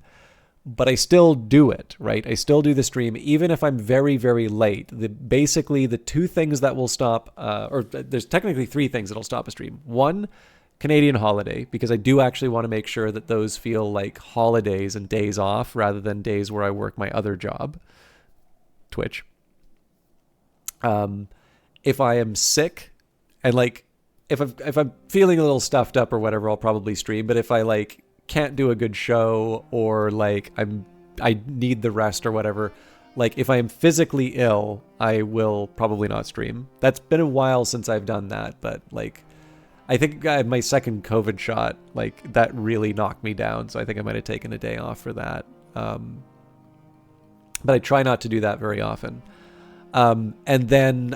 But I still do it, right? I still do the stream, even if I'm very, very late. Basically, the two things that will stop, or there's technically three things that'll stop a stream. One, Canadian holiday, because I do actually want to make sure that those feel like holidays and days off rather than days where I work my other job, Twitch. If I am sick and like, if I'm feeling a little stuffed up or whatever, I'll probably stream. But if I like can't do a good show or like I need the rest or whatever, like if I am physically ill, I will probably not stream. That's been a while since I've done that, but like I think I had my second COVID shot, like that really knocked me down, so I think I might have taken a day off for that. But I try not to do that very often. And then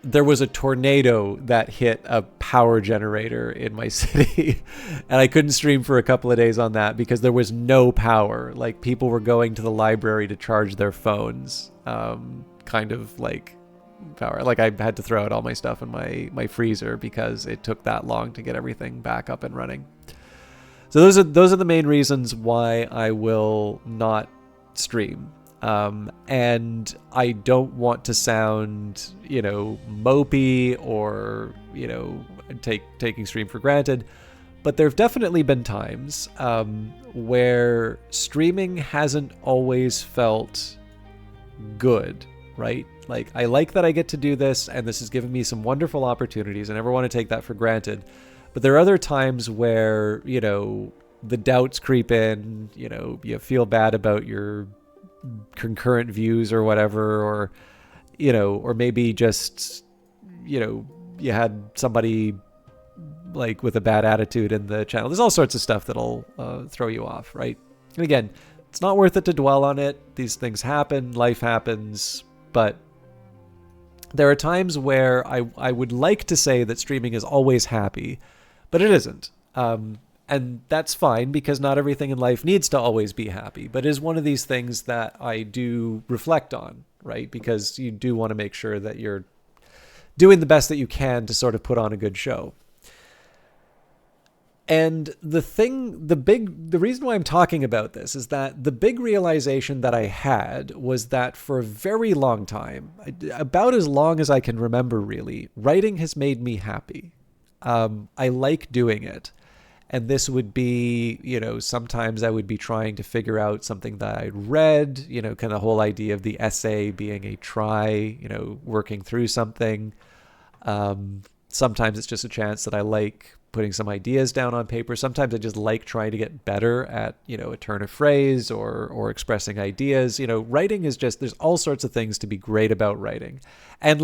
there was a tornado that hit a power generator in my city, and I couldn't stream for a couple of days on that because there was no power. Like people were going to the library to charge their phones, kind of like power. Like I had to throw out all my stuff in my freezer because it took that long to get everything back up and running. So those are the main reasons why I will not stream. And I don't want to sound, mopey or, taking stream for granted. But there have definitely been times where streaming hasn't always felt good, right? Like, I like that I get to do this, and this has given me some wonderful opportunities. I never want to take that for granted. But there are other times where, the doubts creep in, you feel bad about your concurrent views or whatever, or, or maybe just, you had somebody like with a bad attitude in the channel. There's all sorts of stuff that'll throw you off, right? And again, it's not worth it to dwell on it. These things happen, life happens, but there are times where I would like to say that streaming is always happy, but it isn't. And that's fine, because not everything in life needs to always be happy, but it is one of these things that I do reflect on, right? Because you do want to make sure that you're doing the best that you can to sort of put on a good show. And the reason why I'm talking about this is that the big realization that I had was that for a very long time, about as long as I can remember really, writing has made me happy. I like doing it. And this would be, sometimes I would be trying to figure out something that I'd read, kind of the whole idea of the essay being a try, working through something. Sometimes it's just a chance that I like putting some ideas down on paper. Sometimes I just like trying to get better at, a turn of phrase or expressing ideas. Writing is just, there's all sorts of things to be great about writing. And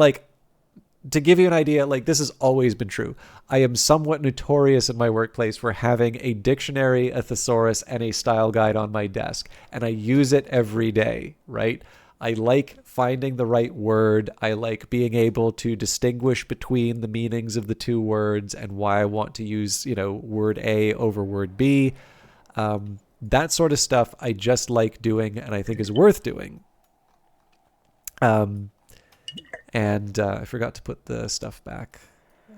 to give you an idea, this has always been true. I am somewhat notorious in my workplace for having a dictionary, a thesaurus, and a style guide on my desk. And I use it every day, right? I like finding the right word. I like being able to distinguish between the meanings of the two words and why I want to use, word A over word B. That sort of stuff I just like doing and I think is worth doing. And I forgot to put the stuff back.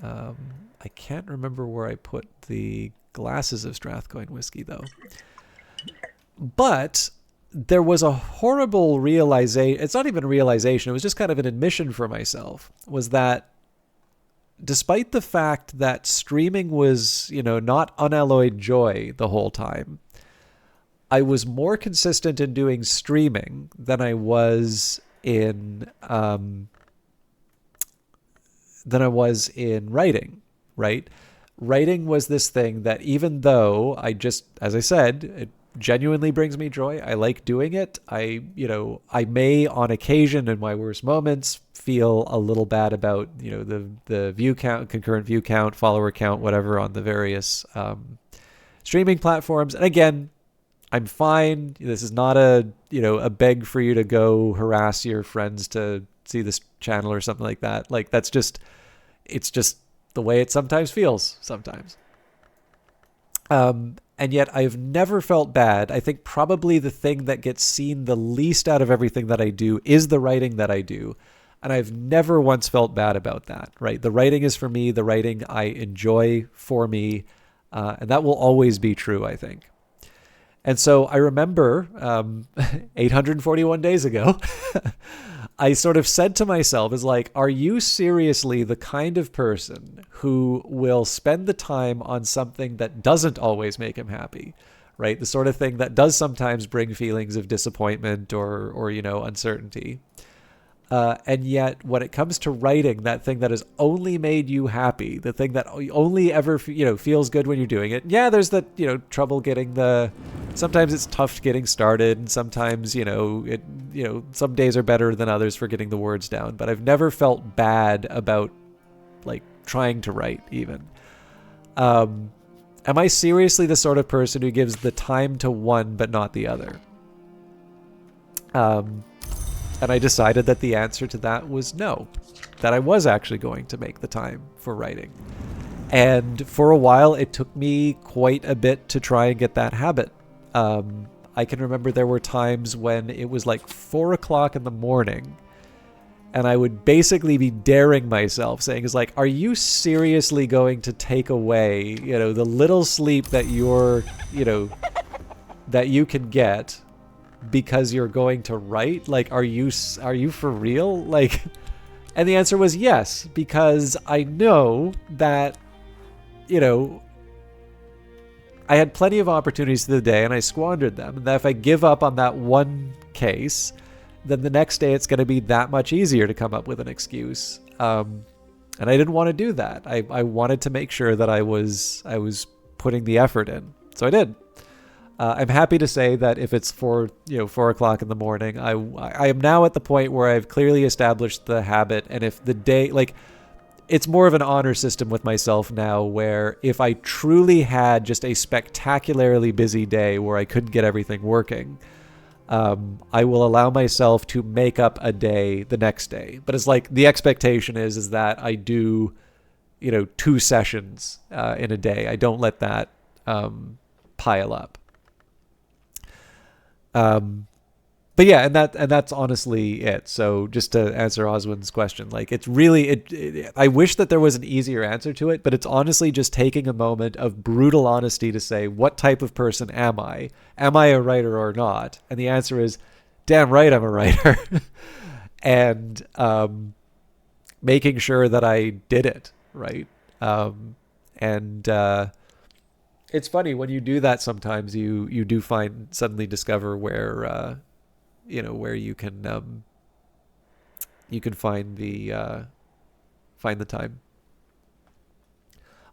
I can't remember where I put the glasses of Strathcoyne whiskey, though. But there was a horrible realization. It's not even a realization. It was just kind of an admission for myself, was that despite the fact that streaming was, not unalloyed joy the whole time, I was more consistent in doing streaming than I was in writing, right? Writing was this thing that, even though as I said, it genuinely brings me joy. I like doing it. I may on occasion in my worst moments feel a little bad about, the view count, concurrent view count, follower count, whatever on the various streaming platforms. And again, I'm fine. This is not a beg for you to go harass your friends to see this channel or something like that. It's just the way it sometimes feels sometimes. And yet I've never felt bad. I think probably the thing that gets seen the least out of everything that I do is the writing that I do. And I've never once felt bad about that, right? The writing is for me, the writing I enjoy for me. And that will always be true, I think. And so I remember 841 days ago, I sort of said to myself, are you seriously the kind of person who will spend the time on something that doesn't always make him happy, right? The sort of thing that does sometimes bring feelings of disappointment or uncertainty. And yet when it comes to writing, that thing that has only made you happy, the thing that only ever, feels good when you're doing it. Yeah, there's the, trouble getting sometimes it's tough getting started, and sometimes, some days are better than others for getting the words down, but I've never felt bad about trying to write even. Am I seriously the sort of person who gives the time to one but not the other? And I decided that the answer to that was no, that I was actually going to make the time for writing. And for a while, it took me quite a bit to try and get that habit. I can remember there were times when it was 4 o'clock in the morning, and I would basically be daring myself, saying, are you seriously going to take away, the little sleep that that you can get because you're going to write? Are you for real? And the answer was yes, because I know that, I had plenty of opportunities through the day and I squandered them. And that if I give up on that one case, then the next day it's going to be that much easier to come up with an excuse. And I didn't want to do that. I wanted to make sure that I was putting the effort in. So I did. I'm happy to say that if it's 4 o'clock in the morning, I am now at the point where I've clearly established the habit. And if the day, like, it's more of an honor system with myself now, where if I truly had just a spectacularly busy day where I couldn't get everything working, I will allow myself to make up a day the next day. But it's like the expectation is that I do, 2 sessions in a day. I don't let that pile up. But yeah, and that's honestly it. So just to answer Oswin's question, like, it's really I wish that there was an easier answer to it, but it's honestly just taking a moment of brutal honesty to say, what type of person am I? Am I a writer or not? And the answer is, damn right, I'm a writer. And making sure that I did it right. And it's funny when you do that. Sometimes you do suddenly discover where where you can find the time.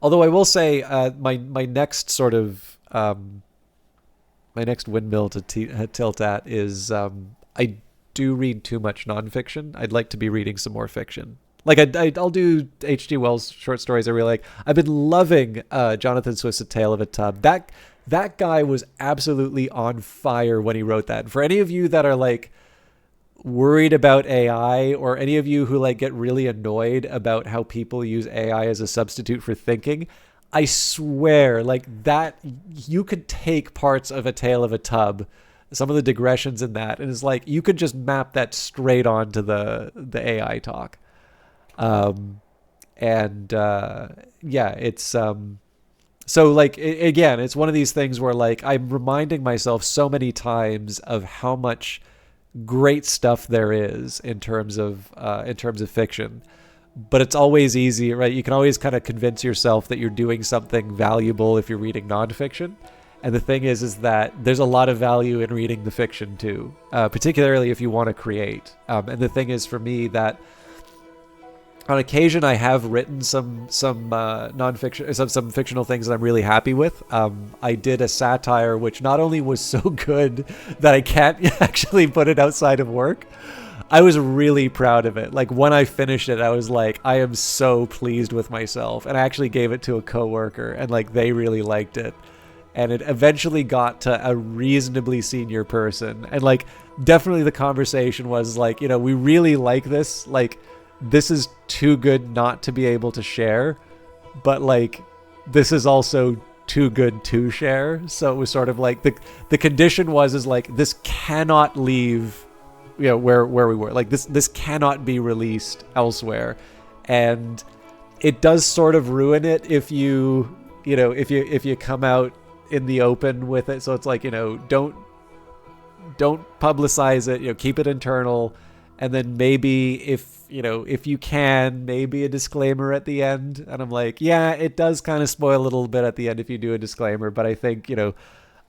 Although I will say, my next sort of my next windmill to tilt at is, I do read too much nonfiction. I'd like to be reading some more fiction. Like, I'll do H.G. Wells short stories I really like. I've been loving Jonathan Swift's A Tale of a Tub. That guy was absolutely on fire when he wrote that. And for any of you that are like worried about AI, or any of you who like get really annoyed about how people use AI as a substitute for thinking, I swear, like, that you could take parts of A Tale of a Tub, some of the digressions in that, and it's like you could just map that straight onto the AI talk. Yeah, it's so, like, again, it's one of these things where, like, I'm reminding myself so many times of how much great stuff there is in terms of fiction. But it's always easy, right? You can always kind of convince yourself that you're doing something valuable if you're reading nonfiction. And the thing is that there's a lot of value in reading the fiction too, particularly if you want to create. And the thing is, for me, that on occasion I have written some nonfiction, some fictional things that I'm really happy with. I did a satire which not only was so good that I can't actually put it outside of work, I was really proud of it. Like, when I finished it, I was like, I am so pleased with myself. And I actually gave it to a coworker, and like, they really liked it. And it eventually got to a reasonably senior person. And like, definitely the conversation was like, we really like this. Like, this is too good not to be able to share, but like, this is also too good to share. So it was sort of like the condition is like, this cannot leave where we were. Like, this cannot be released elsewhere. And it does sort of ruin it if you come out in the open with it. So it's like, don't publicize it, keep it internal. And then maybe if you can, maybe a disclaimer at the end. And I'm like, yeah, it does kind of spoil a little bit at the end if you do a disclaimer. But I think,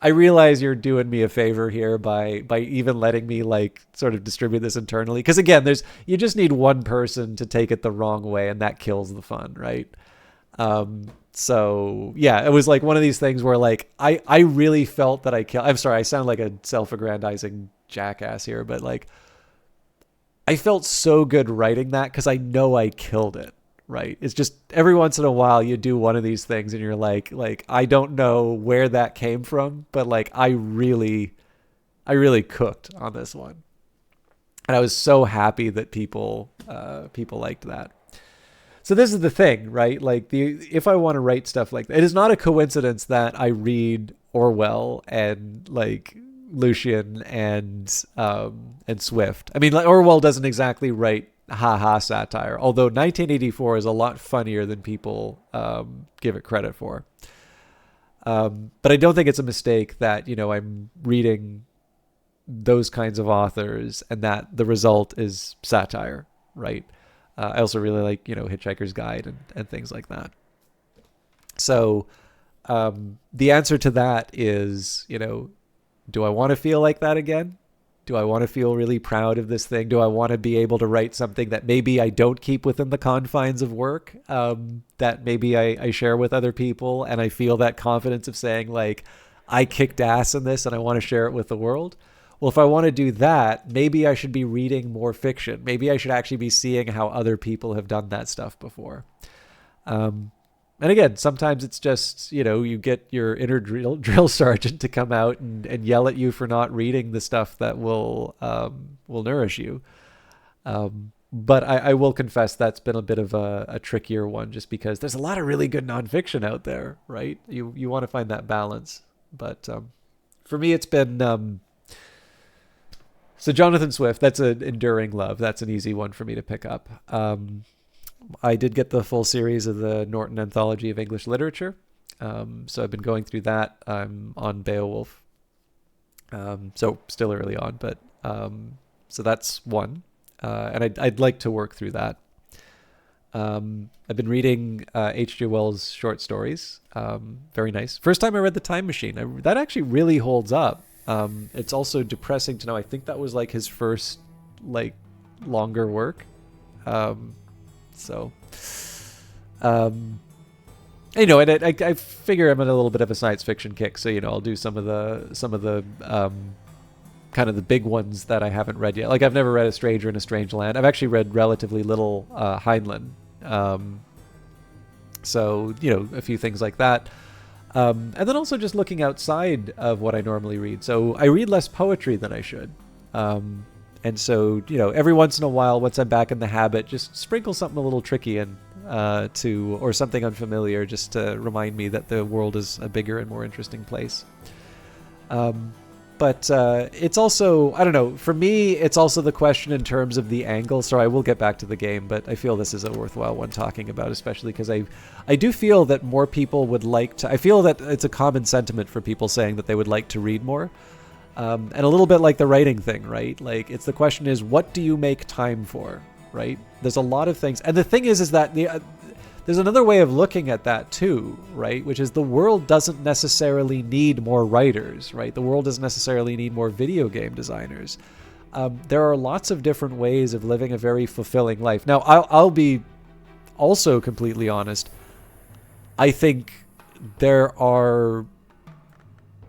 I realize you're doing me a favor here by even letting me like sort of distribute this internally. Because again, you just need one person to take it the wrong way, and that kills the fun, right? So yeah, it was like one of these things where like I really felt that I'm sorry, I sound like a self-aggrandizing jackass here, but like, I felt so good writing that because I know I killed it. Right. It's just every once in a while you do one of these things and you're like, I don't know where that came from, but like, I really cooked on this one. And I was so happy that people liked that. So this is the thing, right? Like, if I want to write stuff like that, it is not a coincidence that I read Orwell and like Lucian and Swift. I mean, like, Orwell doesn't exactly write ha-ha satire, although 1984 is a lot funnier than people give it credit for. But I don't think it's a mistake that, I'm reading those kinds of authors and that the result is satire, right? I also really like, Hitchhiker's Guide and things like that. So the answer to that is, do I want to feel like that again? Do I want to feel really proud of this thing? Do I want to be able to write something that maybe I don't keep within the confines of work, that maybe I share with other people, and I feel that confidence of saying, like, I kicked ass in this and I want to share it with the world? Well, if I want to do that, maybe I should be reading more fiction. Maybe I should actually be seeing how other people have done that stuff before. And again, sometimes it's just, you get your inner drill sergeant to come out and yell at you for not reading the stuff that will nourish you. But I will confess that's been a bit of a trickier one, just because there's a lot of really good nonfiction out there, right? You want to find that balance. But for me, it's been... So Jonathan Swift, that's an enduring love. That's an easy one for me to pick up. I did get the full series of the Norton Anthology of English Literature. So I've been going through that. I'm on Beowulf. So still early on, but so that's one. And I'd like to work through that. I've been reading H.G. Wells' short stories. Very nice. First time I read The Time Machine. That actually really holds up. It's also depressing to know, I think that was like his first longer work. And I figure I'm on a little bit of a science fiction kick, so I'll do some of the kind of the big ones that I haven't read yet. Like, I've never read A Stranger in a Strange Land. I've actually read relatively little Heinlein. So a few things like that. And then also just looking outside of what I normally read. So I read less poetry than I should. And so, every once in a while, once I'm back in the habit, just sprinkle something a little tricky in, or something unfamiliar, just to remind me that the world is a bigger and more interesting place. But it's also, I don't know, for me, it's also the question in terms of the angle. So I will get back to the game, but I feel this is a worthwhile one talking about, especially because I do feel that more people would like to, I feel that it's a common sentiment for people saying that they would like to read more. And a little bit like the writing thing, right? Like, it's the question is, what do you make time for, right? There's a lot of things. And the thing is that there's another way of looking at that too, right? Which is the world doesn't necessarily need more writers, right? The world doesn't necessarily need more video game designers. There are lots of different ways of living a very fulfilling life. Now, I'll be also completely honest. I think there are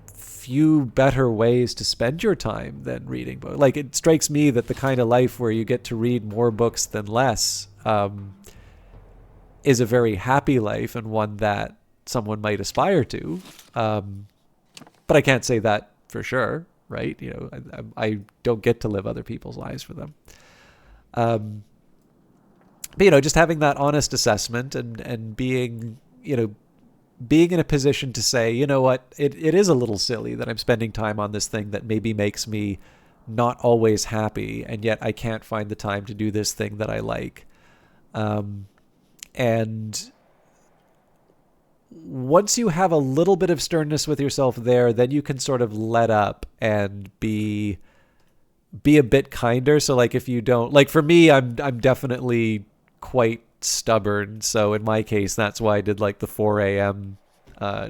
few better ways to spend your time than reading books. Like, it strikes me that the kind of life where you get to read more books than less is a very happy life, and one that someone might aspire to. But I can't say that for sure, right? I don't get to live other people's lives for them. But just having that honest assessment and being in a position to say, you know what, it is a little silly that I'm spending time on this thing that maybe makes me not always happy, and yet I can't find the time to do this thing that I like. And once you have a little bit of sternness with yourself there, then you can sort of let up and be a bit kinder. So like, if you don't, like, for me, I'm definitely quite stubborn. So in my case, that's why I did like the 4 a.m.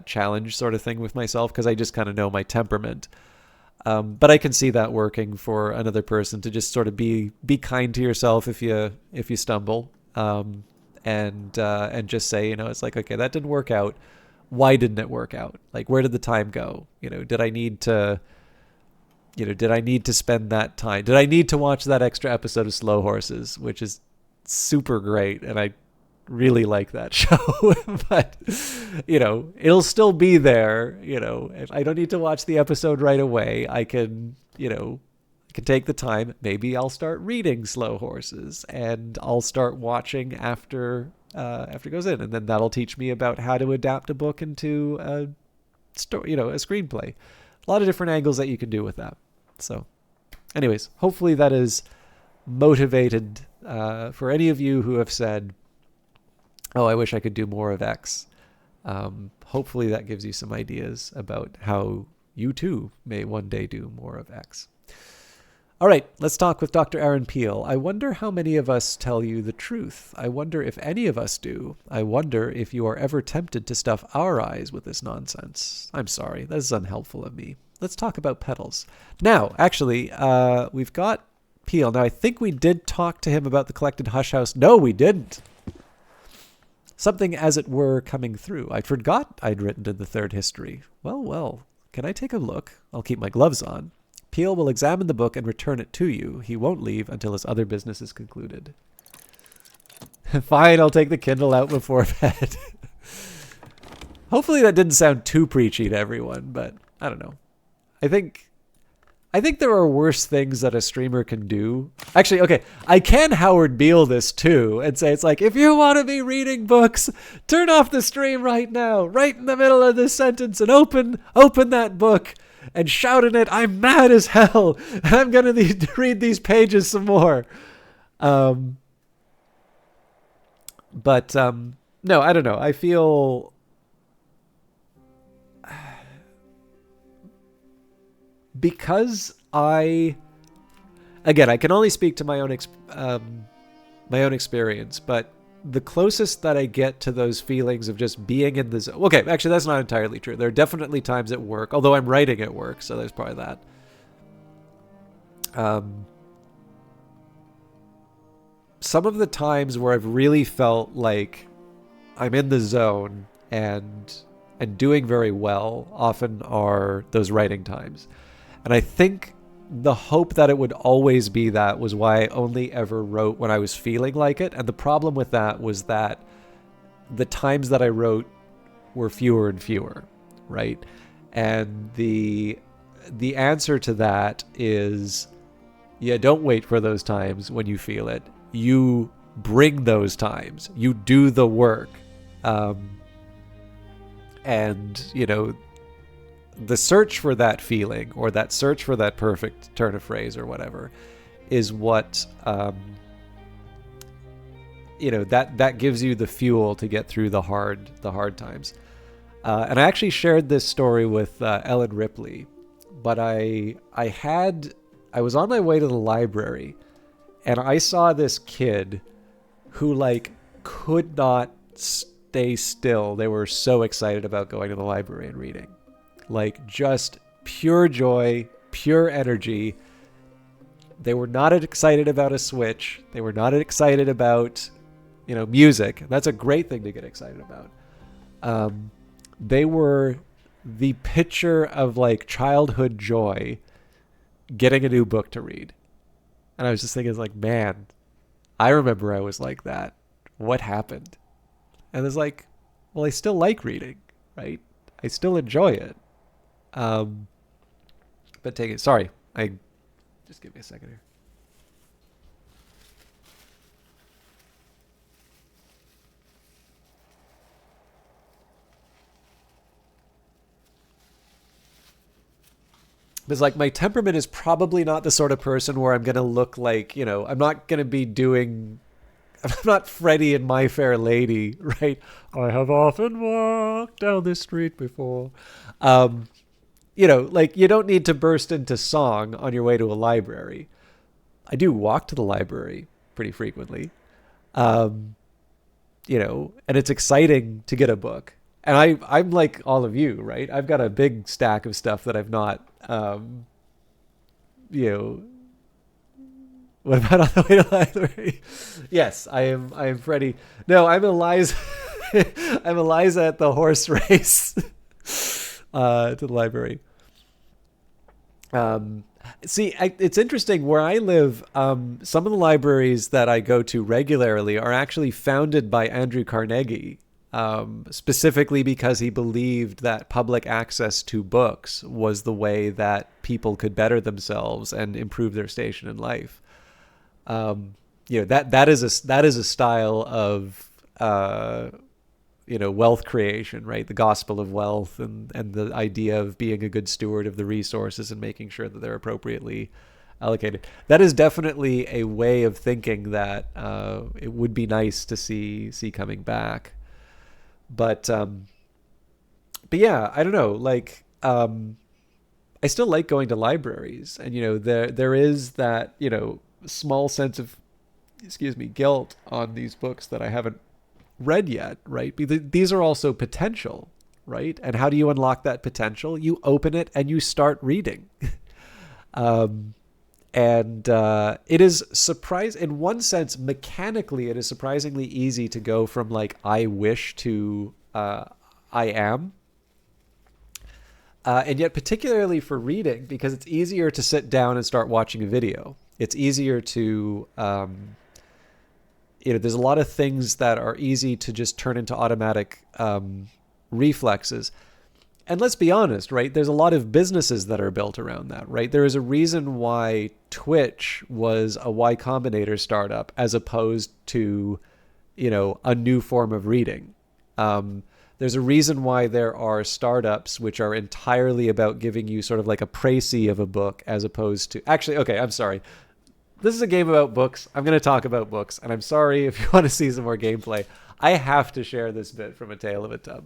Challenge sort of thing with myself, because I just kind of know my temperament. But I can see that working for another person, to just sort of be kind to yourself if you stumble, and just say, it's like, okay, that didn't work out. Why didn't it work out? Like, where did the time go? Did I need to spend that time? Did I need to watch that extra episode of Slow Horses, which is super great, and I really like that show? But it'll still be there. If I don't need to watch the episode right away, I can take the time. Maybe I'll start reading Slow Horses, and I'll start watching after it goes in, and then that'll teach me about how to adapt a book into a story, a screenplay. A lot of different angles that you can do with that. So anyways, hopefully that is motivated for any of you who have said, oh, I wish I could do more of X. Hopefully that gives you some ideas about how you too may one day do more of X. All right, let's talk with Dr. Aaron Peel. I wonder how many of us tell you the truth. I wonder if any of us do. I wonder if you are ever tempted to stuff our eyes with this nonsense. I'm sorry, that is unhelpful of me. let's talk about Petals. Now, actually, we've got Peel. Now, I think we did talk to him about the collected Hush House. No, we didn't. Something, as it were, coming through. I forgot I'd written in the third history. Well, can I take a look? I'll keep my gloves on. Peel will examine the book and return it to you. He won't leave until his other business is concluded. Fine, I'll take the Kindle out before bed. Hopefully that didn't sound too preachy to everyone, but I don't know. I think there are worse things that a streamer can do. Actually, okay, I can Howard Beale this too and say it's like, if you want to be reading books, turn off the stream right now, right in the middle of this sentence, and open that book and shout in it, I'm mad as hell, and I'm going to need to read these pages some more. But no, I don't know. I feel because I can only speak to my own experience, but the closest that I get to those feelings of just being in the zone. Okay, actually, that's not entirely true. There are definitely times at work, although I'm writing at work, so there's probably that. Some of the times where I've really felt like I'm in the zone and doing very well often are those writing times. And I think the hope that it would always be that was why I only ever wrote when I was feeling like it. And the problem with that was that the times that I wrote were fewer and fewer, right? And the answer to that is, yeah, don't wait for those times when you feel it. You bring those times. You do the work. And, you know, the search for that feeling or that search for that perfect turn of phrase or whatever is what, you know, that gives you the fuel to get through the hard times. And I actually shared this story with Ellen Ripley, but I was on my way to the library and I saw this kid who like could not stay still. They were so excited about going to the library and reading. Like just pure joy, pure energy. They were not excited about a Switch. They were not excited about, you know, music. That's a great thing to get excited about. They were the picture of like childhood joy getting a new book to read. And I was just thinking, like, man, I remember I was like that. What happened? And it's like, well, I still like reading, right? I still enjoy it. But take it. Sorry, just give me a second here. Because like my temperament is probably not the sort of person where I'm gonna look like, you know, I'm not Freddie and My Fair Lady, right? I have often walked down this street before. You know, like you don't need to burst into song on your way to a library. I do walk to the library pretty frequently. You know, and it's exciting to get a book. And I'm like all of you, right? I've got a big stack of stuff that I've not, you know, what about on the way to the library? Yes, I am Freddie. No, I'm Eliza. I'm Eliza at the horse race to the library. See, it's interesting where I live. Some of the libraries that I go to regularly are actually founded by Andrew Carnegie, specifically because he believed that public access to books was the way that people could better themselves and improve their station in life. You know, that is a style of you know, wealth creation, right? The gospel of wealth and the idea of being a good steward of the resources and making sure that they're appropriately allocated. That is definitely a way of thinking that it would be nice to see coming back. But yeah, I don't know. Like, I still like going to libraries, and you know, there is that, you know, small sense of, guilt on these books that I haven't read yet, right? These are also potential, right? And how do you unlock that potential? You open it and you start reading. And it is in one sense, mechanically, it is surprisingly easy to go from like I wish to I am. And yet, particularly for reading, because it's easier to sit down and start watching a video. It's easier to, there's a lot of things that are easy to just turn into automatic reflexes. And let's be honest, right? There's a lot of businesses that are built around that, right? There is a reason why Twitch was a Y Combinator startup as opposed to, a new form of reading. There's a reason why there are startups which are entirely about giving you sort of like a précis of a book as opposed to... Actually, okay, I'm sorry. This is a game about books. I'm going to talk about books. And I'm sorry if you want to see some more gameplay. I have to share this bit from A Tale of a Tub.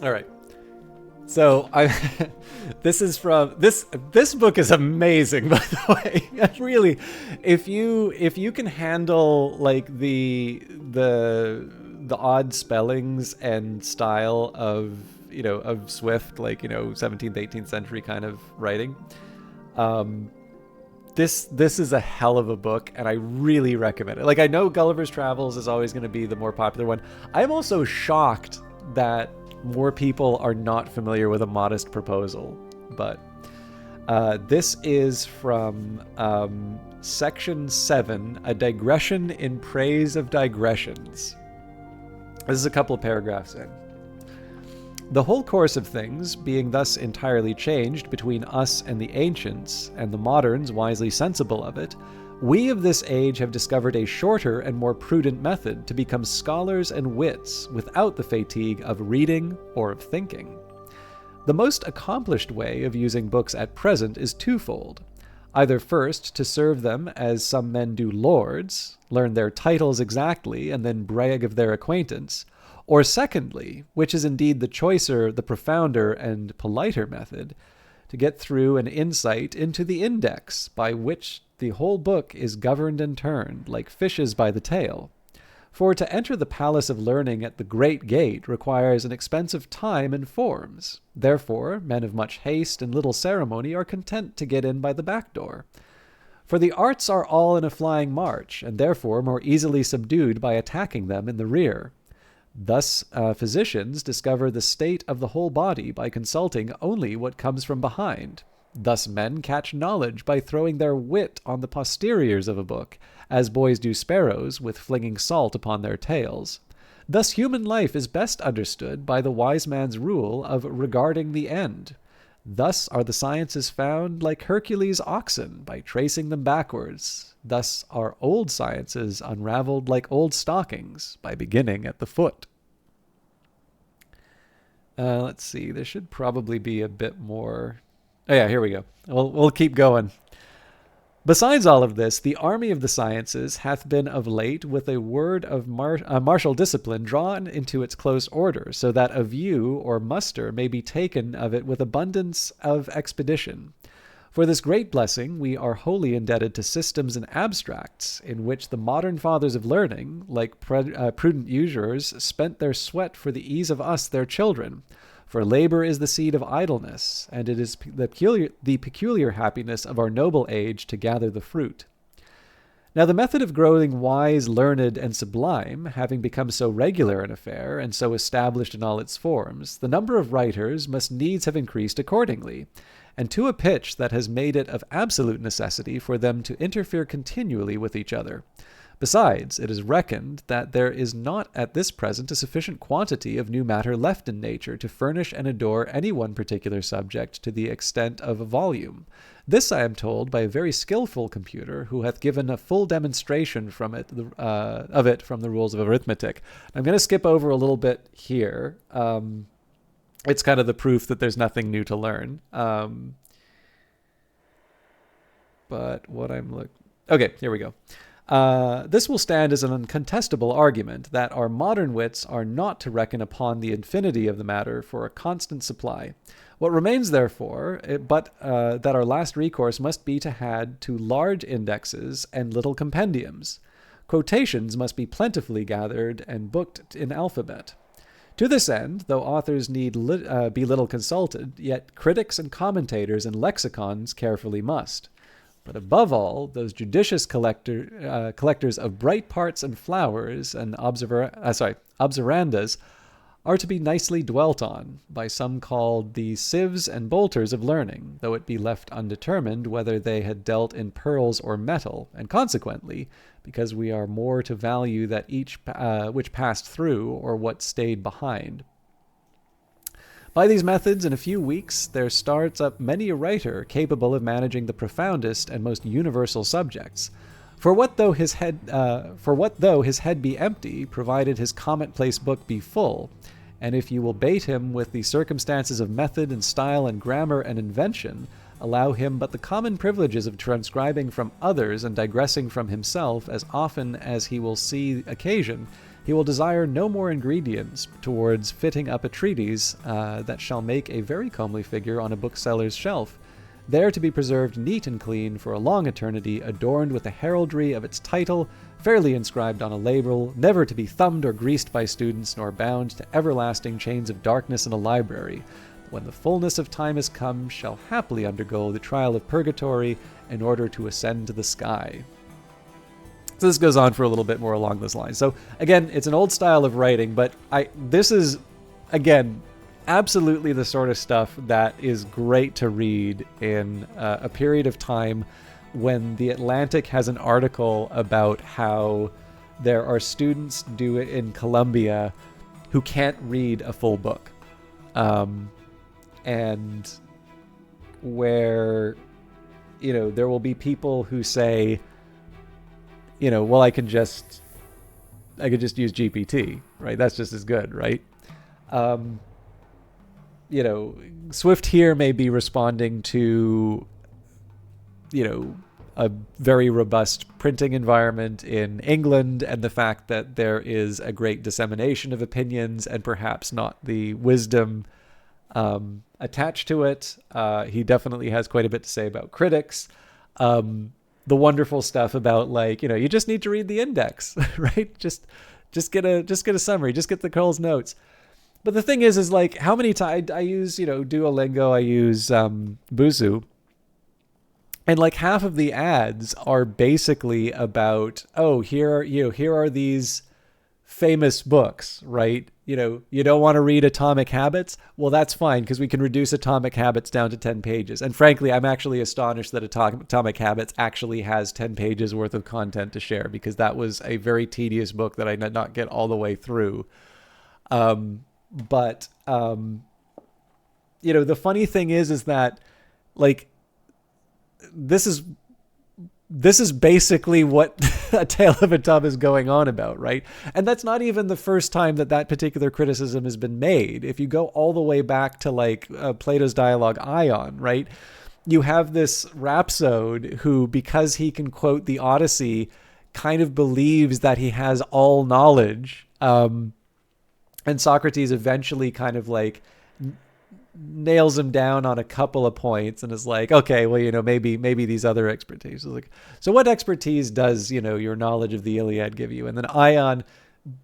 All right. So this is from this book is amazing, by the way. Really, if you can handle like the odd spellings and style of of Swift, like 17th 18th century kind of writing, this is a hell of a book, and I really recommend it. Like, I know Gulliver's Travels is always going to be the more popular one. I'm also shocked that more people are not familiar with A Modest Proposal, but this is from section 7, A Digression in Praise of Digressions. This is a couple of paragraphs in. The whole course of things being thus entirely changed between us and the ancients, and the moderns wisely sensible of it, we of this age have discovered a shorter and more prudent method to become scholars and wits without the fatigue of reading or of thinking. The most accomplished way of using books at present is twofold. Either first, to serve them as some men do lords, learn their titles exactly, and then brag of their acquaintance, or secondly, which is indeed the choicer, the profounder, and politer method, to get through an insight into the index by which the whole book is governed and turned, like fishes by the tail. For to enter the palace of learning at the great gate requires an expense of time and forms. Therefore, men of much haste and little ceremony are content to get in by the back door. For the arts are all in a flying march, and therefore more easily subdued by attacking them in the rear. Thus, physicians discover the state of the whole body by consulting only what comes from behind. Thus men catch knowledge by throwing their wit on the posteriors of a book, as boys do sparrows with flinging salt upon their tails. Thus human life is best understood by the wise man's rule of regarding the end. Thus are the sciences found like Hercules' oxen by tracing them backwards. Thus are old sciences unraveled like old stockings by beginning at the foot. Let's see, there should probably be a bit more... Oh yeah, here we go. We'll keep going. Besides all of this, the army of the sciences hath been of late with a word of martial discipline drawn into its close order, so that a view or muster may be taken of it with abundance of expedition. For this great blessing we are wholly indebted to systems and abstracts, in which the modern fathers of learning, like prudent usurers, spent their sweat for the ease of us their children. For labor is the seed of idleness, and it is the peculiar happiness of our noble age to gather the fruit. Now the method of growing wise, learned, and sublime, having become so regular an affair, and so established in all its forms, the number of writers must needs have increased accordingly, and to a pitch that has made it of absolute necessity for them to interfere continually with each other. Besides, it is reckoned that there is not at this present a sufficient quantity of new matter left in nature to furnish and adore any one particular subject to the extent of a volume. This I am told by a very skillful computer, who hath given a full demonstration of it from the rules of arithmetic. I'm going to skip over a little bit here. It's kind of the proof that there's nothing new to learn. But what I'm looking... Okay, here we go. This will stand as an uncontestable argument that our modern wits are not to reckon upon the infinity of the matter for a constant supply. What remains, therefore, but that our last recourse must be to add to large indexes and little compendiums. Quotations must be plentifully gathered and booked in alphabet. To this end, though authors need be little consulted, yet critics and commentators and lexicons carefully must. But above all, those judicious collectors of bright parts and flowers and observandas are to be nicely dwelt on, by some called the sieves and bolters of learning, though it be left undetermined whether they had dealt in pearls or metal, and consequently, because we are more to value that each which passed through, or what stayed behind. By these methods, in a few weeks, there starts up many a writer capable of managing the profoundest and most universal subjects. For what though his head be empty, provided his commonplace book be full, and if you will bait him with the circumstances of method and style and grammar and invention, allow him but the common privileges of transcribing from others and digressing from himself as often as he will see occasion, he will desire no more ingredients towards fitting up a treatise that shall make a very comely figure on a bookseller's shelf, there to be preserved neat and clean for a long eternity, adorned with the heraldry of its title, fairly inscribed on a label, never to be thumbed or greased by students, nor bound to everlasting chains of darkness in a library, when the fullness of time is come, shall happily undergo the trial of purgatory in order to ascend to the sky. So this goes on for a little bit more along this line. So again, it's an old style of writing, but this is, again, absolutely the sort of stuff that is great to read in a period of time when The Atlantic has an article about how there are students in Columbia who can't read a full book. And where, there will be people who say, well, I could just use GPT, right? That's just as good, right? Swift here may be responding to, a very robust printing environment in England and the fact that there is a great dissemination of opinions and perhaps not the wisdom attached to it. He definitely has quite a bit to say about critics. The wonderful stuff about you just need to read the index, right? Just get a summary, just get the Cole's notes. But the thing is how many times I use, Duolingo, I use Busuu, and half of the ads are basically about, here are these famous books, right? You don't want to read Atomic Habits? Well, that's fine, because we can reduce Atomic Habits down to 10 pages. And frankly, I'm actually astonished that Atomic Habits actually has 10 pages worth of content to share, because that was a very tedious book that I did not get all the way through. But the funny thing is that this is basically what A Tale of a Tub is going on about, right? And that's not even the first time that particular criticism has been made. If you go all the way back to Plato's dialogue Ion, right? You have this rhapsode who, because he can quote the Odyssey, kind of believes that he has all knowledge. And Socrates eventually kind of nails him down on a couple of points and is okay, well, maybe these other expertise. So what expertise does, your knowledge of the Iliad give you? And then Ion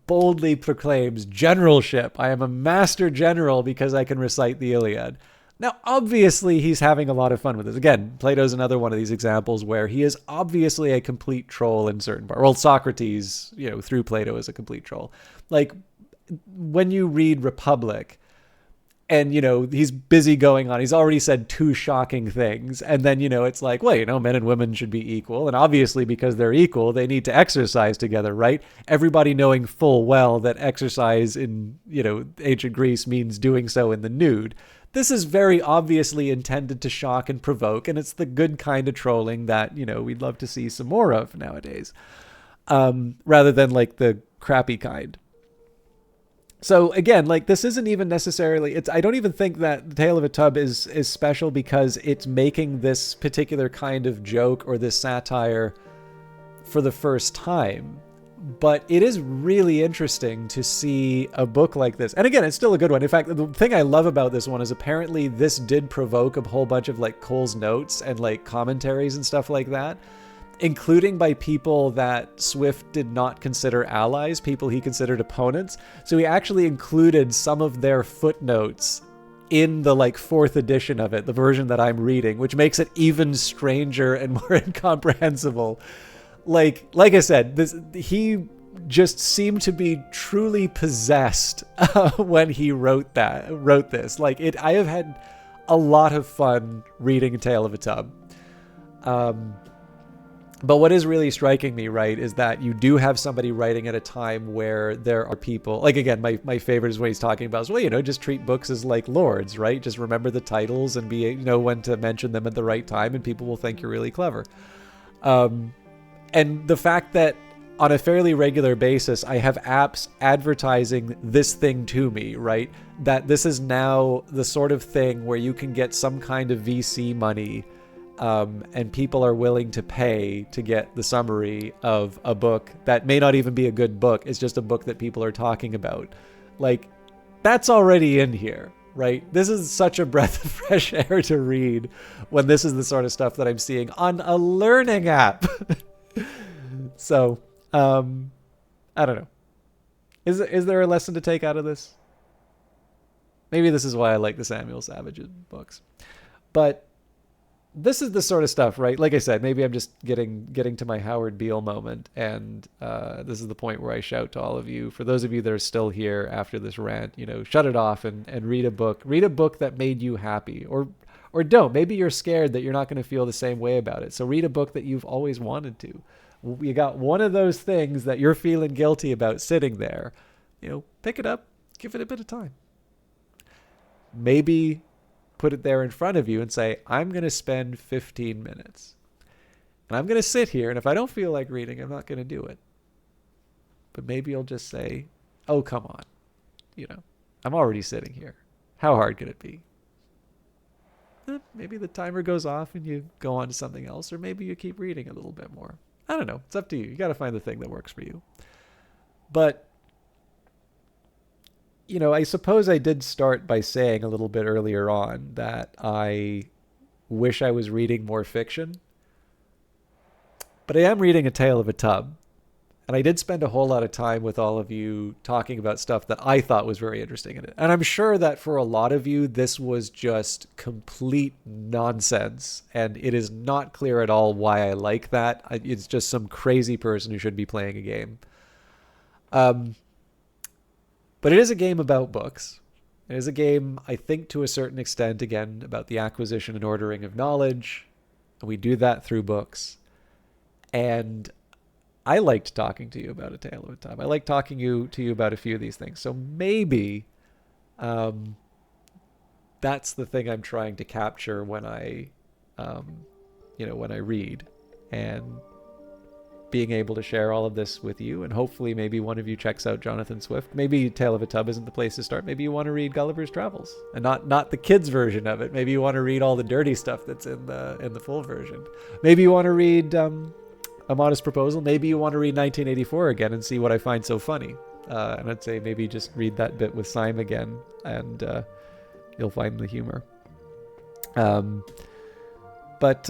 boldly proclaims generalship. I am a master general because I can recite the Iliad. Now, obviously, he's having a lot of fun with this. Again, Plato's another one of these examples where he is obviously a complete troll in certain parts. Well, Socrates, through Plato is a complete troll. When you read Republic, And, he's busy going on. He's already said two shocking things. And then, it's like, well, men and women should be equal. And obviously, because they're equal, they need to exercise together, right? Everybody knowing full well that exercise in, ancient Greece means doing so in the nude. This is very obviously intended to shock and provoke. And it's the good kind of trolling that, we'd love to see some more of nowadays, rather than like the crappy kind. So again, like this isn't even necessarily, I don't even think that The Tale of a Tub is special because it's making this particular kind of joke or this satire for the first time. But it is really interesting to see a book like this. And again, it's still a good one. In fact, the thing I love about this one is apparently this did provoke a whole bunch of like Cole's notes and like commentaries and stuff like that, including by people that Swift did not consider allies, people he considered opponents. So he actually included some of their footnotes in the like fourth edition of it, the version that I'm reading, which makes it even stranger and more incomprehensible. Like I said, he just seemed to be truly possessed when he wrote this. Like I have had a lot of fun reading A Tale of a Tub. But what is really striking me, right, is that you do have somebody writing at a time where there are people, like, again, my favorite is when he's talking about, well, just treat books as like lords, right? Just remember the titles and be, when to mention them at the right time, and people will think you're really clever. And the fact that on a fairly regular basis, I have apps advertising this thing to me, right? That this is now the sort of thing where you can get some kind of VC money, and people are willing to pay to get the summary of a book that may not even be a good book. It's just a book that people are talking about. Like, that's already in here, right? This is such a breath of fresh air to read when this is the sort of stuff that I'm seeing on a learning app. So, I don't know. Is there a lesson to take out of this? Maybe this is why I like the Samuel Savage books. But this is the sort of stuff, right? Like I said, maybe I'm just getting to my Howard Beale moment, and this is the point where I shout to all of you. For those of you that are still here after this rant, shut it off and read a book. Read a book that made you happy, or don't. Maybe you're scared that you're not going to feel the same way about it. So read a book that you've always wanted to. You got one of those things that you're feeling guilty about sitting there. Pick it up, give it a bit of time. Maybe put it there in front of you and say, I'm going to spend 15 minutes. And I'm going to sit here, and if I don't feel like reading, I'm not going to do it. But maybe you'll just say, oh, come on. I'm already sitting here. How hard could it be? Maybe the timer goes off and you go on to something else, or maybe you keep reading a little bit more. I don't know. It's up to you. You got to find the thing that works for you. But I suppose I did start by saying a little bit earlier on that I wish I was reading more fiction. But I am reading A Tale of a Tub. And I did spend a whole lot of time with all of you talking about stuff that I thought was very interesting in it. And I'm sure that for a lot of you, this was just complete nonsense. And it is not clear at all why I like that. It's just some crazy person who should be playing a game. But it is a game about books. It is a game, I think, to a certain extent, again, about the acquisition and ordering of knowledge. And we do that through books. And I liked talking to you about A Tale of a Tub. I like talking to you about a few of these things. So maybe that's the thing I'm trying to capture when I read, and being able to share all of this with you. And hopefully maybe one of you checks out Jonathan Swift. Maybe Tale of a Tub isn't the place to start. Maybe you want to read Gulliver's Travels, and not the kids version of it. Maybe you want to read all the dirty stuff that's in the full version. Maybe you want to read A Modest Proposal. Maybe you want to read 1984 again and see what I find so funny. And I'd say maybe just read that bit with Syme again, and you'll find the humor. But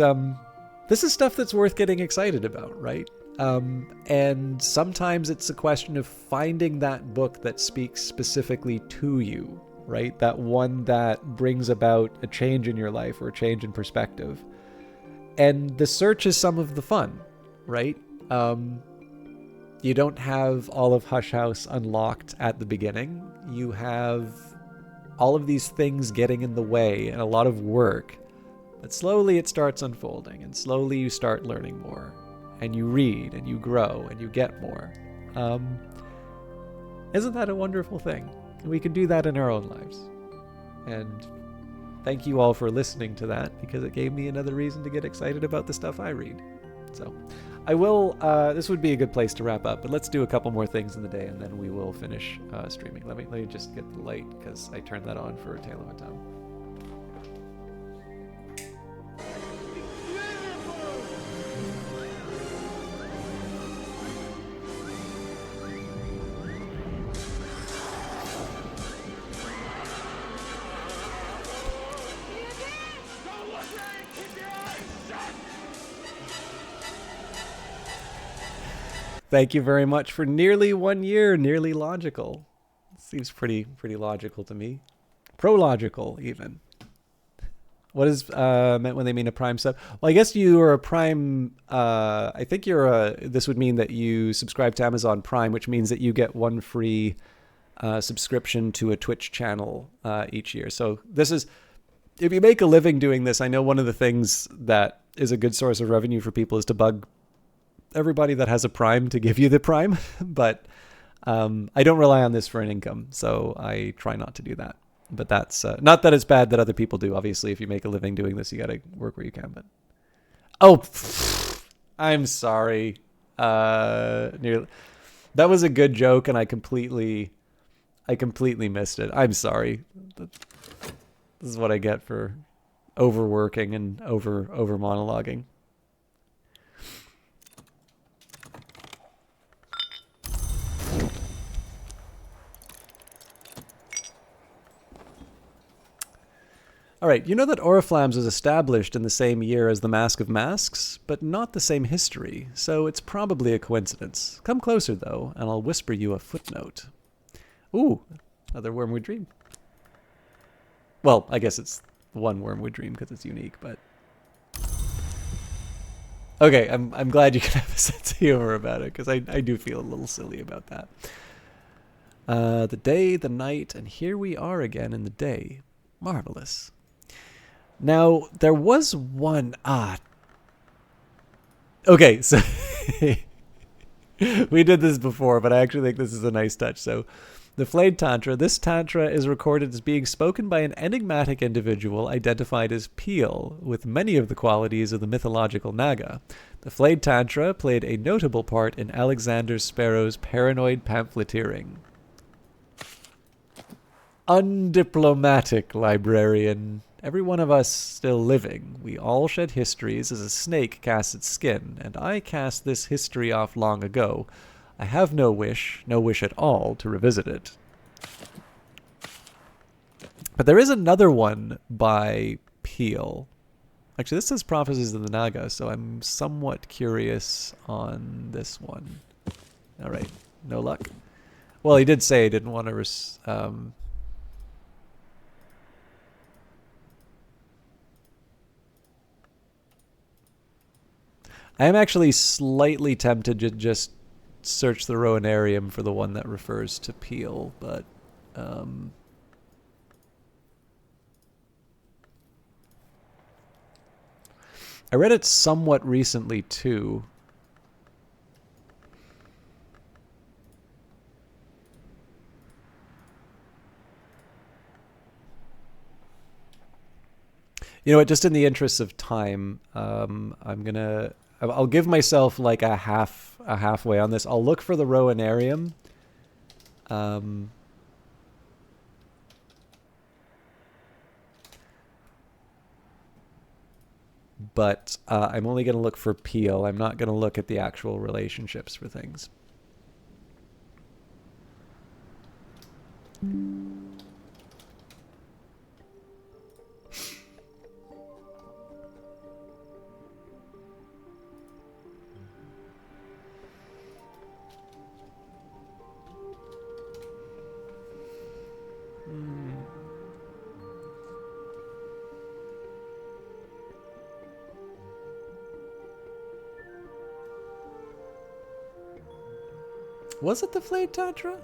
this is stuff that's worth getting excited about, right? And sometimes it's a question of finding that book that speaks specifically to you, right? That one that brings about a change in your life or a change in perspective. And the search is some of the fun, right? You don't have all of Hush House unlocked at the beginning. You have all of these things getting in the way and a lot of work. But slowly it starts unfolding, and slowly you start learning more, and you read, and you grow, and you get more. Isn't that a wonderful thing? We can do that in our own lives. And thank you all for listening to that, because it gave me another reason to get excited about the stuff I read. So I will, this would be a good place to wrap up, but let's do a couple more things in the day, and then we will finish streaming. Let me just get the light, because I turned that on for A Tale of a Town. Thank you very much for nearly 1 year. Nearly logical. Seems pretty logical to me. Pro-logical, even. What is meant when they mean a Prime sub? Well, I guess you are a Prime. I think you're a. This would mean that you subscribe to Amazon Prime, which means that you get one free subscription to a Twitch channel each year. So this is, if you make a living doing this, I know one of the things that is a good source of revenue for people is to bug everybody that has a Prime to give you the Prime, but I don't rely on this for an income, so I try not to do that. But that's not that it's bad that other people do. Obviously, if you make a living doing this, you got to work where you can. But I'm sorry. That was a good joke, and I completely missed it. I'm sorry. This is what I get for overworking and over monologuing. All right, you know that Oriflammes was established in the same year as the Mask of Masks, but not the same history, so it's probably a coincidence. Come closer, though, and I'll whisper you a footnote. Ooh, another Wormwood Dream. Well, I guess it's one Wormwood Dream because it's unique, but... Okay, I'm glad you can have a sense of humor about it, because I do feel a little silly about that. The day, the night, and here we are again in the day. Marvelous. Now, there was one... Okay, so... we did this before, but I actually think this is a nice touch. So, the Flayed Tantra. This Tantra is recorded as being spoken by an enigmatic individual identified as Peel, with many of the qualities of the mythological Naga. The Flayed Tantra played a notable part in Alexander Sparrow's paranoid pamphleteering. Undiplomatic librarian. Every one of us still living. We all shed histories as a snake casts its skin, and I cast this history off long ago. I have no wish at all, to revisit it. But there is another one by Peel. Actually, this says Prophecies of the Naga, so I'm somewhat curious on this one. All right, no luck. Well, he did say he didn't want to... I am actually slightly tempted to just search the Rowanarium for the one that refers to Peel, but I read it somewhat recently too. You know what, just in the interest of time, I'll give myself like a halfway on this. I'll look for the Rowanarium. But I'm only going to look for Peel. I'm not going to look at the actual relationships for things. Was it the Flayed Tantra?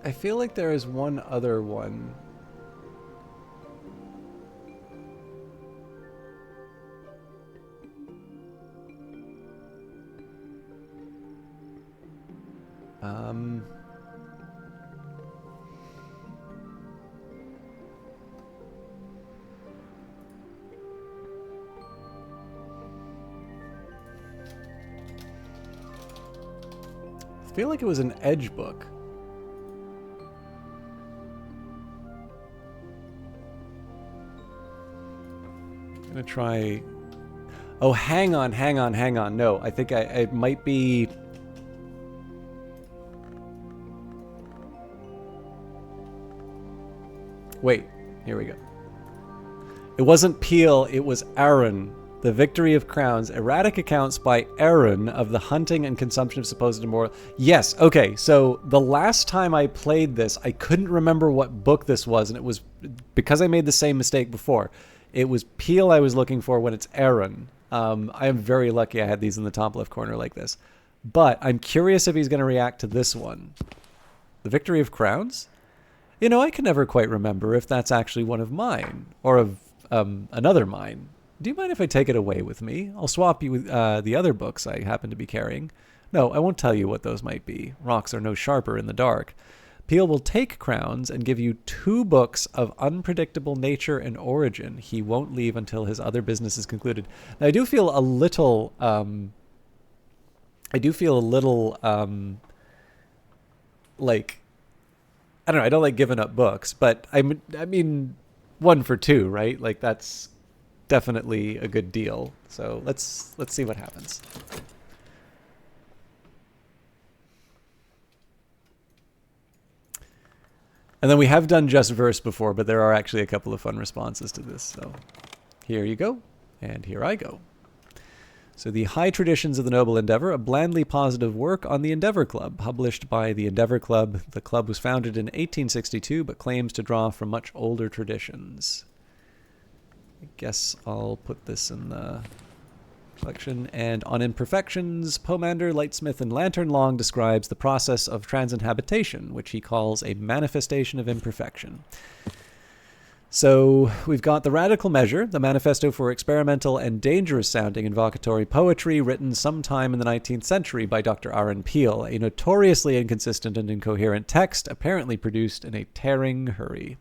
I feel like there is one other one. I feel like it was an Edge book. I'm gonna try. Oh, hang on. No, I think it might be. Wait, here we go. It wasn't Peel, it was Aaron. The Victory of Crowns, erratic accounts by Aaron of the hunting and consumption of supposed immoral. Yes, okay, so the last time I played this, I couldn't remember what book this was, and it was because I made the same mistake before. It was Peel I was looking for when it's Aaron. I am very lucky I had these in the top left corner like this. But I'm curious if he's going to react to this one. The Victory of Crowns? You know, I can never quite remember if that's actually one of mine, or of another mine. Do you mind if I take it away with me? I'll swap you with the other books I happen to be carrying. No, I won't tell you what those might be. Rocks are no sharper in the dark. Peel will take Crowns and give you 2 books of unpredictable nature and origin. He won't leave until his other business is concluded. Now, I do feel a little... like... I don't know, I don't like giving up books, but I mean, 1 for 2, right? Like, that's definitely a good deal. So let's see what happens. And then we have done Just Verse before, but there are actually a couple of fun responses to this. So here you go, and here I go. So The High Traditions of the Noble Endeavor, a blandly positive work on the Endeavor Club, published by the Endeavor Club. The club was founded in 1862, but claims to draw from much older traditions. I guess I'll put this in the collection. And on Imperfections, Pomander, Lightsmith, and Lantern Long describes the process of transinhabitation, which he calls a manifestation of imperfection. So we've got The Radical Measure, the manifesto for experimental and dangerous-sounding invocatory poetry written sometime in the 19th century by Dr. Aaron Peel, a notoriously inconsistent and incoherent text apparently produced in a tearing hurry.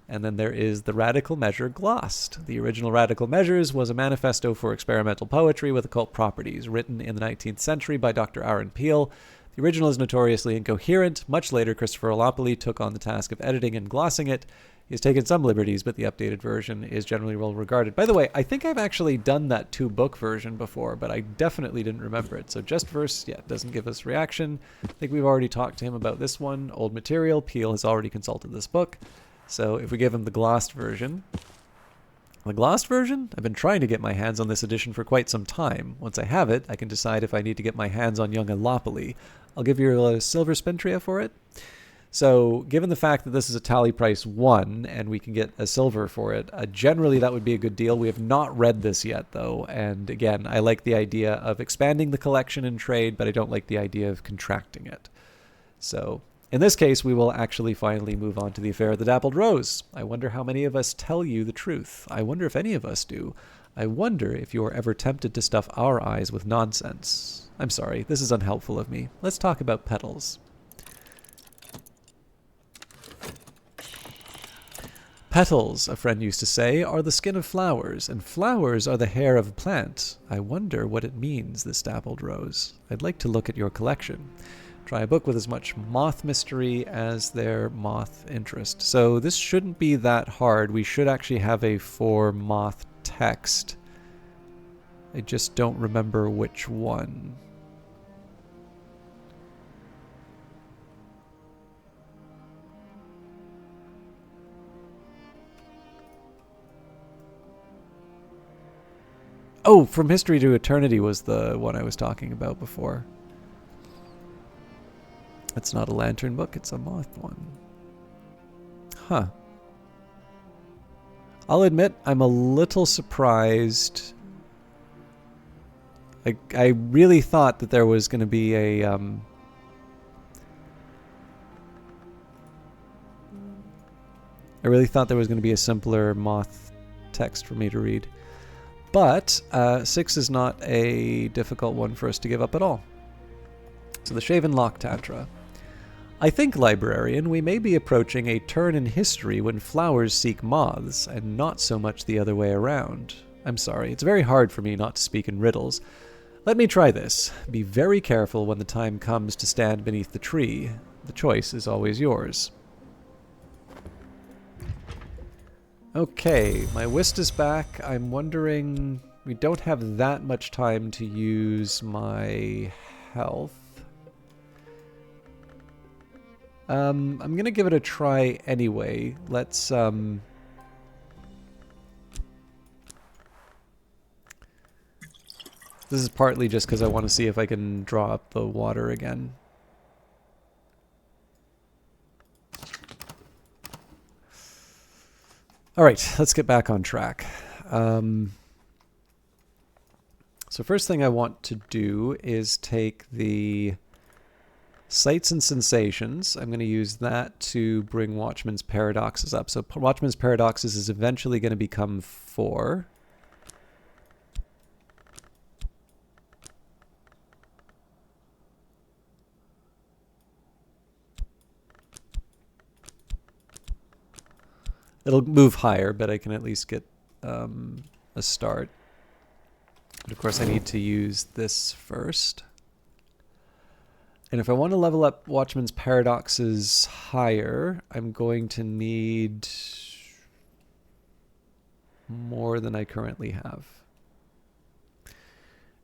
And then there is The Radical Measure glossed. The original Radical Measures was a manifesto for experimental poetry with occult properties, written in the 19th century by Dr. Aaron Peel. The original is notoriously incoherent. Much later, Christopher Olopoli took on the task of editing and glossing it. He's taken some liberties, but the updated version is generally well regarded. By the way, I think I've actually done that 2-book version before, but I definitely didn't remember it. So Just Verse, yeah, doesn't give us reaction. I think we've already talked to him about this one. Old material, Peel has already consulted this book. So if we give him the glossed version... The glossed version? I've been trying to get my hands on this edition for quite some time. Once I have it, I can decide if I need to get my hands on Young Olopoli. I'll give you a silver Spintria for it. So, given the fact that this is a tally price 1 and we can get a silver for it, generally that would be a good deal. We have not read this yet, though, and again, I like the idea of expanding the collection in trade, but I don't like the idea of contracting it. So, in this case, we will actually finally move on to the Affair of the Dappled Rose. I wonder how many of us tell you the truth. I wonder if any of us do. I wonder if you are ever tempted to stuff our eyes with nonsense. I'm sorry, this is unhelpful of me. Let's talk about petals. Petals, a friend used to say, are the skin of flowers, and flowers are the hair of a plant. I wonder what it means, this dappled rose. I'd like to look at your collection. Try a book with as much moth mystery as their moth interest. So this shouldn't be that hard. We should actually have a for moth text. I just don't remember which one. Oh, From History to Eternity was the one I was talking about before. It's not a lantern book, it's a moth one. Huh. I'll admit, I'm a little surprised. I really thought that there was going to be a I really thought there was going to be a simpler moth text for me to read. But 6 is not a difficult one for us to give up at all. So the Shaven Lock Tantra. I think, librarian, we may be approaching a turn in history when flowers seek moths, and not so much the other way around. I'm sorry, it's very hard for me not to speak in riddles. Let me try this. Be very careful when the time comes to stand beneath the tree. The choice is always yours. Okay, my whist is back. I'm wondering... We don't have that much time to use my health. I'm going to give it a try anyway. Let's... This is partly just because I want to see if I can draw up the water again. Alright, let's get back on track. So first thing I want to do is take the sights and sensations. I'm going to use that to bring Watchman's Paradoxes up. So Watchman's Paradoxes is eventually going to become 4. It'll move higher, but I can at least get a start. But of course I need to use this first. And if I want to level up Watchman's Paradoxes higher, I'm going to need more than I currently have.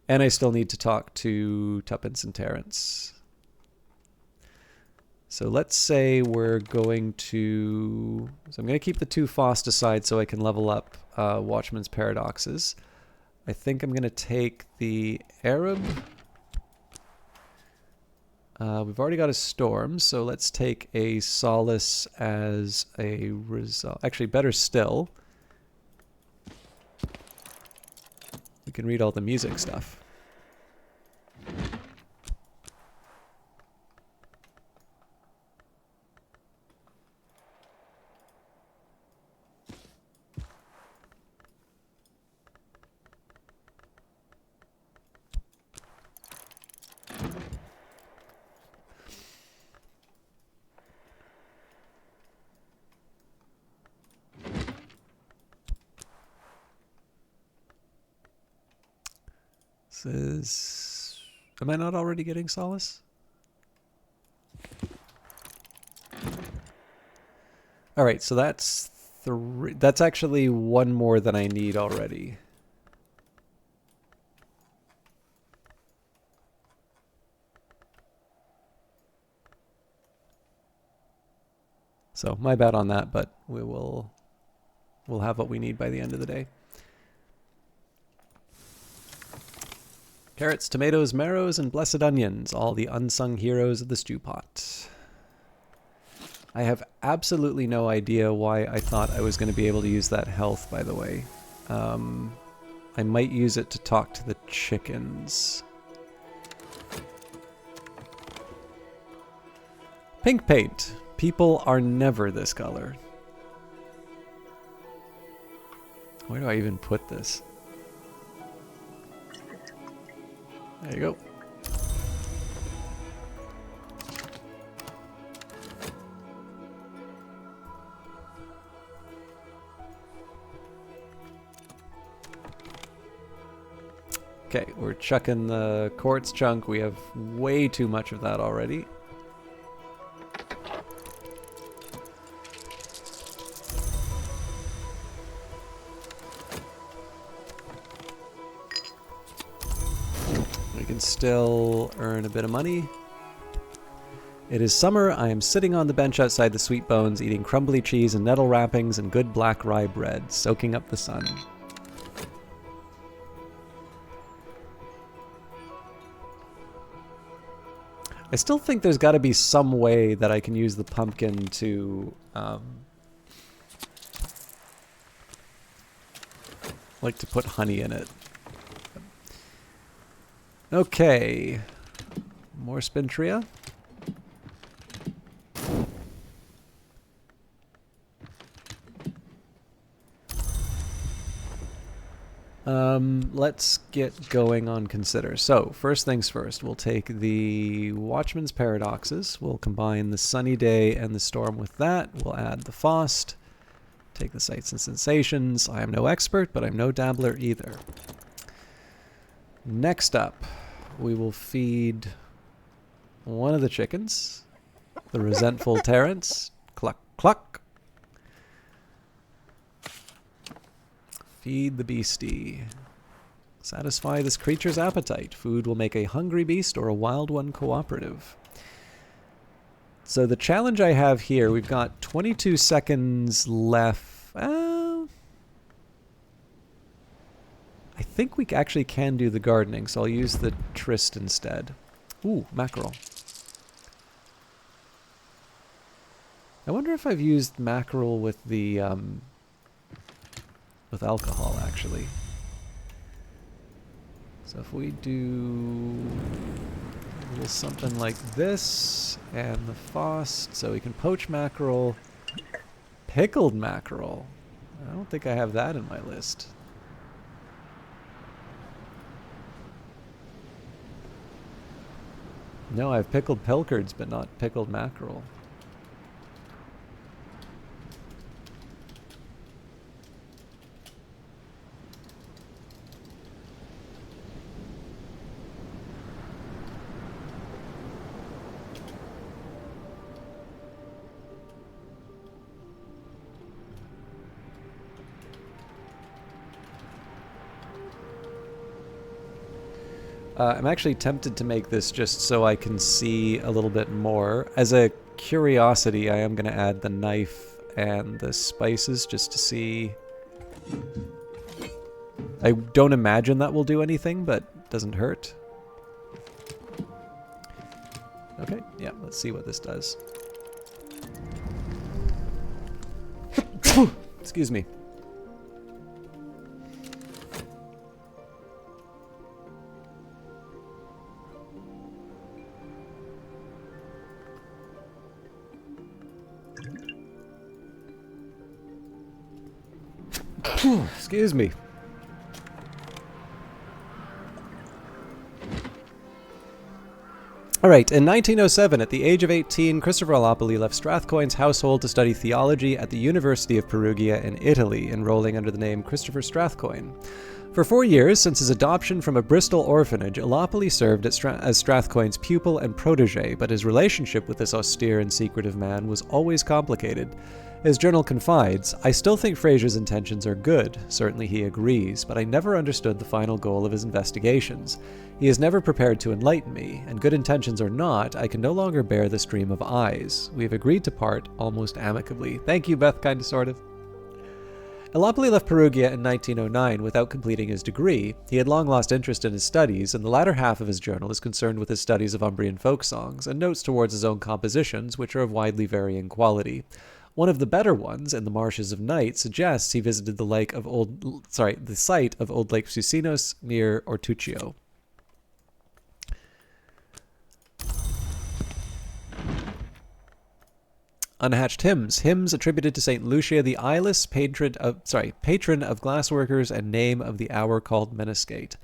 And I still need to talk to Tuppence and Terence. So let's say we're going to... So I'm going to keep the 2 Fost aside so I can level up Watchman's Paradoxes. I think I'm going to take the Arab. We've already got a Storm, so let's take a Solace as a result. Actually, better still, we can read all the music stuff. Says, am I not already getting Solace? All right, so that's 3. That's actually 1 more than I need already. So my bad on that, but we'll have what we need by the end of the day. Carrots, tomatoes, marrows, and blessed onions, all the unsung heroes of the stew pot. I have absolutely no idea why I thought I was going to be able to use that health, by the way. I might use it to talk to the chickens. Pink paint. People are never this color. Where do I even put this? There you go. Okay, we're chucking the quartz chunk. We have way too much of that already. Still earn a bit of money. It is summer. I am sitting on the bench outside the Sweet Bones, eating crumbly cheese and nettle wrappings and good black rye bread, soaking up the sun. I still think there's got to be some way that I can use the pumpkin to like to put honey in it. Okay, more Spintria. Let's get going on consider. So, first things first, we'll take the Watchman's Paradoxes. We'll combine the Sunny Day and the Storm with that. We'll add the Faust. Take the Sights and Sensations. I am no expert, but I'm no dabbler either. Next up, we will feed one of the chickens, the Resentful Terrence. Cluck, cluck. Feed the beastie. Satisfy this creature's appetite. Food will make a hungry beast or a wild one cooperative. So the challenge I have here, we've got 22 seconds left. I think we actually can do the gardening, so I'll use the Tryst instead. Ooh, mackerel. I wonder if I've used mackerel with the with alcohol, actually. So if we do a little something like this, and the Faust, so we can poach mackerel, pickled mackerel. I don't think I have that in my list. No, I've pickled pilchards, but not pickled mackerel. I'm actually tempted to make this just so I can see a little bit more. As a curiosity, I am going to add the knife and the spices just to see. I don't imagine that will do anything, but it doesn't hurt. Okay, yeah, let's see what this does. Excuse me. Excuse me. Alright, in 1907, at the age of 18, Christopher Allopoli left Strathcoyne's household to study theology at the University of Perugia in Italy, enrolling under the name Christopher Strathcoyne. For 4 years, since his adoption from a Bristol orphanage, Allopoli served as Strathcoyne's pupil and protege, but his relationship with this austere and secretive man was always complicated. His journal confides, "I still think Fraser's intentions are good. Certainly he agrees, but I never understood the final goal of his investigations. He is never prepared to enlighten me, and good intentions or not, I can no longer bear the stream of eyes. We have agreed to part almost amicably." Thank you, Beth, kind of, sort of. Allopoli left Perugia in 1909 without completing his degree. He had long lost interest in his studies, and the latter half of his journal is concerned with his studies of Umbrian folk songs and notes towards his own compositions, which are of widely varying quality. One of the better ones, in the Marshes of Night, suggests he visited the site of Old Lake Fusinos near Ortuccio. Unhatched hymns. Hymns attributed to St. Lucia the Eyeless, patron of glassworkers and name of the hour called Meniscate.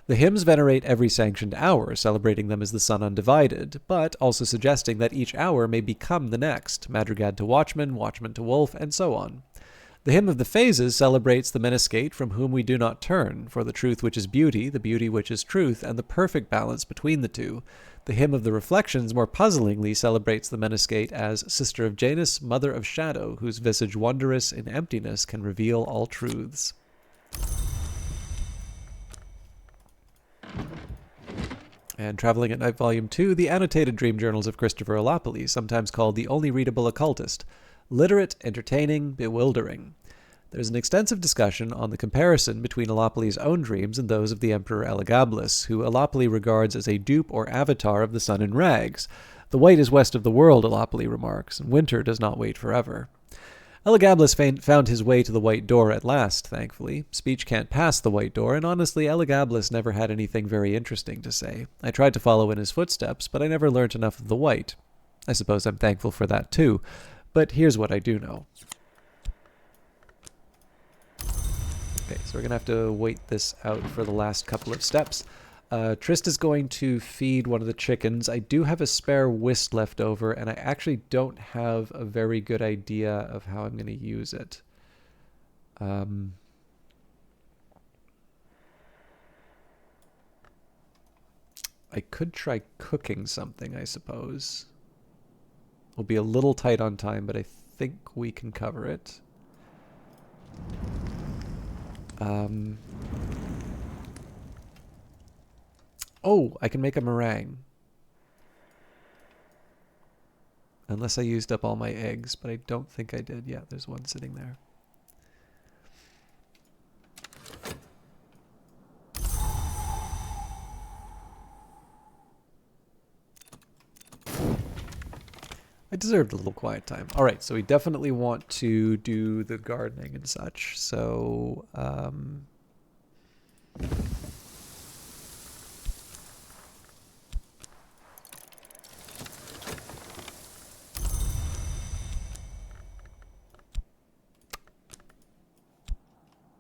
The hymns venerate every sanctioned hour, celebrating them as the sun undivided, but also suggesting that each hour may become the next, madrigad to watchman, watchman to wolf, and so on. The hymn of the phases celebrates the Meniscate from whom we do not turn, for the truth which is beauty, the beauty which is truth, and the perfect balance between the two. The hymn of the reflections more puzzlingly celebrates the Meniscate as sister of Janus, mother of shadow, whose visage wondrous in emptiness can reveal all truths. And Traveling at Night Volume 2, the annotated dream journals of Christopher Allopoli, sometimes called the only readable occultist. Literate, entertaining, bewildering. There's an extensive discussion on the comparison between Allopoli's own dreams and those of the Emperor Elagabalus, who Allopoli regards as a dupe or avatar of the sun in rags. The white is west of the world, Allopoli remarks, and winter does not wait forever. Elagabalus found his way to the White Door at last, thankfully. Speech can't pass the White Door, and honestly, Elagabalus never had anything very interesting to say. I tried to follow in his footsteps, but I never learnt enough of the White. I suppose I'm thankful for that too, but here's what I do know. Okay, so we're going to have to wait this out for the last couple of steps. Trist is going to feed one of the chickens. I do have a spare whisk left over, and I actually don't have a very good idea of how I'm going to use it. I could try cooking something, I suppose. We'll be a little tight on time, but I think we can cover it. Oh, I can make a meringue. Unless I used up all my eggs, but I don't think I did. Yeah, there's one sitting there. I deserved a little quiet time. All right, so we definitely want to do the gardening and such. So,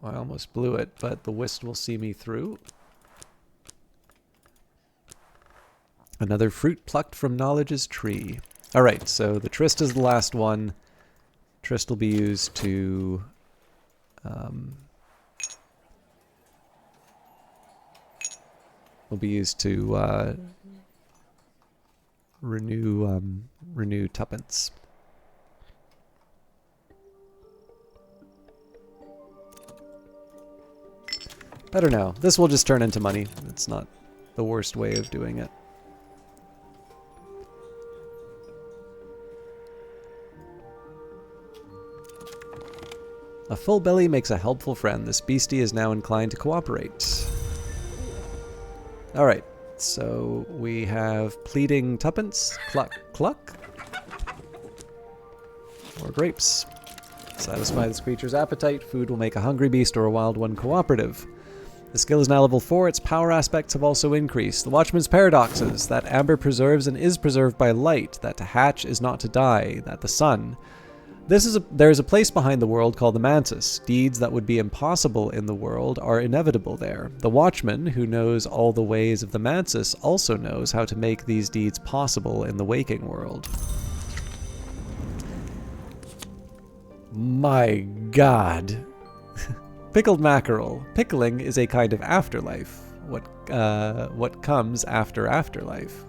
I almost blew it, but the whisk will see me through. Another fruit plucked from knowledge's tree. All right, so the Trist is the last one. Trist will be used to renew tuppence. Better now. This will just turn into money. It's not the worst way of doing it. A full belly makes a helpful friend. This beastie is now inclined to cooperate. Alright, so we have pleading tuppence. Cluck, cluck. More grapes. Satisfy this creature's appetite. Food will make a hungry beast or a wild one cooperative. The skill is now level 4. Its power aspects have also increased. The Watchman's Paradoxes. That amber preserves and is preserved by light. That to hatch is not to die. That the sun. There is a place behind the world called the Mantis. Deeds that would be impossible in the world are inevitable there. The Watchman, who knows all the ways of the Mantis, also knows how to make these deeds possible in the waking world. My God. Pickled mackerel. Pickling is a kind of afterlife. What comes after afterlife.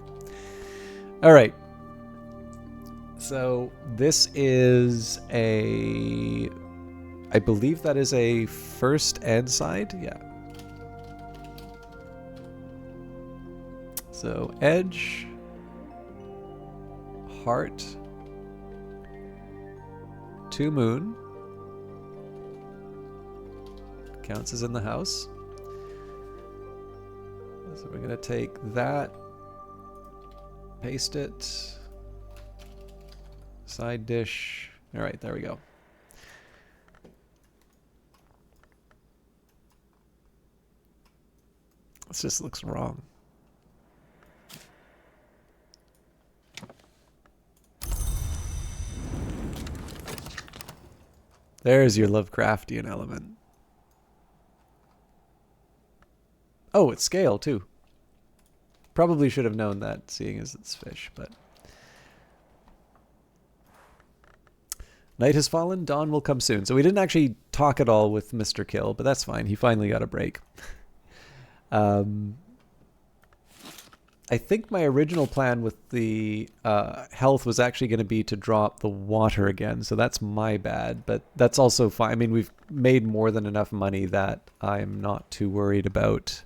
Alright. So this is a... I believe that is a first and side? Yeah. So edge. Heart. 2 moon. Counts as in the house. So we're going to take that. Paste it. Side dish. All right, there we go. This just looks wrong. There's your Lovecraftian element. Oh, it's scale too. Probably should have known that, seeing as it's fish, but... Night has fallen, dawn will come soon. So we didn't actually talk at all with Mr. Kill, but that's fine. He finally got a break. I think my original plan with the health was actually going to be to drop the water again, so that's my bad, but that's also fine. I mean, we've made more than enough money that I'm not too worried about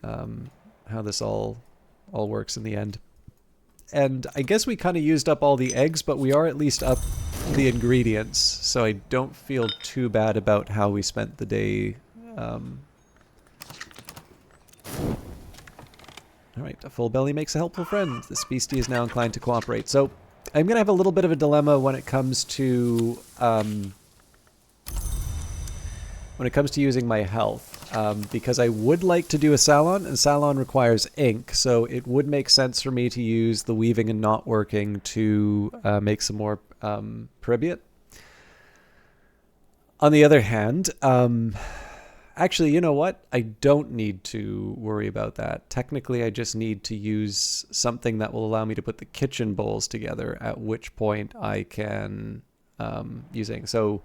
how this all works in the end. And I guess we kind of used up all the eggs, but we are at least up the ingredients, so I don't feel too bad about how we spent the day. Alright, a full belly makes a helpful friend. This beastie is now inclined to cooperate. So, I'm going to have a little bit of a dilemma when it comes to using my health. Because I would like to do a Salon, and Salon requires ink, so it would make sense for me to use the weaving and knot working to make some more Peribiot. On the other hand, actually, you know what? I don't need to worry about that. Technically, I just need to use something that will allow me to put the kitchen bowls together, at which point I can use ink. So,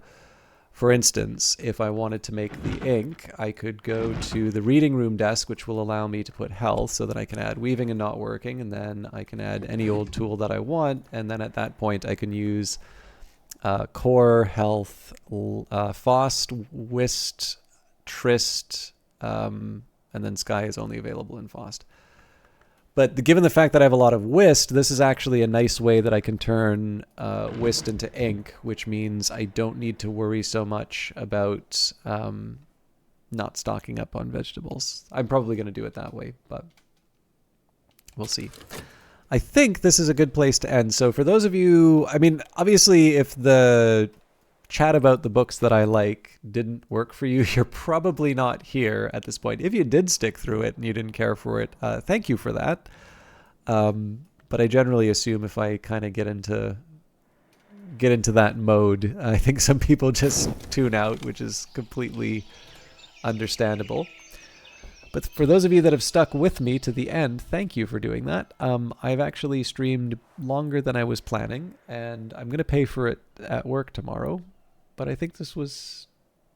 for instance, if I wanted to make the ink, I could go to the reading room desk, which will allow me to put health so that I can add weaving and not working, and then I can add any old tool that I want, and then at that point I can use core, health, Fost, Whist, Trist, and then Sky is only available in Fost. But given the fact that I have a lot of Whist, this is actually a nice way that I can turn Whist into ink, which means I don't need to worry so much about not stocking up on vegetables. I'm probably going to do it that way, but we'll see. I think this is a good place to end. So for those of you, I mean, obviously, if the chat about the books that I like didn't work for you, you're probably not here at this point. If you did stick through it and you didn't care for it, thank you for that. But I generally assume if I kind of get into that mode, I think some people just tune out, which is completely understandable. But for those of you that have stuck with me to the end, thank you for doing that. I've actually streamed longer than I was planning, and I'm going to pay for it at work tomorrow. But I think this was,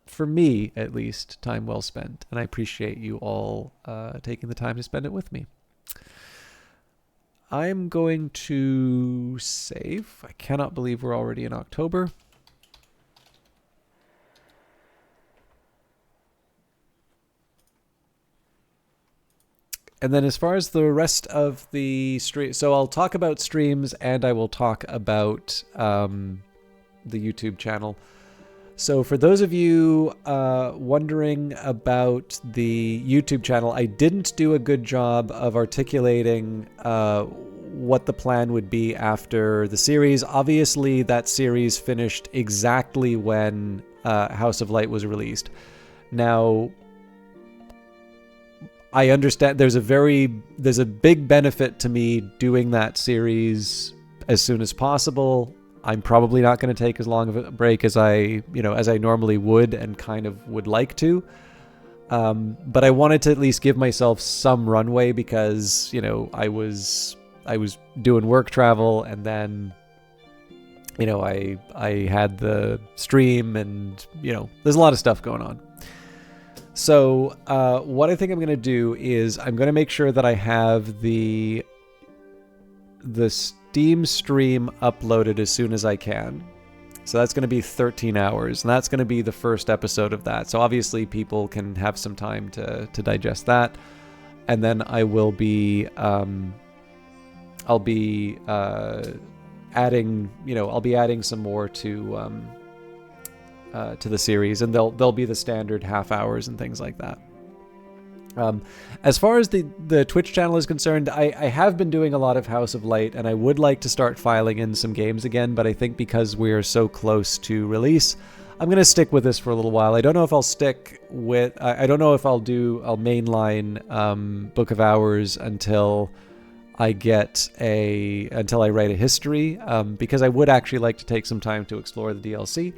for me at least, time well spent. And I appreciate you all taking the time to spend it with me. I'm going to save. I cannot believe we're already in October. And then as far as the rest of the stream, so I'll talk about streams and I will talk about the YouTube channel. So for those of you wondering about the YouTube channel, I didn't do a good job of articulating what the plan would be after the series. Obviously, that series finished exactly when House of Light was released. Now, I understand there's a big benefit to me doing that series as soon as possible. I'm probably not going to take as long of a break as I normally would and kind of would like to. But I wanted to at least give myself some runway because, I was doing work travel and then, I had the stream and, there's a lot of stuff going on. So what I think I'm going to do is I'm going to make sure that I have the Steam stream uploaded as soon as I can. So that's going to be 13 hours, and that's going to be the first episode of that. So obviously people can have some time to digest that. And then I will be I'll be adding some more to the series, and they'll be the standard half hours and things like that. As far as the Twitch channel is concerned, I have been doing a lot of House of Light, and I would like to start filing in some games again, but I think because we're so close to release, I'm going to stick with this for a little while. I don't know if I'll stick with... I don't know if I'll mainline Book of Hours until I until I write a history, because I would actually like to take some time to explore the DLC.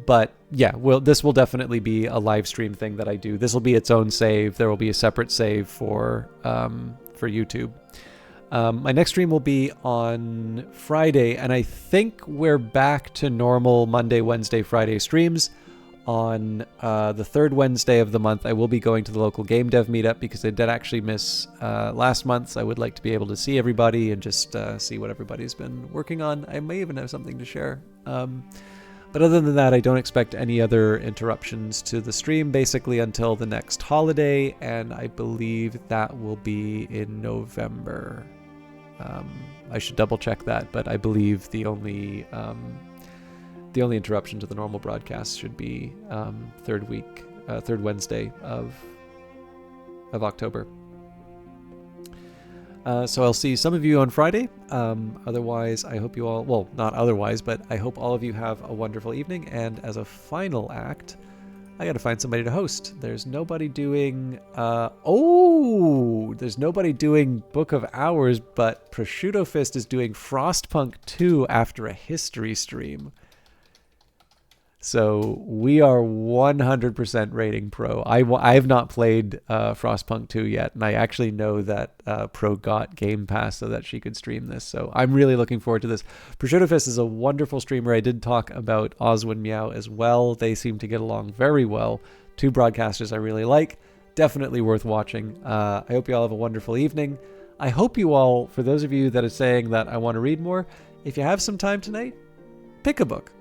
But yeah, this will definitely be a live stream thing that I do. This will be its own save. There will be a separate save for YouTube. My next stream will be on Friday, and I think we're back to normal Monday, Wednesday, Friday streams. On the third Wednesday of the month, I will be going to the local game dev meetup because I did actually miss last month. So I would like to be able to see everybody and just see what everybody's been working on. I may even have something to share. But other than that, I don't expect any other interruptions to the stream, basically until the next holiday, and I believe that will be in November. I should double check that, but I believe the only interruption to the normal broadcast should be third Wednesday of October. So I'll see some of you on Friday. Otherwise, I hope you all, well, not otherwise, but I hope all of you have a wonderful evening. And as a final act, I got to find somebody to host. There's nobody doing, there's nobody doing Book of Hours, but Prosciutto Fist is doing Frostpunk 2 after a history stream. So we are 100% rating Pro. I have not played Frostpunk 2 yet, and I actually know that Pro got Game Pass so that she could stream this. So I'm really looking forward to this. Prosciutto Fist is a wonderful streamer. I did talk about Oswin Meow as well. They seem to get along very well. Two broadcasters I really like. Definitely worth watching. I hope you all have a wonderful evening. I hope you all, for those of you that are saying that I want to read more, if you have some time tonight, pick a book.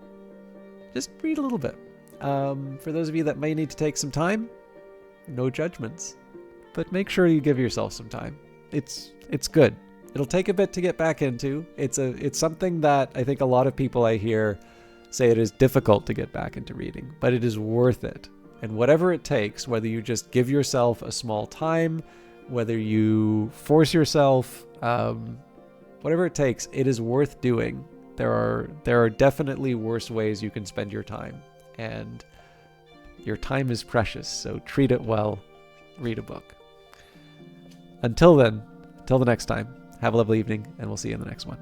Just read a little bit. For those of you that may need to take some time, no judgments, but make sure you give yourself some time. It's good. It'll take a bit to get back into. It's something that I think a lot of people I hear say it is difficult to get back into reading, but it is worth it. And whatever it takes, whether you just give yourself a small time, whether you force yourself, whatever it takes, it is worth doing. There are definitely worse ways you can spend your time, and your time is precious, so treat it well. Read a book. Until then, until the next time, have a lovely evening, and we'll see you in the next one.